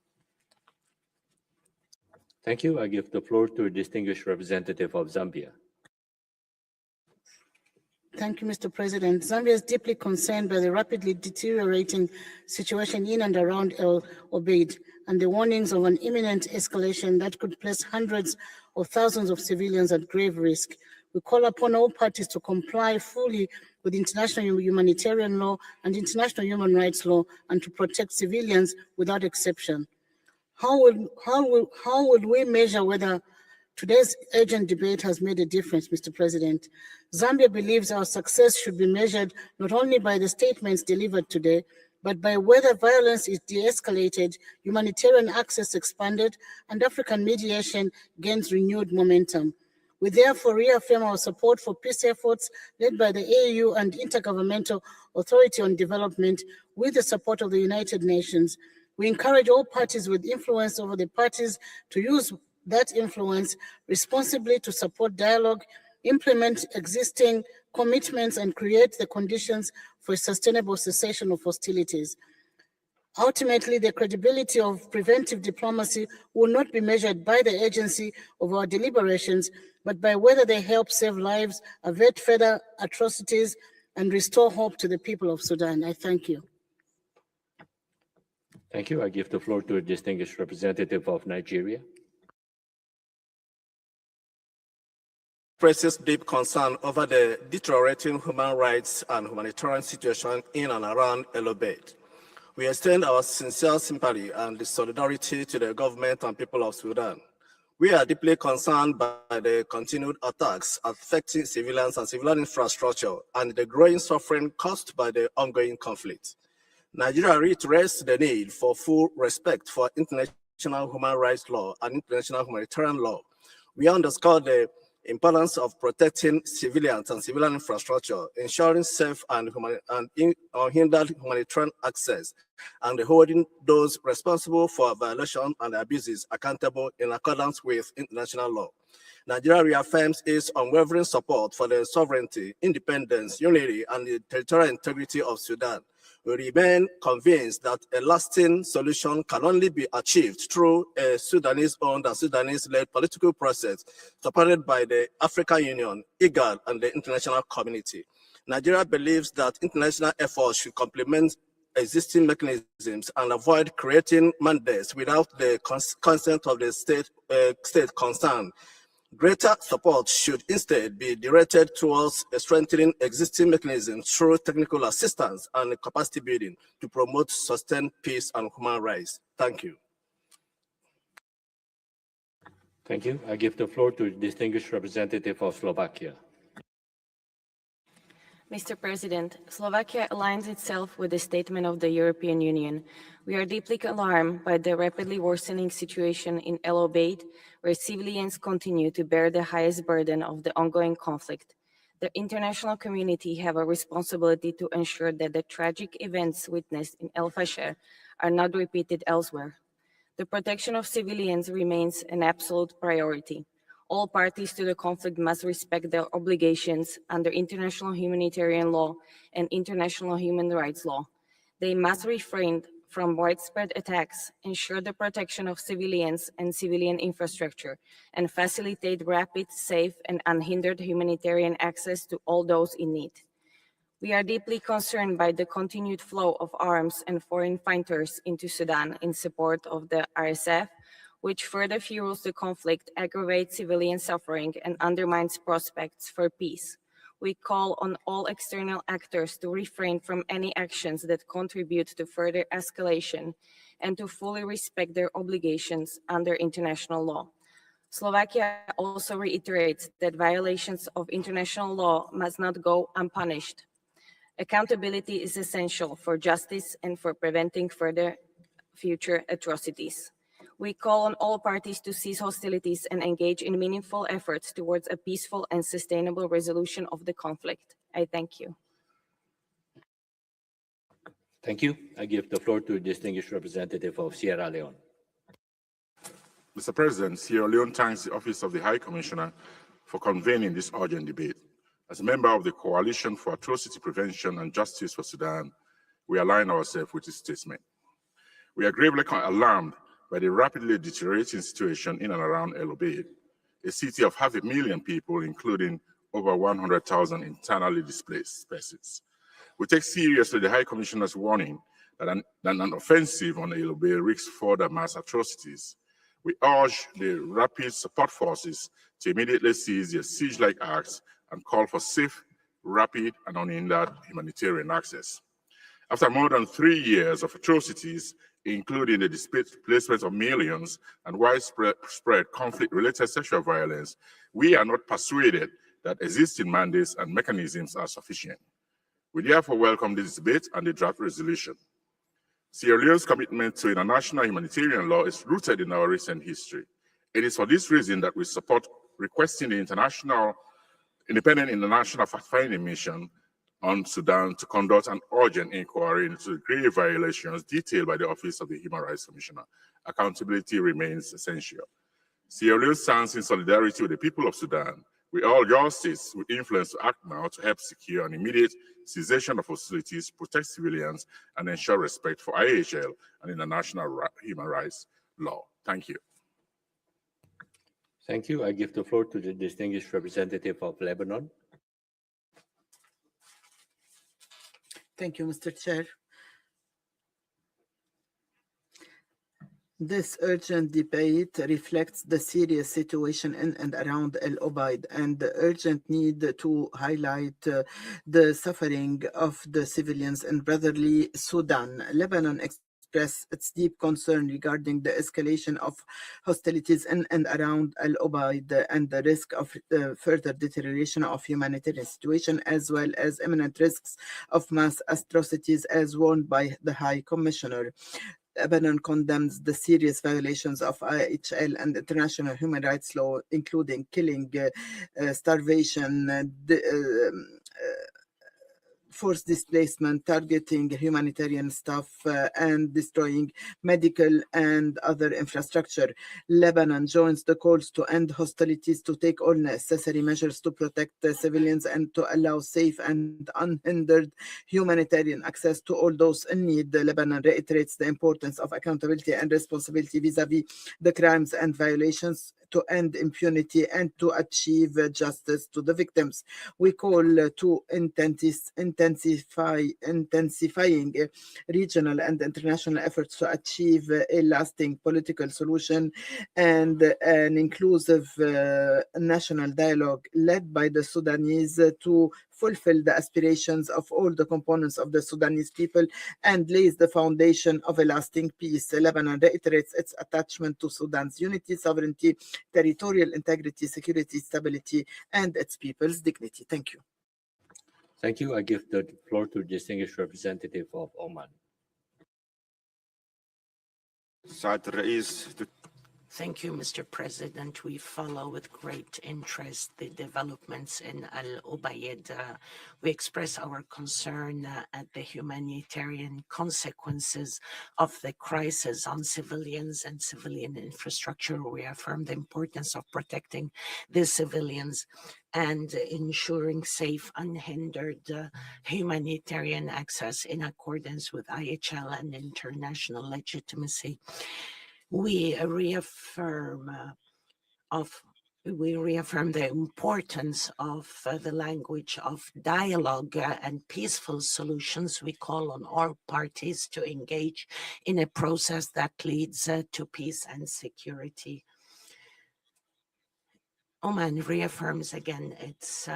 [SPEAKER 1] Thank you. I give the floor to a distinguished representative of Zambia.
[SPEAKER 17] Thank you, Mr. President. Zambia is deeply concerned by the rapidly deteriorating situation in and around Al-Obeid and the warnings of an imminent escalation that could place hundreds of thousands of civilians at grave risk. We call upon all parties to comply fully with international humanitarian law and international human rights law and to protect civilians without exception. How would we measure whether today's urgent debate has made a difference, Mr. President? Zambia believes our success should be measured not only by the statements delivered today, but by whether violence is de-escalated, humanitarian access expanded, and African mediation gains renewed momentum. We therefore reaffirm our support for peace efforts led by the AU and Intergovernmental Authority on Development with the support of the United Nations. We encourage all parties with influence over the parties to use that influence responsibly to support dialogue, implement existing commitments, and create the conditions for a sustainable cessation of hostilities. Ultimately, the credibility of preventive diplomacy will not be measured by the urgency of our deliberations, but by whether they help save lives, avert further atrocities, and restore hope to the people of Sudan. I thank you.
[SPEAKER 1] Thank you. I give the floor to a distinguished representative of Nigeria.
[SPEAKER 18] Expresses deep concern over the deteriorating human rights and humanitarian situation in and around Al-Obeid. We extend our sincere sympathy and solidarity to the government and people of Sudan. We are deeply concerned by the continued attacks affecting civilians and civilian infrastructure and the growing suffering caused by the ongoing conflict. Nigeria reiterates the need for full respect for international human rights law and international humanitarian law. We underscore the importance of protecting civilians and civilian infrastructure, ensuring safe and unhindered humanitarian access, and holding those responsible for violation and abuses accountable in accordance with international law. Nigeria reaffirms its unwavering support for the sovereignty, independence, unity, and the territorial integrity of Sudan. We remain convinced that a lasting solution can only be achieved through a Sudanese-owned and Sudanese-led political process supported by the African Union, IGAD, and the international community. Nigeria believes that international efforts should complement existing mechanisms and avoid creating mandates without the consent of the state concerned. Greater support should instead be directed towards strengthening existing mechanisms through technical assistance and capacity building to promote sustained peace and human rights. Thank you.
[SPEAKER 1] Thank you. I give the floor to the distinguished representative of Slovakia.
[SPEAKER 5] Mr. President, Slovakia aligns itself with the statement of the European Union. We are deeply alarmed by the rapidly worsening situation in Al-Obeid, where civilians continue to bear the highest burden of the ongoing conflict. The international community have a responsibility to ensure that the tragic events witnessed in El Fasher are not repeated elsewhere. The protection of civilians remains an absolute priority. All parties to the conflict must respect their obligations under international humanitarian law and international human rights law. They must refrain from widespread attacks, ensure the protection of civilians and civilian infrastructure, and facilitate rapid, safe, and unhindered humanitarian access to all those in need. We are deeply concerned by the continued flow of arms and foreign fighters into Sudan in support of the RSF, which further fuels the conflict, aggravates civilian suffering, and undermines prospects for peace. We call on all external actors to refrain from any actions that contribute to further escalation and to fully respect their obligations under international law. Slovakia also reiterates that violations of international law must not go unpunished. Accountability is essential for justice and for preventing further future atrocities. We call on all parties to cease hostilities and engage in meaningful efforts towards a peaceful and sustainable resolution of the conflict. I thank you.
[SPEAKER 1] Thank you. I give the floor to the distinguished representative of Sierra Leone.
[SPEAKER 19] Mr. President, Sierra Leone thanks the Office of the High Commissioner for convening this urgent debate. As a member of the Coalition for Atrocity Prevention and Justice for Sudan, we align ourselves with this statement. We are gravely alarmed by the rapidly deteriorating situation in and around El-Obeid, a city of 500,000 people, including over 100,000 internally displaced persons. We take seriously the High Commissioner's warning that an offensive on El-Obeid risks further mass atrocities. We urge the rapid support forces to immediately cease their siege-like acts and call for safe, rapid, and unhindered humanitarian access. After more than 3 years of atrocities, including the displacement of millions and widespread conflict-related sexual violence, we are not persuaded that existing mandates and mechanisms are sufficient. We therefore welcome this debate and the draft resolution. Sierra Leone's commitment to international humanitarian law is rooted in our recent history. It is for this reason that we support requesting the independent international fact-finding mission on Sudan to conduct an urgent inquiry into the grave violations detailed by the Office of the Human Rights Commissioner. Accountability remains essential. Sierra Leone stands in solidarity with the people of Sudan. We urge all states with influence to act now to help secure an immediate cessation of hostilities, protect civilians, and ensure respect for IHL and international human rights law. Thank you.
[SPEAKER 1] Thank you. I give the floor to the distinguished representative of Lebanon.
[SPEAKER 20] Thank you, Mr. Chair. This urgent debate reflects the serious situation in and around Al-Obeid and the urgent need to highlight the suffering of the civilians in brotherly Sudan. Lebanon expressed its deep concern regarding the escalation of hostilities in and around Al-Obeid and the risk of further deterioration of humanitarian situation, as well as imminent risks of mass atrocities, as warned by the High Commissioner. Lebanon condemns the serious violations of IHL and international human rights law, including killing, starvation, forced displacement, targeting humanitarian staff, and destroying medical and other infrastructure. Lebanon joins the calls to end hostilities, to take all necessary measures to protect civilians and to allow safe and unhindered humanitarian access to all those in need. Lebanon reiterates the importance of accountability and responsibility vis-à-vis the crimes and violations, to end impunity and to achieve justice to the victims. We call to intensifying regional and international efforts to achieve a lasting political solution and an inclusive national dialogue led by the Sudanese to fulfill the aspirations of all the components of the Sudanese people and lays the foundation of a lasting peace. Lebanon reiterates its attachment to Sudan's unity, sovereignty, territorial integrity, security, stability, and its people's dignity. Thank you.
[SPEAKER 1] Thank you. I give the floor to distinguished representative of Oman.
[SPEAKER 4] Thank you, Mr. President. We follow with great interest the developments in Al-Obeid. We express our concern at the humanitarian consequences of the crisis on civilians and civilian infrastructure. We affirm the importance of protecting the civilians and ensuring safe, unhindered humanitarian access in accordance with IHL and international legitimacy. We reaffirm the importance of the language of dialogue and peaceful solutions. We call on all parties to engage in a process that leads to peace and security. Oman reaffirms again its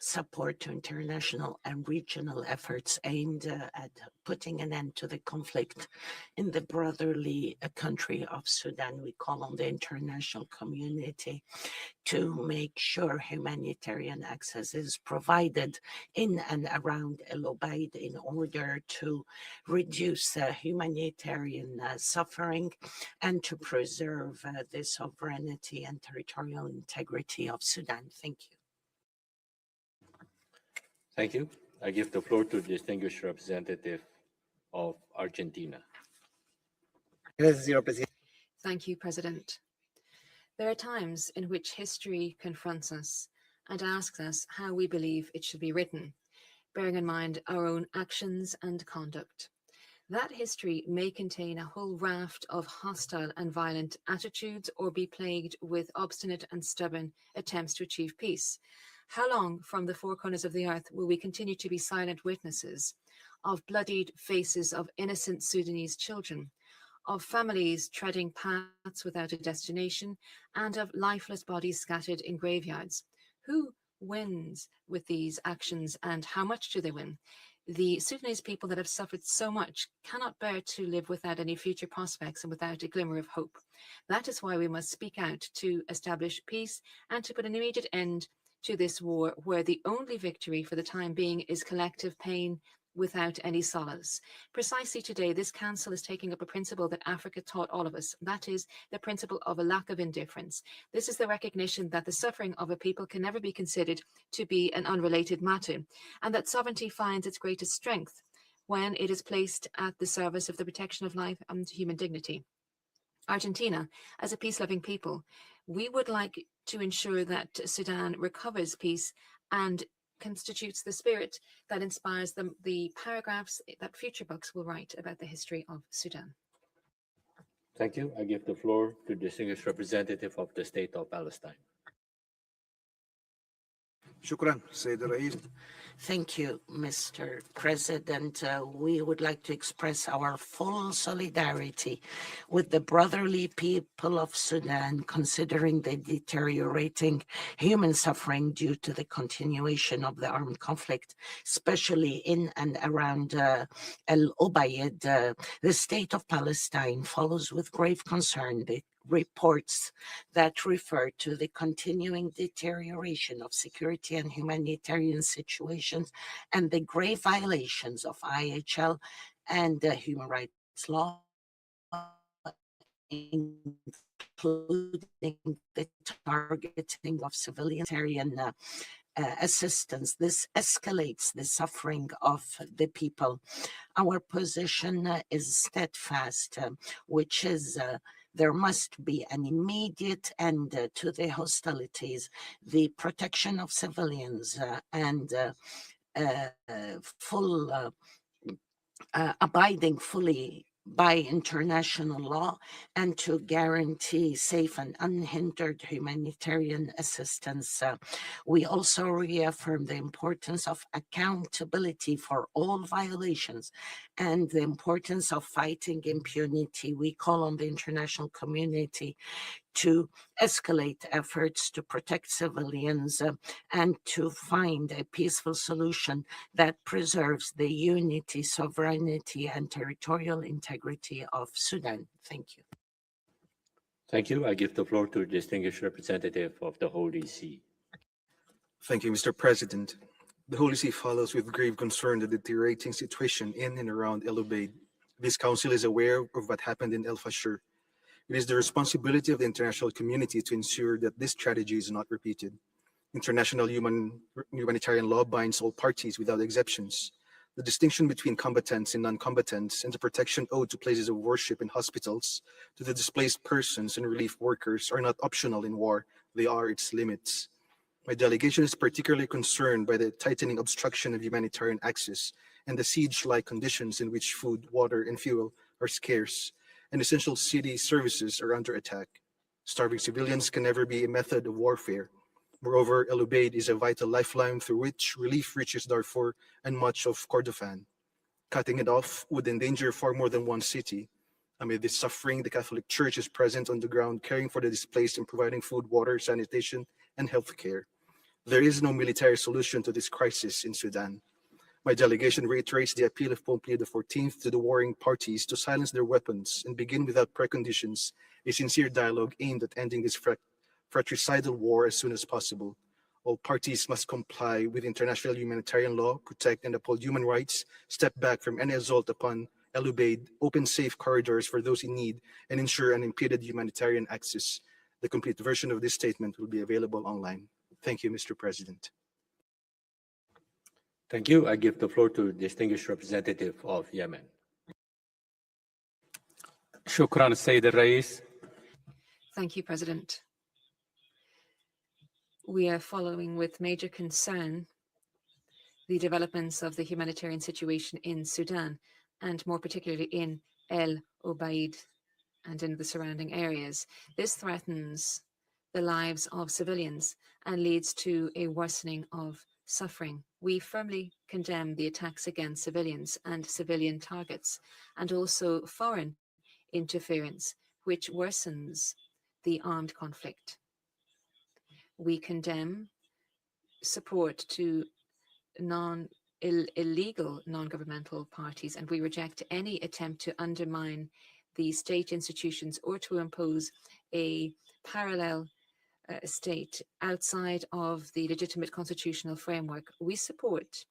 [SPEAKER 4] support to international and regional efforts aimed at putting an end to the conflict in the brotherly country of Sudan. We call on the international community to make sure humanitarian access is provided in and around Al-Obeid in order to reduce humanitarian suffering and to preserve the sovereignty and territorial integrity of Sudan. Thank you.
[SPEAKER 1] Thank you. I give the floor to distinguished representative of Argentina.
[SPEAKER 2] Thank you, President. There are times in which history confronts us and asks us how we believe it should be written, bearing in mind our own actions and conduct. That history may contain a whole raft of hostile and violent attitudes or be plagued with obstinate and stubborn attempts to achieve peace. How long from the four corners of the earth will we continue to be silent witnesses of bloodied faces of innocent Sudanese children, of families treading paths without a destination, and of lifeless bodies scattered in graveyards? Who wins with these actions and how much do they win? The Sudanese people that have suffered so much cannot bear to live without any future prospects and without a glimmer of hope. That is why we must speak out to establish peace and to put an immediate end to this war, where the only victory for the time being is collective pain without any solace. Precisely today, this council is taking up a principle that Africa taught all of us. That is the principle of a lack of indifference. This is the recognition that the suffering of a people can never be considered to be an unrelated matter, and that sovereignty finds its greatest strength when it is placed at the service of the protection of life and human dignity. Argentina, as a peace-loving people, we would like to ensure that Sudan recovers peace and constitutes the spirit that inspires the paragraphs that future books will write about the history of Sudan.
[SPEAKER 1] Thank you. I give the floor to distinguished representative of the State of Palestine.
[SPEAKER 4] Thank you, Mr. President. We would like to express our full solidarity with the brotherly people of Sudan, considering the deteriorating human suffering due to the continuation of the armed conflict, especially in and around Al-Obeid. The State of Palestine follows with grave concern the reports that refer to the continuing deterioration of security and humanitarian situations and the grave violations of IHL and human rights law, including the targeting of civilian assistance. This escalates the suffering of the people. Our position is steadfast, which is there must be an immediate end to the hostilities, the protection of civilians, and full abiding fully by international law, and to guarantee safe and unhindered humanitarian assistance. We also reaffirm the importance of accountability for all violations and the importance of fighting impunity. We call on the international community to escalate efforts to protect civilians and to find a peaceful solution that preserves the unity, sovereignty, and territorial integrity of Sudan. Thank you.
[SPEAKER 1] Thank you. I give the floor to the distinguished representative of the Holy See.
[SPEAKER 7] Thank you, Mr. President. The Holy See follows with grave concern the deteriorating situation in and around El-Obeid. This council is aware of what happened in El Fasher. It is the responsibility of the international community to ensure that this tragedy is not repeated. International humanitarian law binds all parties without exceptions. The distinction between combatants and non-combatants and the protection owed to places of worship and hospitals, to the displaced persons and relief workers are not optional in war, they are its limits. My delegation is particularly concerned by the tightening obstruction of humanitarian access and the siege-like conditions in which food, water, and fuel are scarce, and essential city services are under attack. Starving civilians can never be a method of warfare. Moreover, El-Obeid is a vital lifeline through which relief reaches Darfur and much of Kordofan. Cutting it off would endanger far more than one city. Amid this suffering, the Catholic Church is present on the ground, caring for the displaced and providing food, water, sanitation, and health care. There is no military solution to this crisis in Sudan. My delegation reiterates the appeal of Pope Leo XIV to the warring parties to silence their weapons and begin without preconditions a sincere dialogue aimed at ending this fratricidal war as soon as possible. All parties must comply with international humanitarian law, protect and uphold human rights, step back from any assault upon El-Obeid, open safe corridors for those in need, and ensure unimpeded humanitarian access. The complete version of this statement will be available online. Thank you, Mr. President.
[SPEAKER 1] Thank you. I give the floor to the distinguished representative of Yemen.
[SPEAKER 8] شكرا السيد الرئيس.
[SPEAKER 2] Thank you, President. We are following with major concern the developments of the humanitarian situation in Sudan, and more particularly in El-Obeid and in the surrounding areas. This threatens the lives of civilians and leads to a worsening of suffering. We firmly condemn the attacks against civilians and civilian targets, and also foreign interference, which worsens the armed conflict. We condemn support to illegal non-governmental parties, and we reject any attempt to undermine the state institutions or to impose a parallel state outside of the legitimate constitutional framework. We support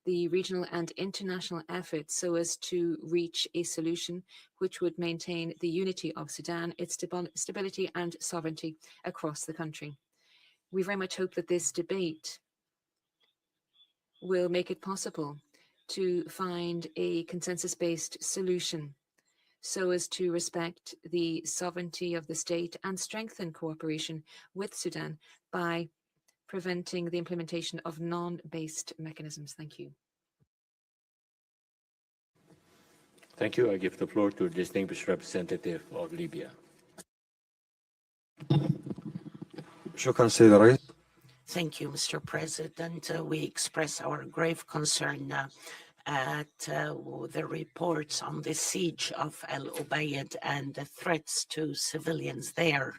[SPEAKER 2] the regional and international efforts so as to reach a solution which would maintain the unity of Sudan, its stability and sovereignty across the country. We very much hope that this debate will make it possible to find a consensus-based solution so as to respect the sovereignty of the state and strengthen cooperation with Sudan by preventing the implementation of non-based mechanisms. Thank you.
[SPEAKER 1] Thank you. I give the floor to the distinguished representative of Libya.
[SPEAKER 4] Thank you, Mr. President. We express our grave concern at the reports on the siege of El-Obeid and the threats to civilians there,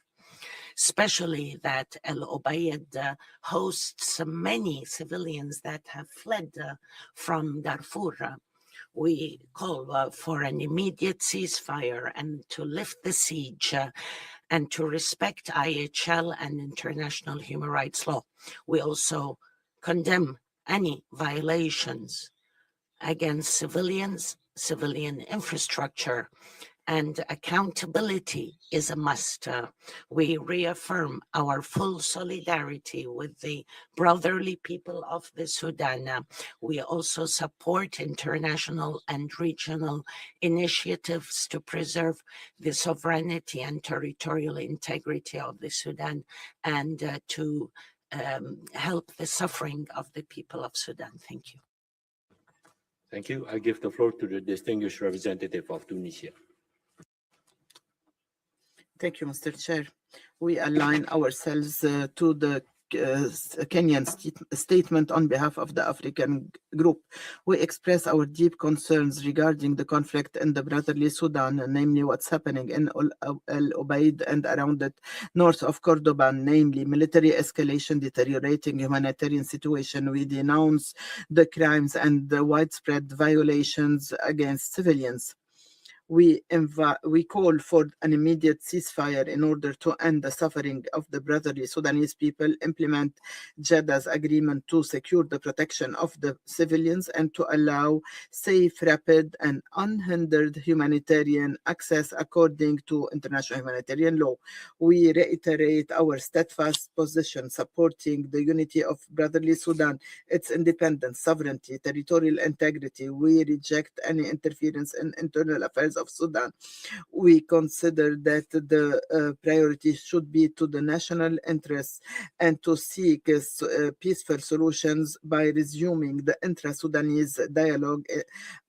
[SPEAKER 4] especially that El-Obeid hosts many civilians that have fled from Darfur. We call for an immediate ceasefire and to lift the siege and to respect IHL and international human rights law. We also condemn any violations against civilians, civilian infrastructure, and accountability is a must. We reaffirm our full solidarity with the brotherly people of the Sudan. We also support international and regional initiatives to preserve the sovereignty and territorial integrity of the Sudan and to help the suffering of the people of Sudan. Thank you.
[SPEAKER 1] Thank you. I give the floor to the distinguished representative of Tunisia.
[SPEAKER 20] Thank you, Mr. Chair. We align ourselves to the Kenyan statement on behalf of the African group. We express our deep concerns regarding the conflict in the brotherly Sudan, namely what's happening in Al-Obeid and around it north of Cordoba, namely military escalation, deteriorating humanitarian situation. We denounce the crimes and the widespread violations against civilians. We call for an immediate ceasefire in order to end the suffering of the brotherly Sudanese people, implement Jeddah's agreement to secure the protection of the civilians, and to allow safe, rapid, and unhindered humanitarian access according to international humanitarian law. We reiterate our steadfast position supporting the unity of brotherly Sudan, its independence, sovereignty, territorial integrity. We reject any interference in internal affairs of Sudan. We consider that the priority should be to the national interests and to seek peaceful solutions by resuming the intra-Sudanese dialogue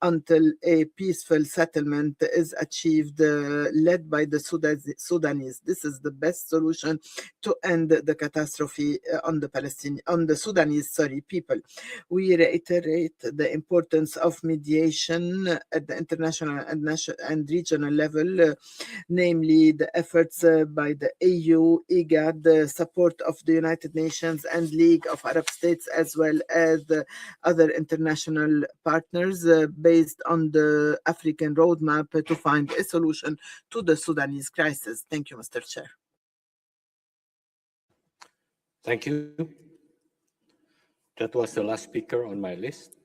[SPEAKER 20] until a peaceful settlement is achieved, led by the Sudanese. This is the best solution to end the catastrophe on the Sudanese people. We reiterate the importance of mediation at the international and national and regional level, namely the efforts by the AU, IGAD, the support of the United Nations and League of Arab States, as well as the other international partners, based on the African roadmap to find a solution to the Sudanese crisis. Thank you, Mr. Chair.
[SPEAKER 1] Thank you. That was the last speaker on my list.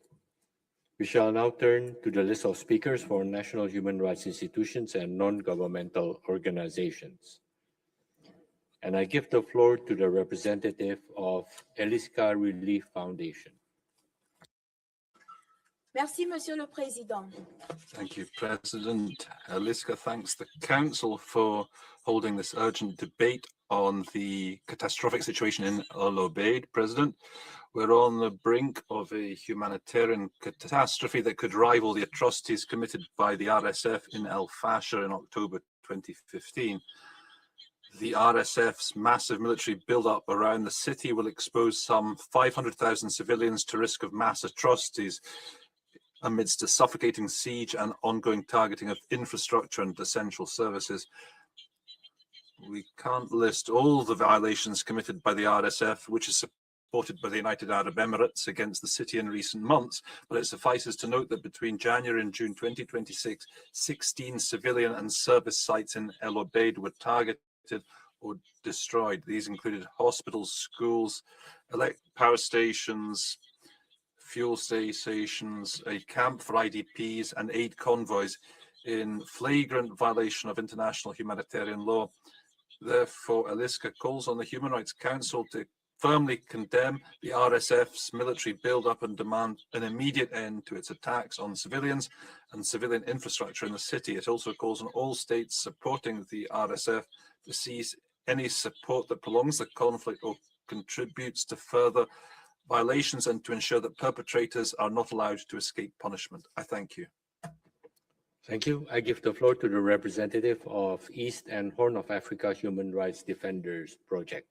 [SPEAKER 1] We shall now turn to the list of speakers for national human rights institutions and non-governmental organizations. And I give the floor to the representative of Eliska Relief Foundation.
[SPEAKER 9] Merci, Monsieur le Président.
[SPEAKER 15] Thank you, President. Eliska thanks the Council for holding this urgent debate on the catastrophic situation in Al-Obeid. President, we're on the brink of a humanitarian catastrophe that could rival the atrocities committed by the RSF in El Fasher in October 2015. The RSF's massive military build-up around the city will expose some 500,000 civilians to risk of mass atrocities amidst a suffocating siege and ongoing targeting of infrastructure and essential services. We can't list all the violations committed by the RSF, which is supported by the United Arab Emirates against the city in recent months, but it suffices to note that between January and June 2026, 16 civilian and service sites in El Obeid were targeted or destroyed. These included hospitals, schools, power stations, fuel stations, a camp for IDPs, and aid convoys in flagrant violation of international humanitarian law. Therefore, Eliska calls on the Human Rights Council to firmly condemn the RSF's military build-up and demand an immediate end to its attacks on civilians and civilian infrastructure in the city. It also calls on all states supporting the RSF to cease any support that prolongs the conflict or contributes to further violations, and to ensure that perpetrators are not allowed to escape punishment. I thank you.
[SPEAKER 1] Thank you. I give the floor to the representative of East and Horn of Africa Human Rights Defenders Project.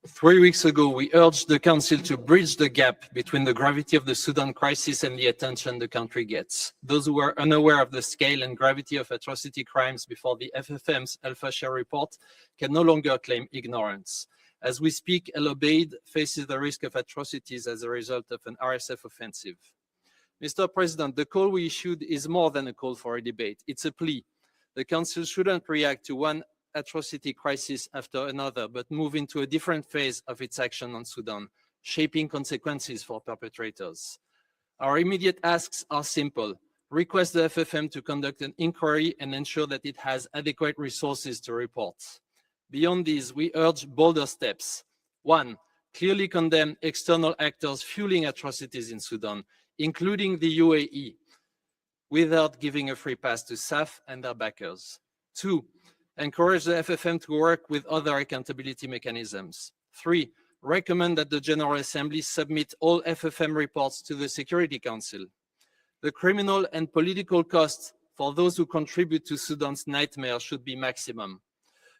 [SPEAKER 21] 3 weeks ago, we urged the Council to bridge the gap between the gravity of the Sudan crisis and the attention the country gets. Those who are unaware of the scale and gravity of atrocity crimes before the FFM's El Fasher report can no longer claim ignorance. As we speak, El Obeid faces the risk of atrocities as a result of an RSF offensive. Mr. President, the call we issued is more than a call for a debate. It's a plea. The Council shouldn't react to one atrocity crisis after another, but move into a different phase of its action on Sudan, shaping consequences for perpetrators. Our immediate asks are simple. request the FFM to conduct an inquiry and ensure that it has adequate resources to report. Beyond these, we urge bolder steps. 1. Clearly condemn external actors fueling atrocities in Sudan, including the UAE, without giving a free pass to SAF and their backers. 2. Encourage the FFM to work with other accountability mechanisms. 3. Recommend that the General Assembly submit all FFM reports to the Security Council. The criminal and political costs for those who contribute to Sudan's nightmare should be maximum.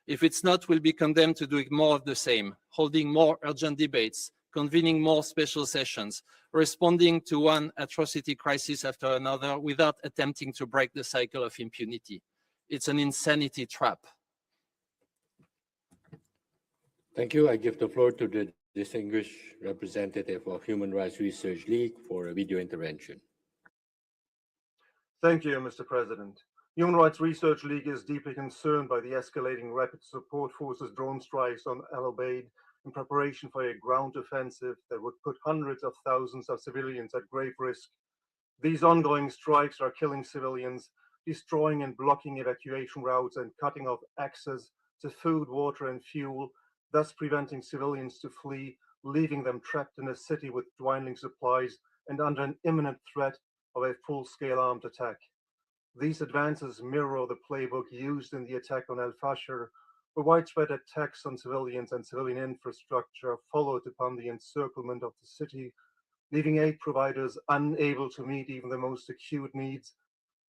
[SPEAKER 21] If it's not, we'll be condemned to doing more of the same, holding more urgent debates, convening more special sessions, responding to one atrocity crisis after another without attempting to break the cycle of impunity. It's an insanity trap.
[SPEAKER 1] Thank you. I give the floor to the distinguished representative of Human Rights Research League for a video intervention.
[SPEAKER 10] Thank you, Mr. President. Human Rights Research League is deeply concerned by the escalating rapid support forces drone strikes on Al-Obeid in preparation for a ground offensive that would put hundreds of thousands of civilians at grave risk. These ongoing strikes are killing civilians, destroying and blocking evacuation routes, and cutting off access to food, water, and fuel, thus preventing civilians to flee, leaving them trapped in a city with dwindling supplies and under an imminent threat of a full-scale armed attack. These advances mirror the playbook used in the attack on Al-Fashir, where widespread attacks on civilians and civilian infrastructure followed upon the encirclement of the city, leaving aid providers unable to meet even the most acute needs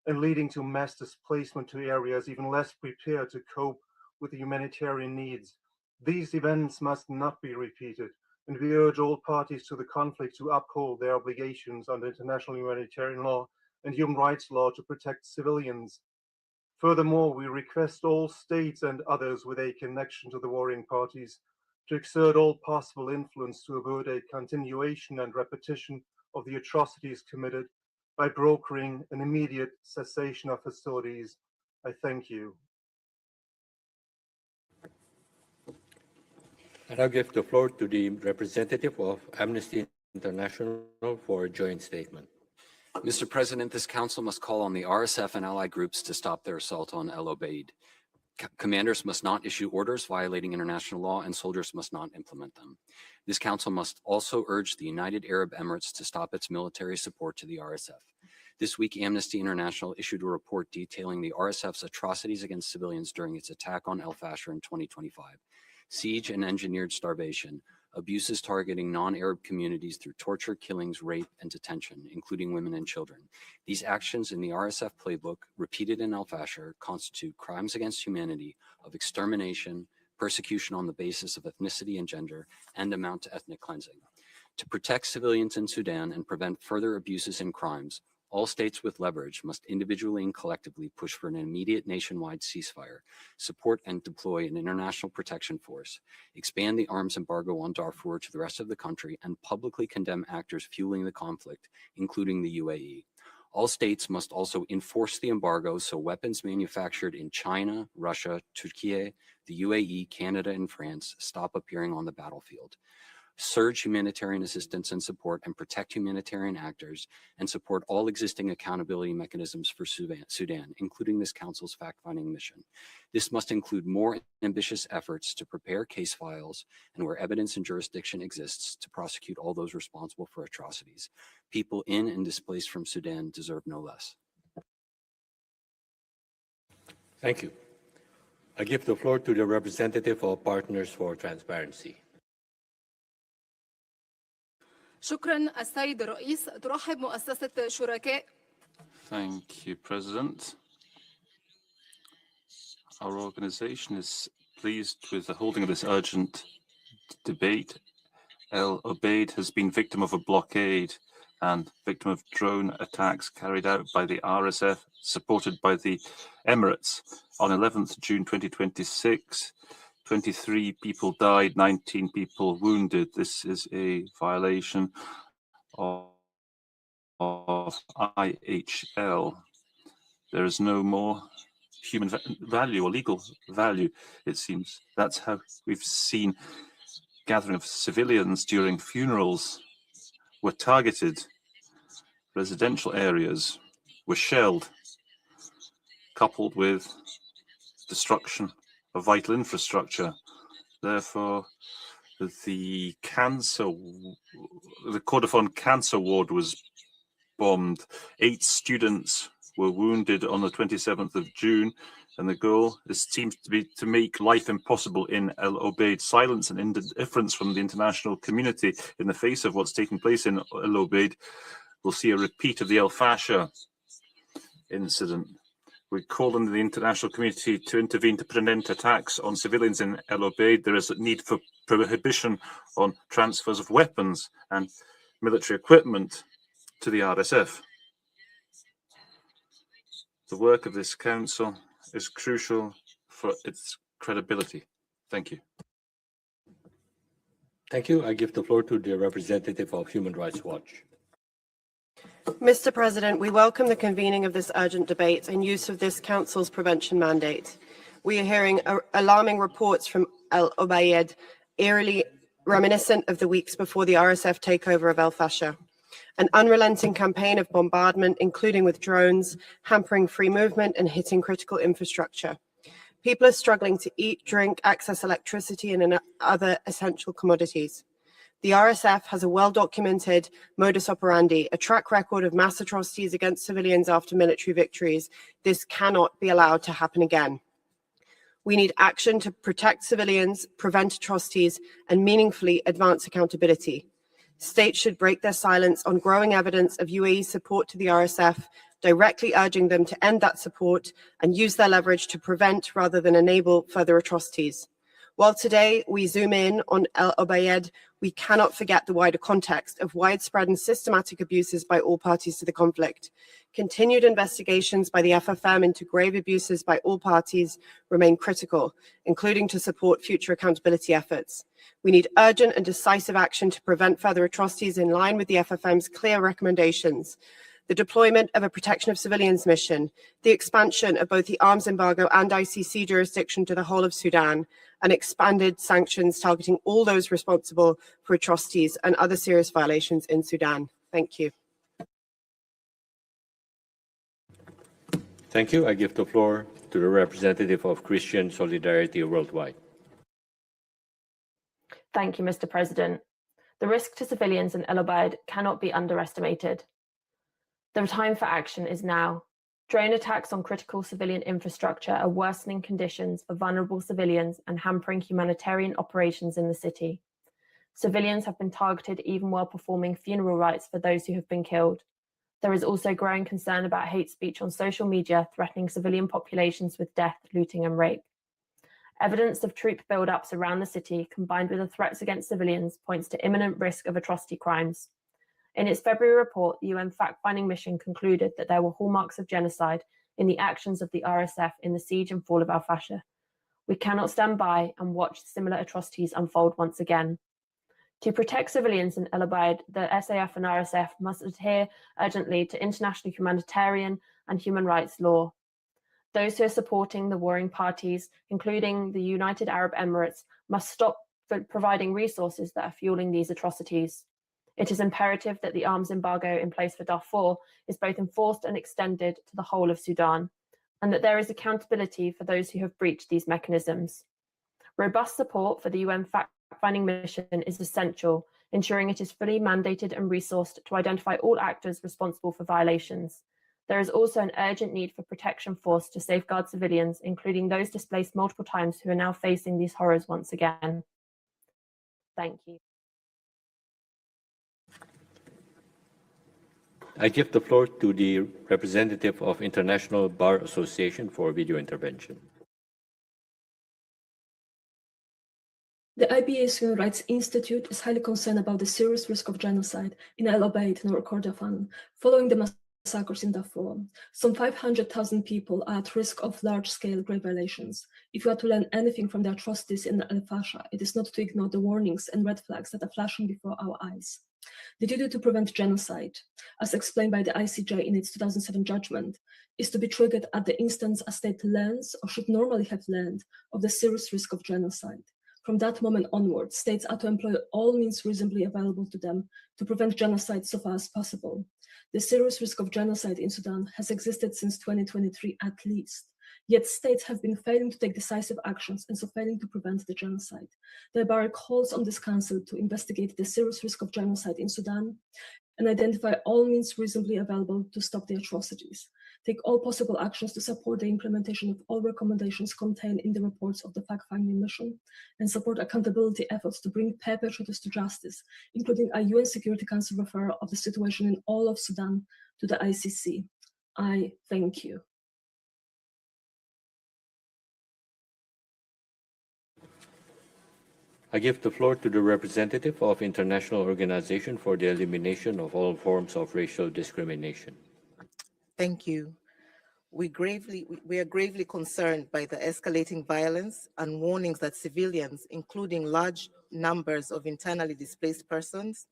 [SPEAKER 10] and leading to mass displacement to areas even less prepared to cope with the humanitarian needs. These events must not be repeated, and we urge all parties to the conflict to uphold their obligations under international humanitarian law and human rights law to protect civilians. Furthermore, we request all states and others with a connection to the warring parties to exert all possible influence to avert a continuation and repetition of the atrocities committed by brokering an immediate cessation of hostilities. I thank you.
[SPEAKER 1] And I'll give the floor to the representative of Amnesty International for a joint statement.
[SPEAKER 12] Mr. President, this council must call on the RSF and allied groups to stop their assault on Al-Obeid. Commanders must not issue orders violating international law, and soldiers must not implement them. This council must also urge the United Arab Emirates to stop its military support to the RSF. This week, Amnesty International issued a report detailing the RSF's atrocities against civilians during its attack on Al-Fashir in 2025. Siege and engineered starvation, abuses targeting non-Arab communities through torture, killings, rape, and detention, including women and children. These actions in the RSF playbook, repeated in Al-Fashir, constitute crimes against humanity of extermination, persecution on the basis of ethnicity and gender, and amount to ethnic cleansing. To protect civilians in Sudan and prevent further abuses and crimes, all states with leverage must individually and collectively push for an immediate nationwide ceasefire, support and deploy an international protection force, expand the arms embargo on Darfur to the rest of the country, and publicly condemn actors fueling the conflict, including the UAE. All states must also enforce the embargo so weapons manufactured in China, Russia, Turkey, the UAE, Canada, and France stop appearing on the battlefield. Surge humanitarian assistance and support and protect humanitarian actors, and support all existing accountability mechanisms for Sudan, including this council's fact-finding mission. This must include more ambitious efforts to prepare case files and, where evidence and jurisdiction exists, to prosecute all those responsible for atrocities. People in and displaced from Sudan deserve no less.
[SPEAKER 1] Thank you. I give the floor to the representative of Partners for Transparency.
[SPEAKER 22] شكرا السيد الرئيس. ترحب مؤسسة شركاء.
[SPEAKER 15] Thank you, President. Our organization is pleased with the holding of this urgent debate. Al-Obeid has been victim of a blockade and victim of drone attacks carried out by the RSF, supported by the Emirates. On 11th June 2026, 23 people died, 19 people wounded. This is a violation of IHL. There is no more human value or legal value, it seems. That's how we've seen gathering of civilians during funerals were targeted, residential areas were shelled, coupled with destruction of vital infrastructure. Therefore, the Kordofan cancer ward was bombed. 8 students were wounded on the 27th of June, and the goal seems to be to make life impossible in Al-Obeid. Silence and indifference from the international community in the face of what's taking place in Al-Obeid will see a repeat of the El Fasher incident. We call on the international community to intervene to put an end to attacks on civilians in Al-Obeid. There is a need for prohibition on transfers of weapons and military equipment to the RSF. The work of this council is crucial for its credibility. Thank you.
[SPEAKER 1] Thank you. I give the floor to the representative of Human Rights Watch.
[SPEAKER 6] Mr. President, we welcome the convening of this urgent debate and use of this Council's prevention mandate. We are hearing alarming reports from Al-Obeid, eerily reminiscent of the weeks before the RSF takeover of El Fasher. An unrelenting campaign of bombardment, including with drones, hampering free movement and hitting critical infrastructure. People are struggling to eat, drink, access electricity and other essential commodities. The RSF has a well-documented modus operandi, a track record of mass atrocities against civilians after military victories. This cannot be allowed to happen again. We need action to protect civilians, prevent atrocities, and meaningfully advance accountability. States should break their silence on growing evidence of UAE support to the RSF, directly urging them to end that support and use their leverage to prevent rather than enable further atrocities. While today we zoom in on Al-Obeid, we cannot forget the wider context of widespread and systematic abuses by all parties to the conflict. Continued investigations by the FFM into grave abuses by all parties remain critical, including to support future accountability efforts. We need urgent and decisive action to prevent further atrocities in line with the FFM's clear recommendations. The deployment of a protection of civilians mission, the expansion of both the arms embargo and ICC jurisdiction to the whole of Sudan, and expanded sanctions targeting all those responsible for atrocities and other serious violations in Sudan. Thank you.
[SPEAKER 1] Thank you. I give the floor to the representative of Christian Solidarity Worldwide.
[SPEAKER 5] Thank you, Mr. President. The risk to civilians in Al-Obeid cannot be underestimated. The time for action is now. Drone attacks on critical civilian infrastructure are worsening conditions for vulnerable civilians and hampering humanitarian operations in the city. Civilians have been targeted even while performing funeral rites for those who have been killed. There is also growing concern about hate speech on social media threatening civilian populations with death, looting and rape. Evidence of troop build-ups around the city, combined with the threats against civilians, points to imminent risk of atrocity crimes. In its February report, the UN fact-finding mission concluded that there were hallmarks of genocide in the actions of the RSF in the siege and fall of Al Fasher. We cannot stand by and watch similar atrocities unfold once again. To protect civilians in Al-Obeid, the SAF and RSF must adhere urgently to international humanitarian and human rights law. Those who are supporting the warring parties, including the United Arab Emirates, must stop providing resources that are fueling these atrocities. It is imperative that the arms embargo in place for Darfur is both enforced and extended to the whole of Sudan, and that there is accountability for those who have breached these mechanisms. Robust support for the UN fact-finding mission is essential, ensuring it is fully mandated and resourced to identify all actors responsible for violations. There is also an urgent need for protection force to safeguard civilians, including those displaced multiple times who are now facing these horrors once again. Thank you.
[SPEAKER 1] I give the floor to the representative of International Bar Association for video intervention.
[SPEAKER 16] The IBA's Human Rights Institute is highly concerned about the serious risk of genocide in Al-Obeid, North Kordofan, following the massacres in Darfur. Some 500,000 people are at risk of large-scale grave violations. If we are to learn anything from the atrocities in Al Fasher, it is not to ignore the warnings and red flags that are flashing before our eyes. The duty to prevent genocide, as explained by the ICJ in its 2007 judgment, is to be triggered at the instance a state learns or should normally have learned of the serious risk of genocide. From that moment onwards, states are to employ all means reasonably available to them to prevent genocide so far as possible. The serious risk of genocide in Sudan has existed since 2023 at least. Yet states have been failing to take decisive actions and so failing to prevent the genocide. Thereby calls on this Council to investigate the serious risk of genocide in Sudan and identify all means reasonably available to stop the atrocities. Take all possible actions to support the implementation of all recommendations contained in the reports of the fact-finding mission, and support accountability efforts to bring perpetrators to justice, including a UN Security Council referral of the situation in all of Sudan to the ICC. I thank you.
[SPEAKER 1] I give the floor to the representative of International Organization for the Elimination of All Forms of Racial Discrimination.
[SPEAKER 11] Thank you. We are gravely concerned by the escalating violence and warnings that civilians, including large numbers of internally displaced persons,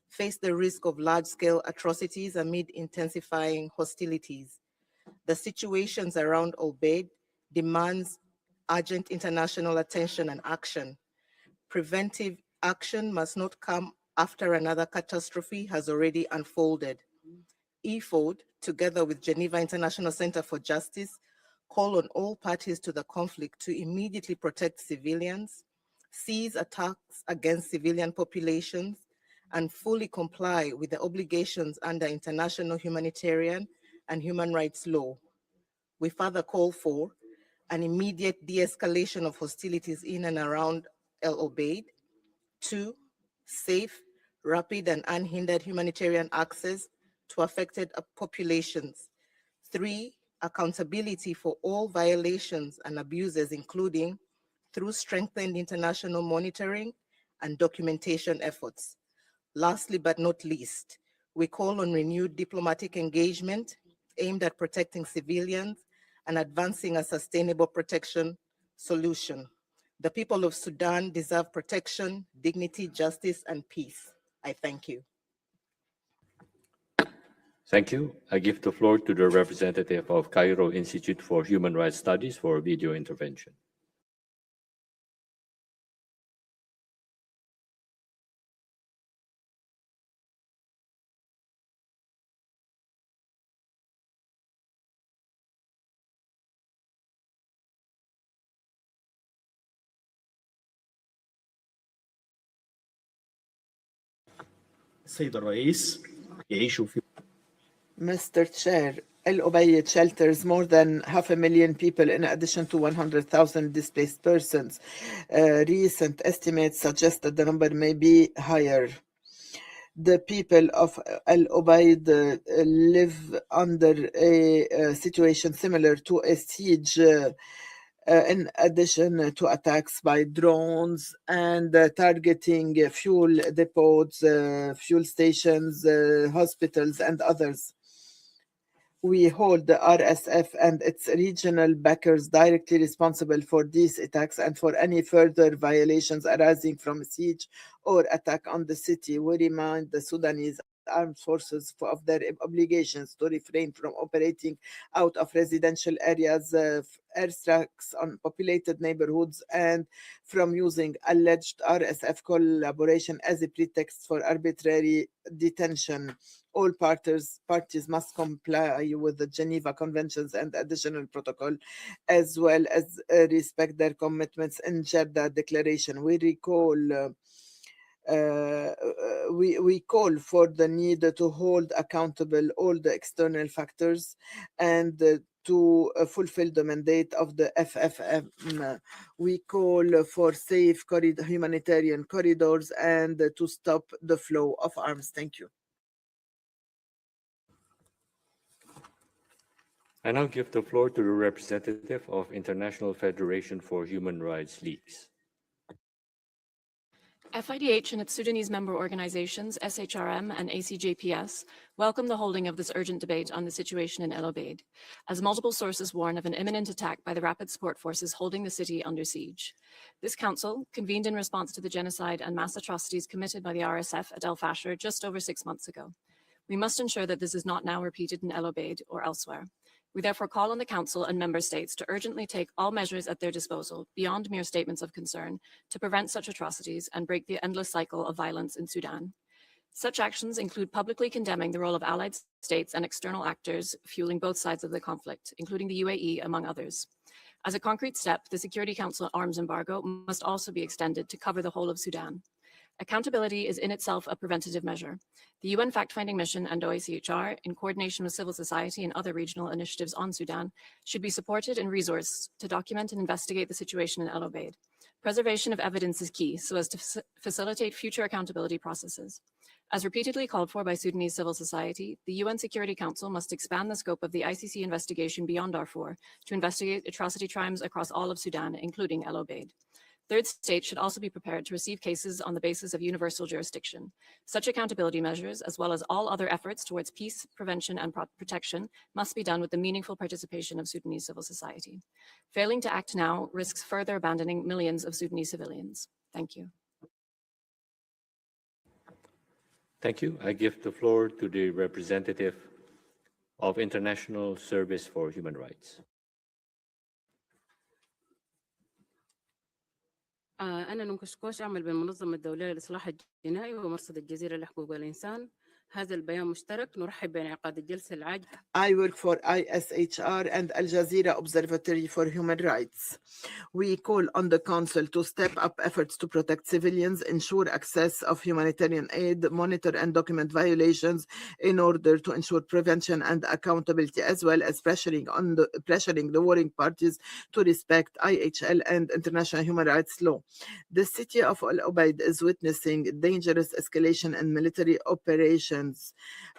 [SPEAKER 11] face the risk of large-scale atrocities amid intensifying hostilities. The situations around Al-Obeid demands urgent international attention and action. Preventive action must not come after another catastrophe has already unfolded. EFOD, together with Geneva International Center for Justice, call on all parties to the conflict to immediately protect civilians, cease attacks against civilian populations, and fully comply with the obligations under international humanitarian and human rights law. We further call for an immediate de-escalation of hostilities in and around Al-Obeid. 2, safe, rapid, and unhindered humanitarian access to affected populations. 3, accountability for all violations and abuses, including through strengthened international monitoring and documentation efforts. Lastly, but not least, we call on renewed diplomatic engagement aimed at protecting civilians and advancing a sustainable protection solution. The people of Sudan deserve protection, dignity, justice, and peace. I thank you.
[SPEAKER 1] Thank you. I give the floor to the representative of Cairo Institute for Human Rights Studies for a video intervention.
[SPEAKER 20] السيد الرئيس يعيش في Mr. Chair, Al-Obeid shelters more than 500,000 people in addition to 100,000 displaced persons. Recent estimates suggest that the number may be higher. The people of Al-Obeid live under a situation similar to a siege in addition to attacks by drones and targeting fuel depots, fuel stations, hospitals, and others. We hold the RSF and its regional backers directly responsible for these attacks and for any further violations arising from a siege or attack on the city. We remind the Sudanese armed forces of their obligations to refrain from operating out of residential areas, airstrikes on populated neighborhoods, and from using alleged RSF collaboration as a pretext for arbitrary detention. All parties must comply with the Geneva Conventions and additional protocol, as well as respect their commitments in Jeddah Declaration. We call for the need to hold accountable all the external factors and to fulfill the mandate of the FFM. We call for safe humanitarian corridors and to stop the flow of arms. Thank you.
[SPEAKER 1] I now give the floor to the representative of International Federation for Human Rights Leagues.
[SPEAKER 14] FIDH and its Sudanese member organizations, SHRM and ACJPS, welcome the holding of this urgent debate on the situation in Al-Obeid, as multiple sources warn of an imminent attack by the rapid support forces holding the city under siege. This council, convened in response to the genocide and mass atrocities committed by the RSF at El Fasher just over 6 months ago. We must ensure that this is not now repeated in Al-Obeid or elsewhere. We therefore call on the Council and Member States to urgently take all measures at their disposal, beyond mere statements of concern, to prevent such atrocities and break the endless cycle of violence in Sudan. Such actions include publicly condemning the role of allied states and external actors fueling both sides of the conflict, including the UAE, among others. As a concrete step, the Security Council arms embargo must also be extended to cover the whole of Sudan. Accountability is in itself a preventative measure. The UN fact-finding mission and OHCHR, in coordination with civil society and other regional initiatives on Sudan, should be supported and resourced to document and investigate the situation in Al-Obeid. Preservation of evidence is key so as to facilitate future accountability processes. As repeatedly called for by Sudanese civil society, the UN Security Council must expand the scope of the ICC investigation beyond Darfur to investigate atrocity crimes across all of Sudan, including Al-Obeid. Third states should also be prepared to receive cases on the basis of universal jurisdiction. Such accountability measures, as well as all other efforts towards peace, prevention, and protection, must be done with the meaningful participation of Sudanese civil society. Failing to act now risks further abandoning millions of Sudanese civilians. Thank you.
[SPEAKER 1] Thank you. I give the floor to the representative of International Service for Human Rights.
[SPEAKER 3] أنا نونكشكوش أعمل بالمنظمة الدولية للإصلاح الجنائي ومرصد الجزيرة لحقوق الإنسان. هذا البيان مشترك نرحب بانعقاد الجلسة العاجلة.
[SPEAKER 20] I work for ISHR and Al Jazeera Observatory for Human Rights. We call on the Council to step up efforts to protect civilians, ensure access of humanitarian aid, monitor and document violations in order to ensure prevention and accountability, as well as pressuring the warring parties to respect IHL and international human rights law. The city of Al-Obeid is witnessing dangerous escalation in military operations.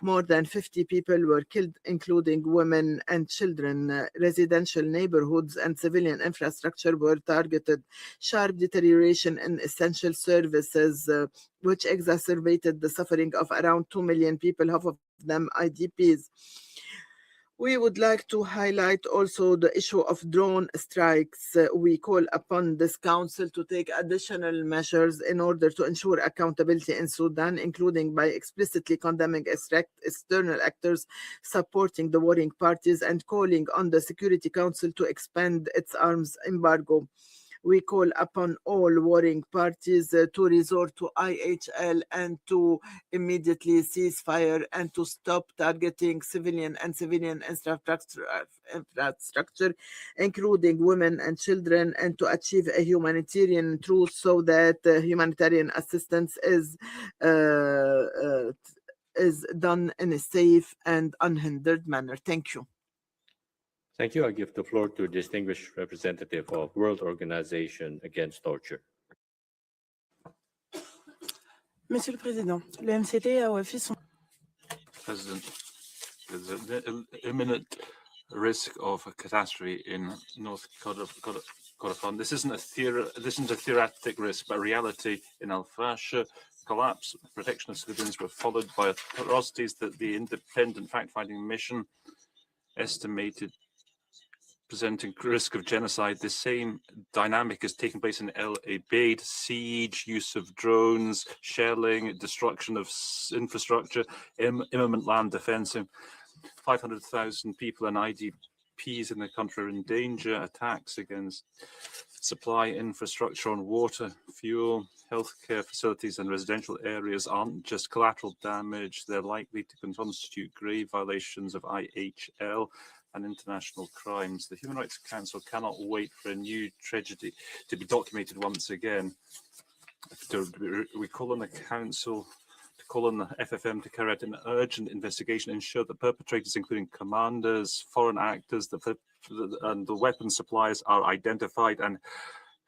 [SPEAKER 20] More than 50 people were killed, including women and children. Residential neighborhoods and civilian infrastructure were targeted. Sharp deterioration in essential services, which exacerbated the suffering of around 2 million people, half of them IDPs. We would like to highlight also the issue of drone strikes. We call upon this council to take additional measures in order to ensure accountability in Sudan, including by explicitly condemning external actors supporting the warring parties and calling on the Security Council to expand its arms embargo. We call upon all warring parties to resort to IHL and to immediately cease fire and to stop targeting civilian infrastructure, including women and children, and to achieve a humanitarian truce so that humanitarian assistance is done in a safe and unhindered manner. Thank you.
[SPEAKER 1] Thank you. I give the floor to distinguished representative of World Organization Against Torture.
[SPEAKER 13] Monsieur le Président, le MCT a office son...
[SPEAKER 15] President, there's an imminent risk of a catastrophe in North Kordofan. This isn't a theoretic risk, but a reality in Al-Fasher. Collapse, protection of civilians were followed by atrocities that the independent fact-finding mission estimated presenting risk of genocide. The same dynamic is taking place in Al-Obeid: siege, use of drones, shelling, destruction of infrastructure, imminent land defense. 500,000 people and IDPs in the country are in danger. Attacks against supply infrastructure on water, fuel, healthcare facilities and residential areas aren't just collateral damage. They're likely to constitute grave violations of IHL and international crimes. The Human Rights Council cannot wait for a new tragedy to be documented once again. We call on the Council to call on the FFM to carry out an urgent investigation, ensure that perpetrators, including commanders, foreign actors, and the weapon suppliers are identified and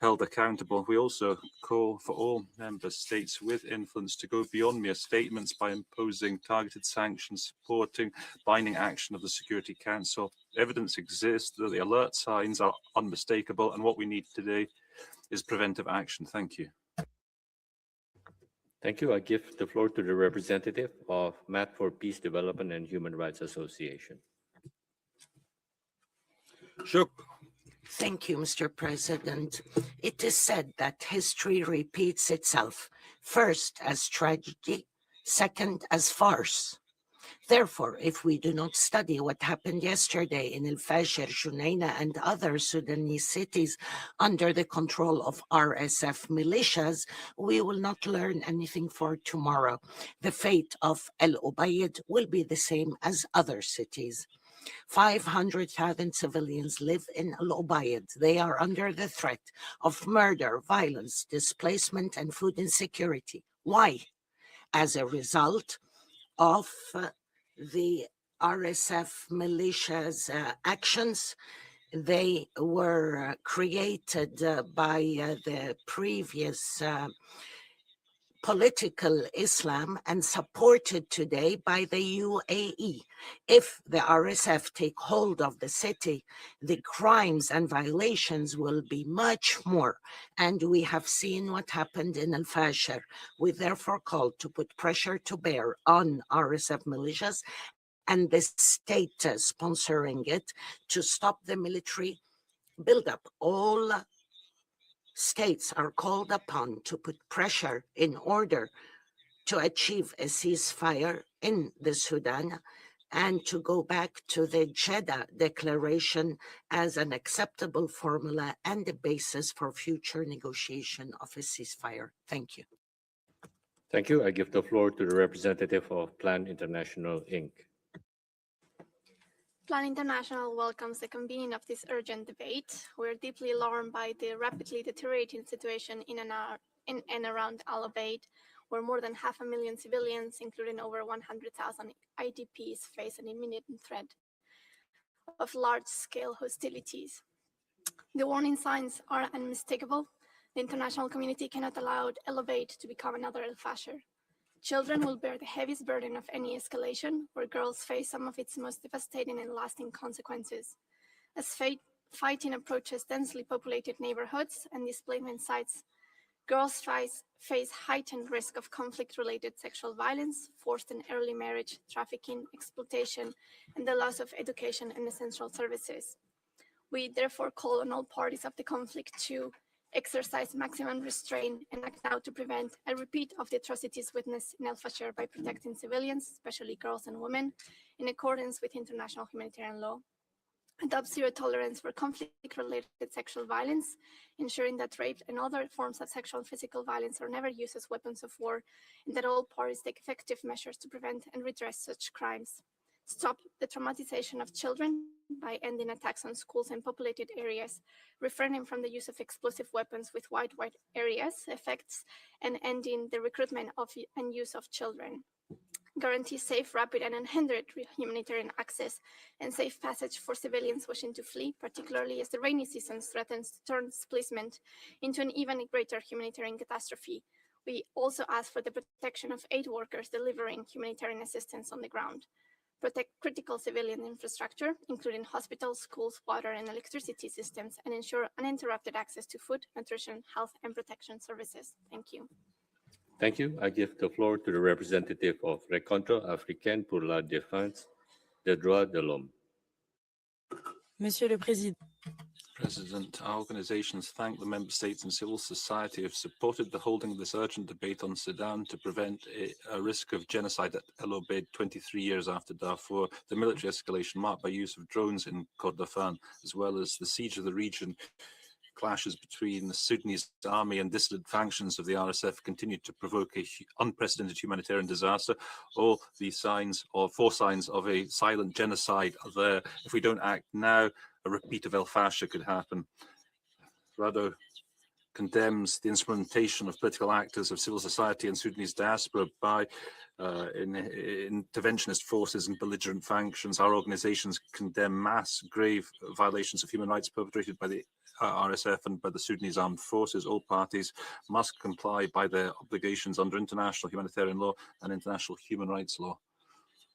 [SPEAKER 15] held accountable. We also call for all member states with influence to go beyond mere statements by imposing targeted sanctions, supporting binding action of the Security Council. Evidence exists that the alert signs are unmistakable, and what we need today is preventive action. Thank you.
[SPEAKER 1] Thank you. I give the floor to the representative of Mat for Peace, Development and Human Rights Association.
[SPEAKER 4] Sure. Thank you, Mr. President. It is said that history repeats itself, first as tragedy, second as farce. Therefore, if we do not study what happened yesterday in El Fasher, Junaina, and other Sudanese cities under the control of RSF militias, we will not learn anything for tomorrow. The fate of Al-Obeid will be the same as other cities. 500,000 civilians live in Al-Obeid. They are under the threat of murder, violence, displacement, and food insecurity. Why? As a result of the RSF militias' actions. They were created by the previous political Islam and supported today by the UAE. If the RSF take hold of the city, the crimes and violations will be much more. And we have seen what happened in Al Fasher. We therefore call to put pressure to bear on RSF militias and the state sponsoring it to stop the military buildup. All states are called upon to put pressure in order to achieve a ceasefire in the Sudan and to go back to the Jeddah Declaration as an acceptable formula and a basis for future negotiation of a ceasefire. Thank you.
[SPEAKER 1] Thank you. I give the floor to the representative of Plan International, Inc.
[SPEAKER 9] Plan International welcomes the convening of this urgent debate. We're deeply alarmed by the rapidly deteriorating situation in and around Al-Obeid, where more than 500,000 civilians, including over 100,000 IDPs, face an imminent threat of large-scale hostilities. The warning signs are unmistakable. The international community cannot allow Al-Obeid to become another El Fasher. Children will bear the heaviest burden of any escalation, where girls face some of its most devastating and lasting consequences. As fighting approaches densely populated neighborhoods and displacement sites, girls face heightened risk of conflict-related sexual violence, forced and early marriage, trafficking, exploitation, and the loss of education and essential services. We therefore call on all parties of the conflict to exercise maximum restraint and act now to prevent a repeat of the atrocities witnessed in El Fasher by protecting civilians, especially girls and women, in accordance with international humanitarian law. Adopt zero tolerance for conflict-related sexual violence, ensuring that rape and other forms of sexual and physical violence are never used as weapons of war, and that all parties take effective measures to prevent and redress such crimes. Stop the traumatization of children by ending attacks on schools and populated areas, refraining from the use of explosive weapons with wide areas effects, and ending the recruitment of and use of children. Guarantee safe, rapid, and unhindered humanitarian access and safe passage for civilians wishing to flee, particularly as the rainy season threatens to turn displacement into an even greater humanitarian catastrophe. We also ask for the protection of aid workers delivering humanitarian assistance on the ground. Protect critical civilian infrastructure, including hospitals, schools, water, and electricity systems, and ensure uninterrupted access to food, nutrition, health, and protection services. Thank you.
[SPEAKER 1] Thank you. I give the floor to the representative of Rencontre Africaine pour la Défense des Droits de l'Homme.
[SPEAKER 13] Monsieur le Président.
[SPEAKER 15] President, our organizations thank the member states and civil society who have supported the holding of this urgent debate on Sudan to prevent a risk of genocide at Al-Obeid 23 years after Darfur, the military escalation marked by use of drones in Kordofan, as well as the siege of the region. Clashes between the Sudanese army and dissident factions of the RSF continue to provoke an unprecedented humanitarian disaster. All these signs, or four signs of a silent genocide are there. If we don't act now, a repeat of El Fasher could happen. Rado condemns the instrumentation of political actors of civil society and Sudanese diaspora by interventionist forces and belligerent factions. Our organizations condemn mass grave violations of human rights perpetrated by the RSF and by the Sudanese armed forces. All parties must comply by their obligations under international humanitarian law and international human rights law.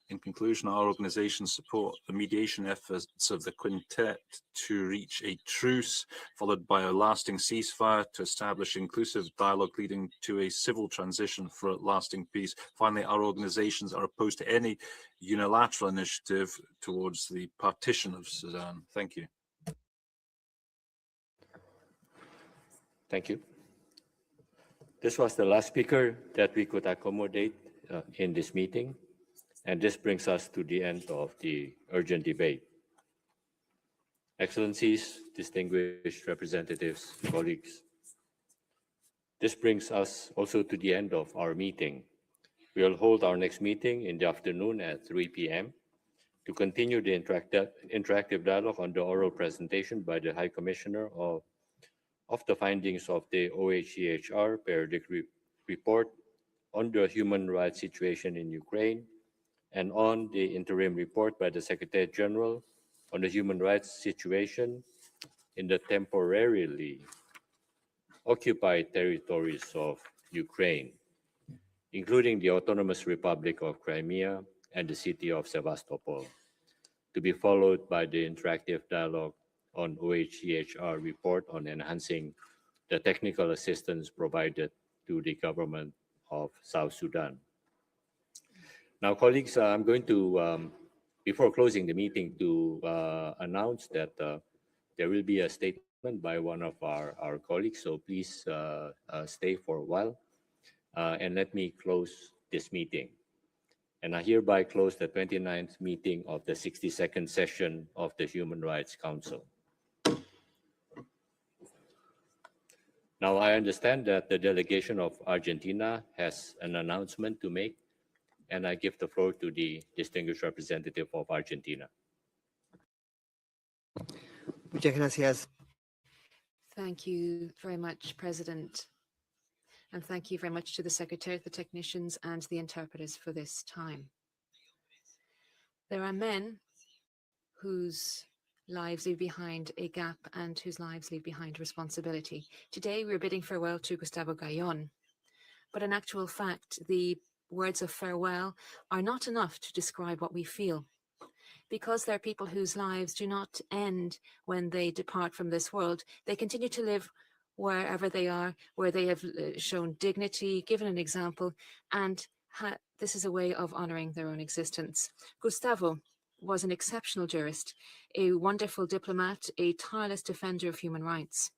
[SPEAKER 15] In conclusion, our organizations support the mediation efforts of the Quintet to reach a truce, followed by a lasting ceasefire, to establish inclusive dialogue leading to a civil transition for lasting peace. Finally, our organizations are opposed to any unilateral initiative towards the partition of Sudan. Thank you.
[SPEAKER 1] Thank you. This was the last speaker that we could accommodate in this meeting. And this brings us to the end of the urgent debate. Excellencies, distinguished representatives, colleagues, this brings us also to the end of our meeting. We will hold our next meeting in the afternoon at 3 p.m. to continue the interactive dialogue on the oral presentation by the High Commissioner of the findings of the OHCHR periodic report on the human rights situation in Ukraine and on the interim report by the Secretary General on the human rights situation in the temporarily occupied territories of Ukraine, including the Autonomous Republic of Crimea and the city of Sevastopol, to be followed by the interactive dialogue on OHCHR report on enhancing the technical assistance provided to the government of South Sudan. Now, colleagues, I'm going to, before closing the meeting, to announce that there will be a statement by one of our colleagues, so please stay for a while and let me close this meeting. And I hereby close the 29th meeting of the 62nd session of the Human Rights Council. Now, I understand that the delegation of Argentina has an announcement to make, and I give the floor to the distinguished representative of Argentina.
[SPEAKER 17] Muchas gracias.
[SPEAKER 2] Thank you very much, President. And thank you very much to the Secretary, the technicians, and the interpreters for this time. There are men whose lives leave behind a gap and whose lives leave behind responsibility. Today, we're bidding farewell to Gustavo Gayon. But in actual fact, the words of farewell are not enough to describe what we feel. Because there are people whose lives do not end when they depart from this world, they continue to live wherever they are, where they have shown dignity, given an example, and this is a way of honoring their own existence. Gustavo was an exceptional jurist, a wonderful diplomat, a tireless defender of human rights.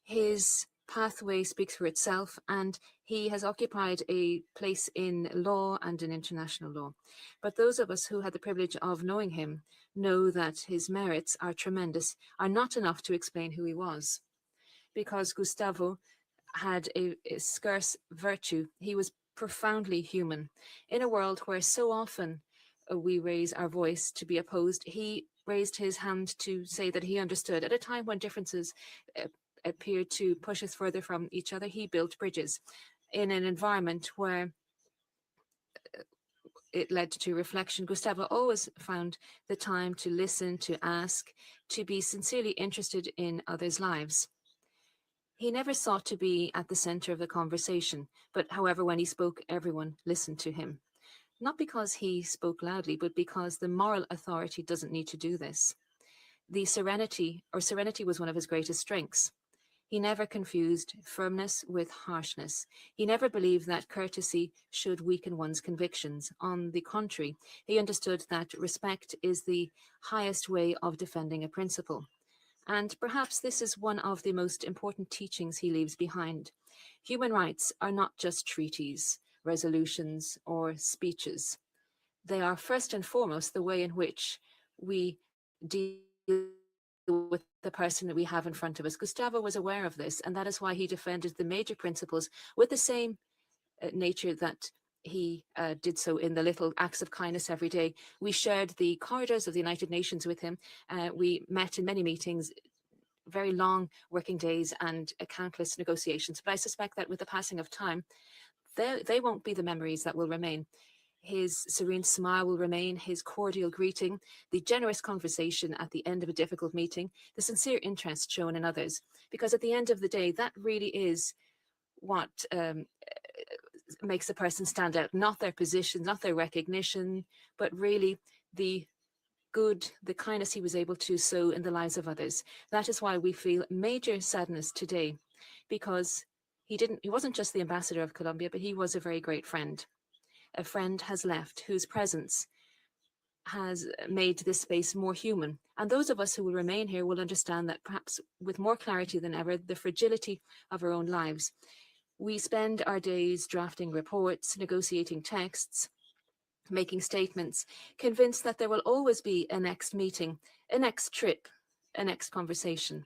[SPEAKER 2] His pathway speaks for itself, and he has occupied a place in law and in international law. But those of us who had the privilege of knowing him know that his merits are tremendous, are not enough to explain who he was. Because Gustavo had a scarce virtue. He was profoundly human. In a world where so often we raise our voice to be opposed, he raised his hand to say that he understood. At a time when differences appeared to push us further from each other, he built bridges in an environment where it led to reflection. Gustavo always found the time to listen, to ask, to be sincerely interested in others' lives. He never sought to be at the center of the conversation, but however, when he spoke, everyone listened to him. Not because he spoke loudly, but because the moral authority doesn't need to do this. The serenity was one of his greatest strengths. He never confused firmness with harshness. He never believed that courtesy should weaken one's convictions. On the contrary, he understood that respect is the highest way of defending a principle. And perhaps this is one of the most important teachings he leaves behind. Human rights are not just treaties, resolutions, or speeches. They are first and foremost the way in which we deal with the person that we have in front of us. Gustavo was aware of this, and that is why he defended the major principles with the same nature that he did so in the little acts of kindness every day. We shared the corridors of the United Nations with him. We met in many meetings, very long working days and countless negotiations. But I suspect that with the passing of time, they won't be the memories that will remain. His serene smile will remain, his cordial greeting, the generous conversation at the end of a difficult meeting, the sincere interest shown in others. Because at the end of the day, that really is what makes a person stand out, not their position, not their recognition, but really the good, the kindness he was able to sow in the lives of others. That is why we feel major sadness today, because he wasn't just the ambassador of Colombia, but he was a very great friend. A friend has left whose presence has made this space more human. And those of us who will remain here will understand that perhaps with more clarity than ever, the fragility of our own lives. We spend our days drafting reports, negotiating texts, making statements, convinced that there will always be a next meeting, a next trip, a next conversation,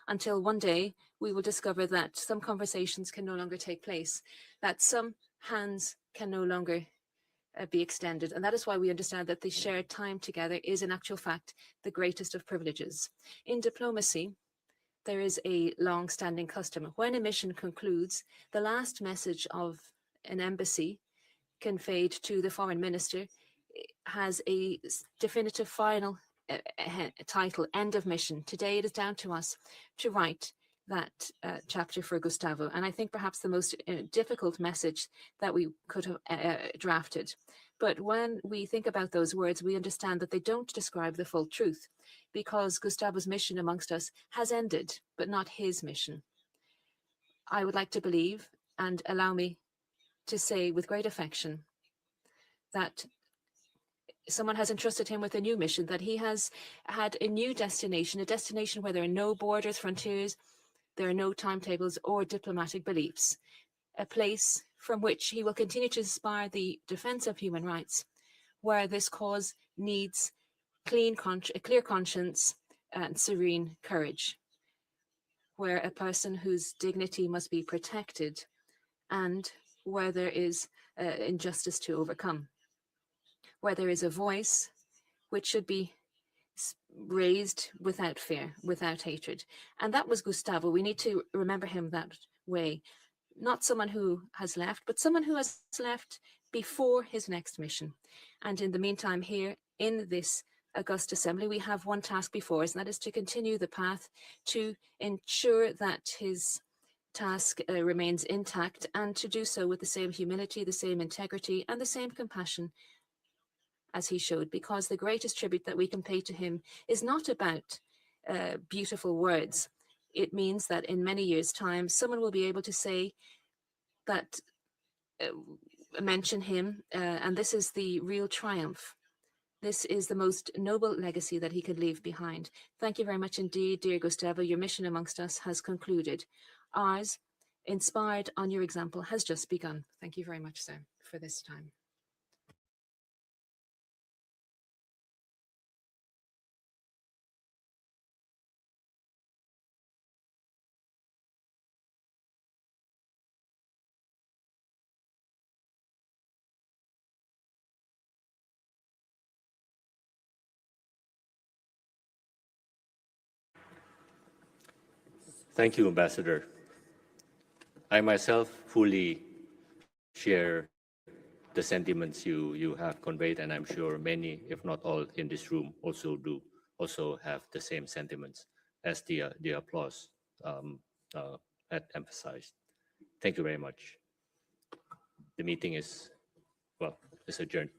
[SPEAKER 2] until one day we will discover that some conversations can no longer take place, that some hands can no longer be extended. And that is why we understand that the shared time together is in actual fact the greatest of privileges. In diplomacy, there is a long-standing custom. When a mission concludes, the last message of an embassy conveyed to the foreign minister has a definitive final title, end of mission. Today it is down to us to write that chapter for Gustavo. And I think perhaps the most difficult message that we could have drafted. But when we think about those words, we understand that they don't describe the full truth, because Gustavo's mission amongst us has ended, but not his mission. I would like to believe, and allow me to say with great affection, that someone has entrusted him with a new mission, that he has had a new destination, a destination where there are no borders, frontiers, there are no timetables or diplomatic beliefs, a place from which he will continue to inspire the defense of human rights, where this cause needs a clear conscience and serene courage, where a person whose dignity must be protected and where there is injustice to overcome, where there is a voice which should be raised without fear, without hatred. And that was Gustavo. We need to remember him that way. Not someone who has left, but someone who has left before his next mission. And in the meantime, here in this August Assembly, we have one task before us, and that is to continue the path to ensure that his task remains intact, and to do so with the same humility, the same integrity, and the same compassion as he showed, because the greatest tribute that we can pay to him is not about beautiful words. It means that in many years' time, someone will be able to say that, mention him, and this is the real triumph. This is the most noble legacy that he could leave behind. Thank you very much indeed, dear Gustavo. Your mission amongst us has concluded. Ours, inspired on your example, has just begun. Thank you very much, sir, for this time.
[SPEAKER 1] Thank you, Ambassador. I myself fully share the sentiments you have conveyed, and I'm sure many, if not all, in this room also have the same sentiments as the applause had emphasized. Thank you very much. The meeting is adjourned.